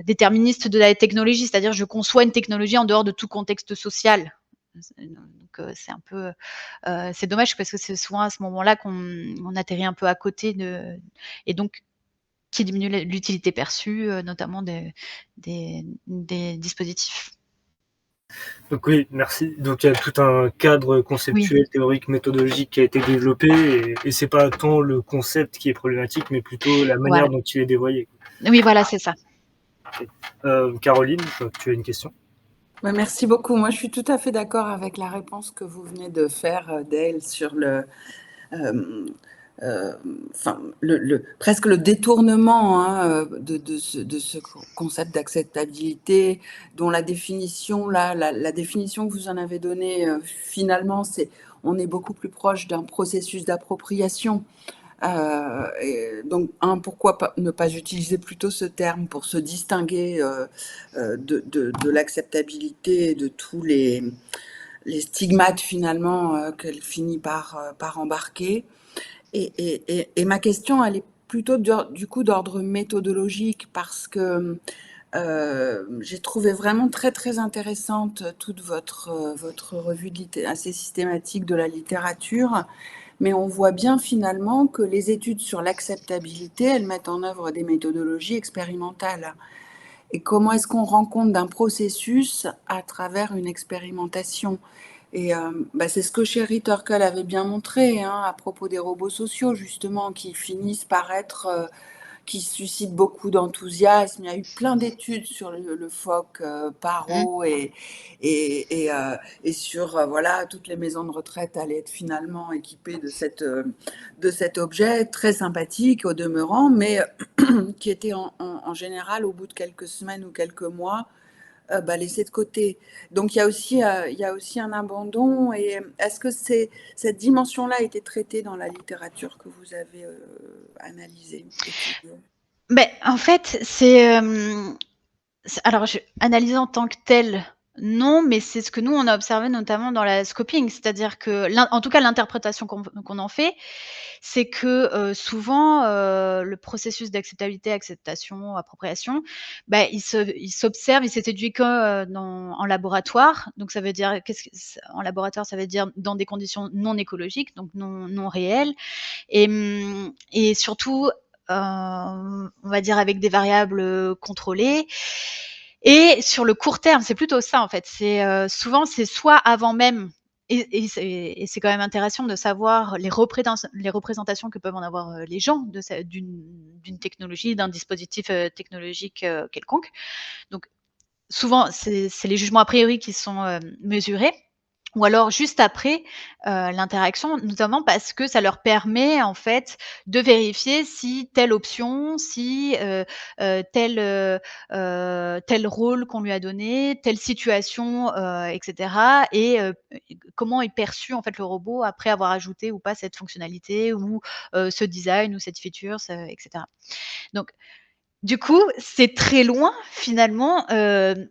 S5: déterministe de la technologie, c'est-à-dire je conçois une technologie en dehors de tout contexte social. Donc c'est un peu, c'est dommage parce que c'est souvent à ce moment-là qu'on atterrit un peu à côté et donc qui diminue l'utilité perçue, notamment des dispositifs.
S1: Donc oui, merci. Donc il y a tout un cadre conceptuel,
S5: Oui.
S1: théorique, méthodologique qui a été développé et c'est pas tant le concept qui est problématique, mais plutôt la manière
S5: Voilà.
S1: dont il est dévoyé.
S5: Oui, voilà, c'est ça.
S1: Caroline, tu as une question?
S4: Merci beaucoup. Moi, je suis tout à fait d'accord avec la réponse que vous venez de faire, Dale, sur presque le détournement de ce concept d'acceptabilité, dont la définition, la définition que vous en avez donnée, finalement, on est beaucoup plus proche d'un processus d'appropriation. Donc, pourquoi ne pas utiliser plutôt ce terme pour se distinguer de l'acceptabilité et de tous les stigmates finalement qu'elle finit par embarquer. Et ma question, elle est plutôt du coup d'ordre méthodologique parce que j'ai trouvé vraiment très très intéressante toute votre revue assez systématique de la littérature. Mais on voit bien finalement que les études sur l'acceptabilité, elles mettent en œuvre des méthodologies expérimentales. Et comment est-ce qu'on rend compte d'un processus à travers une expérimentation? Et c'est ce que Sherry Turkle avait bien montré à propos des robots sociaux, justement, qui finissent par être qui suscite beaucoup d'enthousiasme. Il y a eu plein d'études sur le phoque paro et sur voilà, toutes les maisons de retraite allaient être finalement équipées de cet objet très sympathique au demeurant, mais qui était en général au bout de quelques semaines ou quelques mois laissé de côté. Donc il y a aussi un abandon. Et est-ce que cette dimension-là a été traitée dans la littérature que vous avez analysée, étudiée?
S5: En fait, alors analyser en tant que tel, non, mais c'est ce que nous on a observé notamment dans la scoping. C'est-à-dire que en tout cas l'interprétation qu'on en fait, c'est que, souvent, le processus d'acceptabilité, acceptation, appropriation, il s'observe, il s'étudie que, en laboratoire. Donc ça veut dire en laboratoire, ça veut dire dans des conditions non écologiques, donc non réelles et surtout, on va dire avec des variables, contrôlées. Et sur le court terme, c'est plutôt ça en fait. Souvent c'est soit avant même et c'est quand même intéressant de savoir les représentations que peuvent en avoir, les gens d'une technologie, d'un dispositif, technologique, quelconque. Donc souvent c'est les jugements a priori qui sont, mesurés ou alors juste après, l'interaction, notamment parce que ça leur permet en fait de vérifier si telle option, si, tel rôle qu'on lui a donné, telle situation, et cetera et comment est perçu en fait le robot après avoir ajouté ou pas cette fonctionnalité ou, ce design ou cette feature, et cetera. Donc du coup, c'est très loin finalement,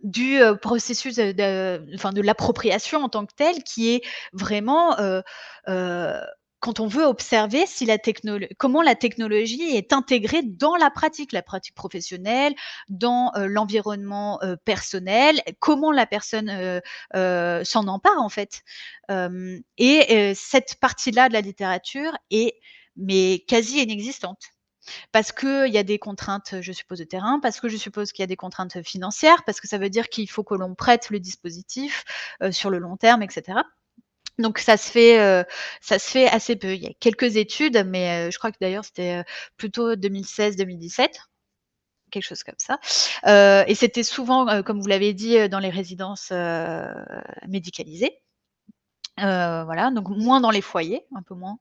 S5: du, processus, de l'appropriation en tant que telle qui est vraiment, heu, quand on veut observer si comment la technologie est intégrée dans la pratique professionnelle, dans, l'environnement, personnel, comment la personne, s'en empare en fait. Cette partie-là de la littérature est mais quasi inexistante. Parce qu'il y a des contraintes, je suppose, de terrain, parce que je suppose qu'il y a des contraintes financières, parce que ça veut dire qu'il faut que l'on prête le dispositif, sur le long terme et cetera. Donc ça se fait assez peu. Il y a quelques études, mais je crois que d'ailleurs c'était, plutôt 2016-2017 quelque chose comme ça. Et c'était souvent, comme vous l'avez dit, dans les résidences médicalisées. Voilà, donc moins dans les foyers, un peu moins.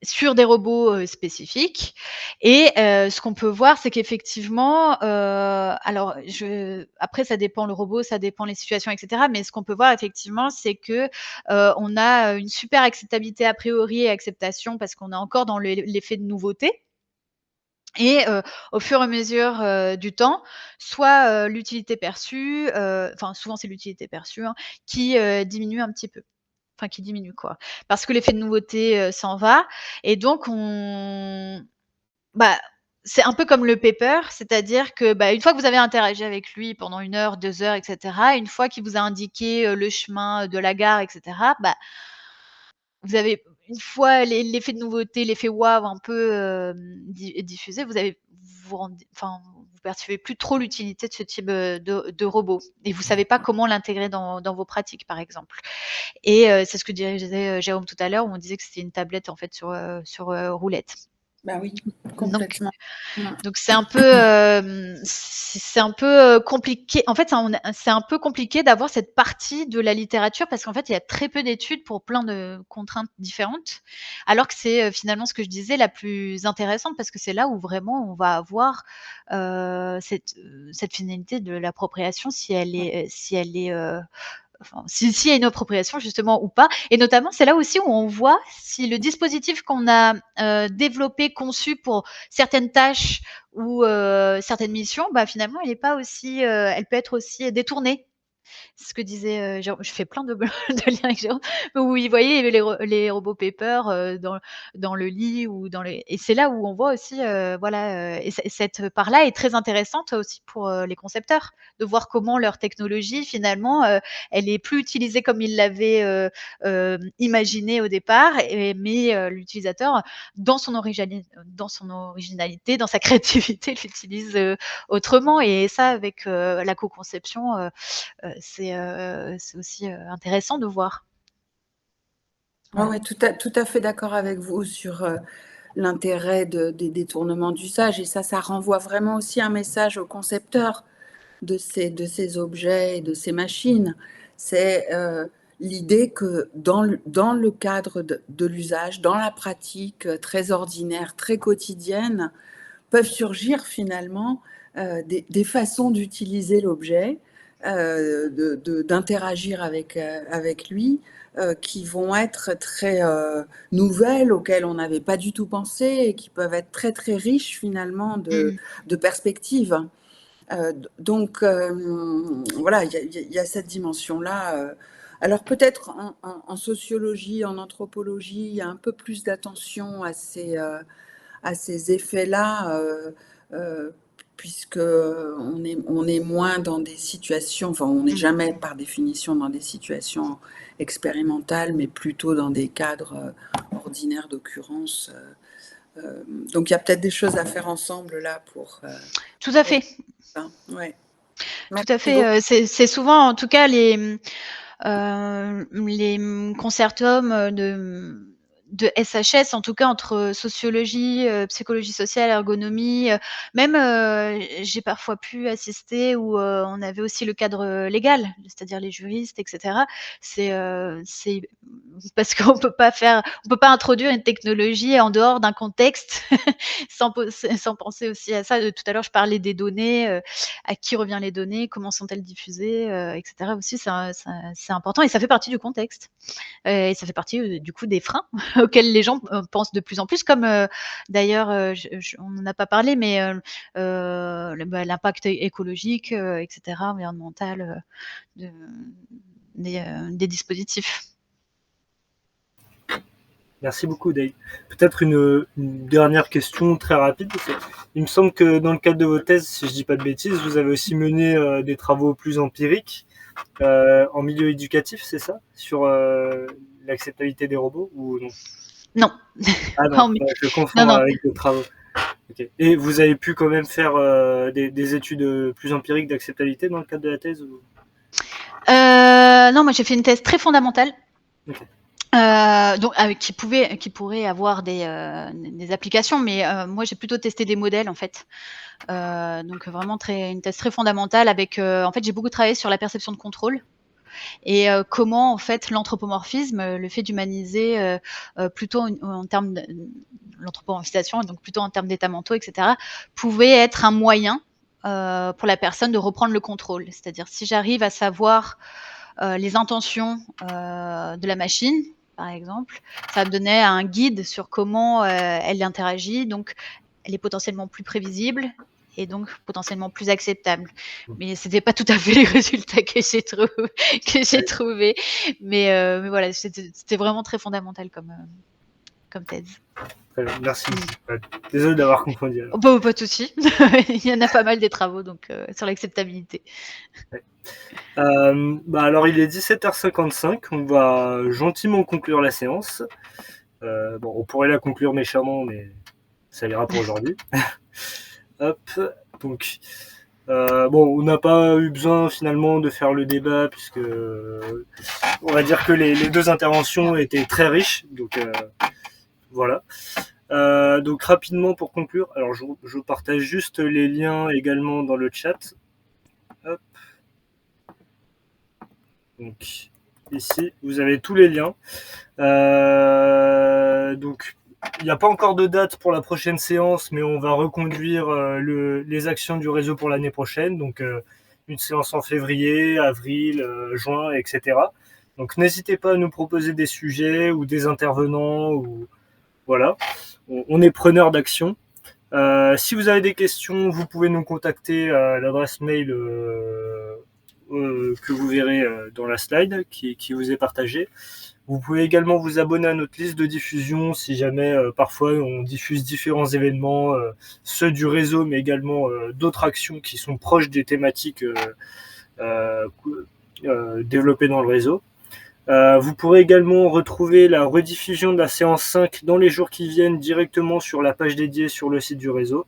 S5: Sur des robots spécifiques. Et ce qu'on peut voir, c'est qu'effectivement, alors après ça dépend le robot, ça dépend les situations, etc. Mais ce qu'on peut voir effectivement, c'est que on a une super acceptabilité a priori et acceptation parce qu'on est encore dans l'effet de nouveauté. Et au fur et à mesure du temps, soit l'utilité perçue, enfin souvent c'est l'utilité perçue, hein, qui diminue un petit peu. Enfin qui diminue quoi. Parce que l'effet de nouveauté s'en va et donc bah, c'est un peu comme le paper, c'est-à-dire que, bah, une fois que vous avez interagi avec lui pendant 1 heure, 2 heures et cetera, une fois qu'il vous a indiqué le chemin de la gare et cetera, bah, vous avez une fois l'effet de nouveauté, l'effet waouh un peu diffusé, vous percevez plus trop l'utilité de ce type de robot et vous savez pas comment l'intégrer dans vos pratiques, par exemple. Et c'est ce que disait Jérôme tout à l'heure, où on disait que c'était une tablette en fait sur roulette.
S4: Bah oui, complètement.
S5: Donc c'est un peu compliqué. En fait, c'est un peu compliqué d'avoir cette partie de la littérature parce qu'en fait, il y a très peu d'études pour plein de contraintes différentes, alors que c'est finalement ce que je disais la plus intéressante parce que c'est là où vraiment on va avoir cette finalité de l'appropriation si elle est s'il y a une appropriation justement ou pas. Et notamment, c'est là aussi où on voit si le dispositif qu'on a développé, conçu pour certaines tâches ou certaines missions, bah, finalement, elle peut être aussi détournée. C'est ce que disait Jérôme. Je fais plein de, de liens avec Jérôme. Où il voyait les robots paper dans le lit ou dans les. Et c'est là où on voit aussi, voilà, et cette part-là est très intéressante aussi pour les concepteurs, de voir comment leur technologie finalement, elle est plus utilisée comme ils l'avaient imaginé au départ, mais l'utilisateur, dans son originalité, dans sa créativité, l'utilise autrement. Et ça, avec la co-conception, c'est aussi intéressant de voir.
S4: Ouais, tout à fait d'accord avec vous sur l'intérêt des détournements d'usage. Et ça renvoie vraiment aussi un message aux concepteurs de ces objets et de ces machines. C'est l'idée que dans le cadre de l'usage, dans la pratique très ordinaire, très quotidienne, peuvent surgir finalement des façons d'utiliser l'objet, d'interagir avec lui, qui vont être très nouvelles, auxquelles on n'avait pas du tout pensé et qui peuvent être très très riches finalement de perspectives. Donc voilà, il y a cette dimension-là. Alors peut-être en sociologie, en anthropologie, il y a un peu plus d'attention à ces effets-là, puisque on est moins dans des situations, enfin on n'est jamais par définition dans des situations expérimentales, mais plutôt dans des cadres ordinaires d'occurrence. Donc il y a peut-être des choses à faire ensemble là pour.
S5: Tout à fait.
S4: Ouais.
S5: Tout à fait. C'est souvent, en tout cas, les concertums de SHS, en tout cas entre sociologie, psychologie sociale, ergonomie, même j'ai parfois pu assister où on avait aussi le cadre légal, c'est-à-dire les juristes, etc. C'est parce qu'on peut pas introduire une technologie en dehors d'un contexte sans penser aussi à ça. Tout à l'heure, je parlais des données, à qui revient les données, comment sont-elles diffusées, etc. Aussi, c'est important et ça fait partie du contexte. Et ça fait partie du coup des freins auxquels les gens pensent de plus en plus, comme d'ailleurs, on n'en a pas parlé, mais l'impact écologique, etc., environnemental des dispositifs.
S1: Merci beaucoup, Dave. Peut-être une dernière question très rapide. Il me semble que dans le cadre de vos thèses, si je ne dis pas de bêtises, vous avez aussi mené des travaux plus empiriques en milieu éducatif, c'est ça? Sur l'acceptabilité des robots ou non?
S5: Non.
S1: Ah non, je confonds avec d'autres travaux. Okay. Et vous avez pu quand même faire des études plus empiriques d'acceptabilité dans le cadre de la thèse ou...
S5: Non, moi j'ai fait une thèse très fondamentale.
S1: Okay.
S5: Donc qui pourraient avoir des applications, mais moi j'ai plutôt testé des modèles en fait. Donc vraiment une thèse très fondamentale avec, en fait j'ai beaucoup travaillé sur la perception de contrôle et comment en fait l'anthropomorphisme, le fait d'humaniser, plutôt en termes de l'anthropomorphisation, donc plutôt en termes d'états mentaux et cetera, pouvait être un moyen, pour la personne de reprendre le contrôle. C'est-à-dire si j'arrive à savoir, les intentions, de la machine, par exemple, ça me donnait un guide sur comment, elle interagit, donc elle est potentiellement plus prévisible et donc potentiellement plus acceptable. Mais c'était pas tout à fait les résultats que j'ai trouvés, mais voilà, c'était vraiment très fondamental comme thèse.
S1: Merci. Désolé d'avoir confondu. Alors.
S5: Bah, pas de souci. Il y en a pas mal des travaux donc sur l'acceptabilité.
S1: Alors il est 17h55, on va gentiment conclure la séance. Bon, on pourrait la conclure méchamment, mais ça ira pour aujourd'hui. Hop, donc bon, on n'a pas eu besoin finalement de faire le débat puisque on va dire que les deux interventions étaient très riches, donc voilà. Donc rapidement pour conclure, alors je partage juste les liens également dans le chat. Hop. Donc ici, vous avez tous les liens. Donc il n'y a pas encore de date pour la prochaine séance, mais on va reconduire les actions du réseau pour l'année prochaine. Donc une séance en février, avril, juin, etc. Donc n'hésitez pas à nous proposer des sujets ou des intervenants. Ou voilà, on est preneur d'action. Si vous avez des questions, vous pouvez nous contacter à l'adresse mail que vous verrez dans la slide qui vous est partagée. Vous pouvez également vous abonner à notre liste de diffusion si jamais parfois on diffuse différents événements, ceux du réseau, mais également d'autres actions qui sont proches des thématiques développées dans le réseau. Vous pourrez également retrouver la rediffusion de la séance 5 dans les jours qui viennent directement sur la page dédiée sur le site du réseau.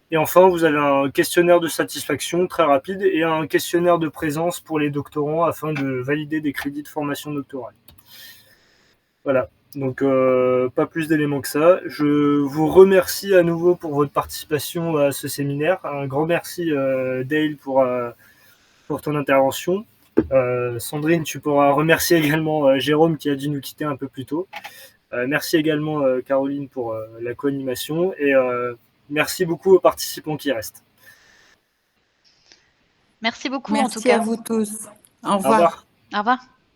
S1: Et enfin, vous avez un questionnaire de satisfaction très rapide et un questionnaire de présence pour les doctorants afin de valider des crédits de formation doctorale. Voilà, donc pas plus d'éléments que ça. Je vous remercie à nouveau pour votre participation à ce séminaire. Un grand merci Dale pour ton intervention. Sandrine, tu pourras remercier également Jérôme qui a dû nous quitter un peu plus tôt. Merci également Caroline pour la co-animation et merci beaucoup aux participants qui restent.
S5: Merci beaucoup en tout cas.
S4: Merci à vous tous. Au revoir.
S1: Au revoir.
S5: Au revoir.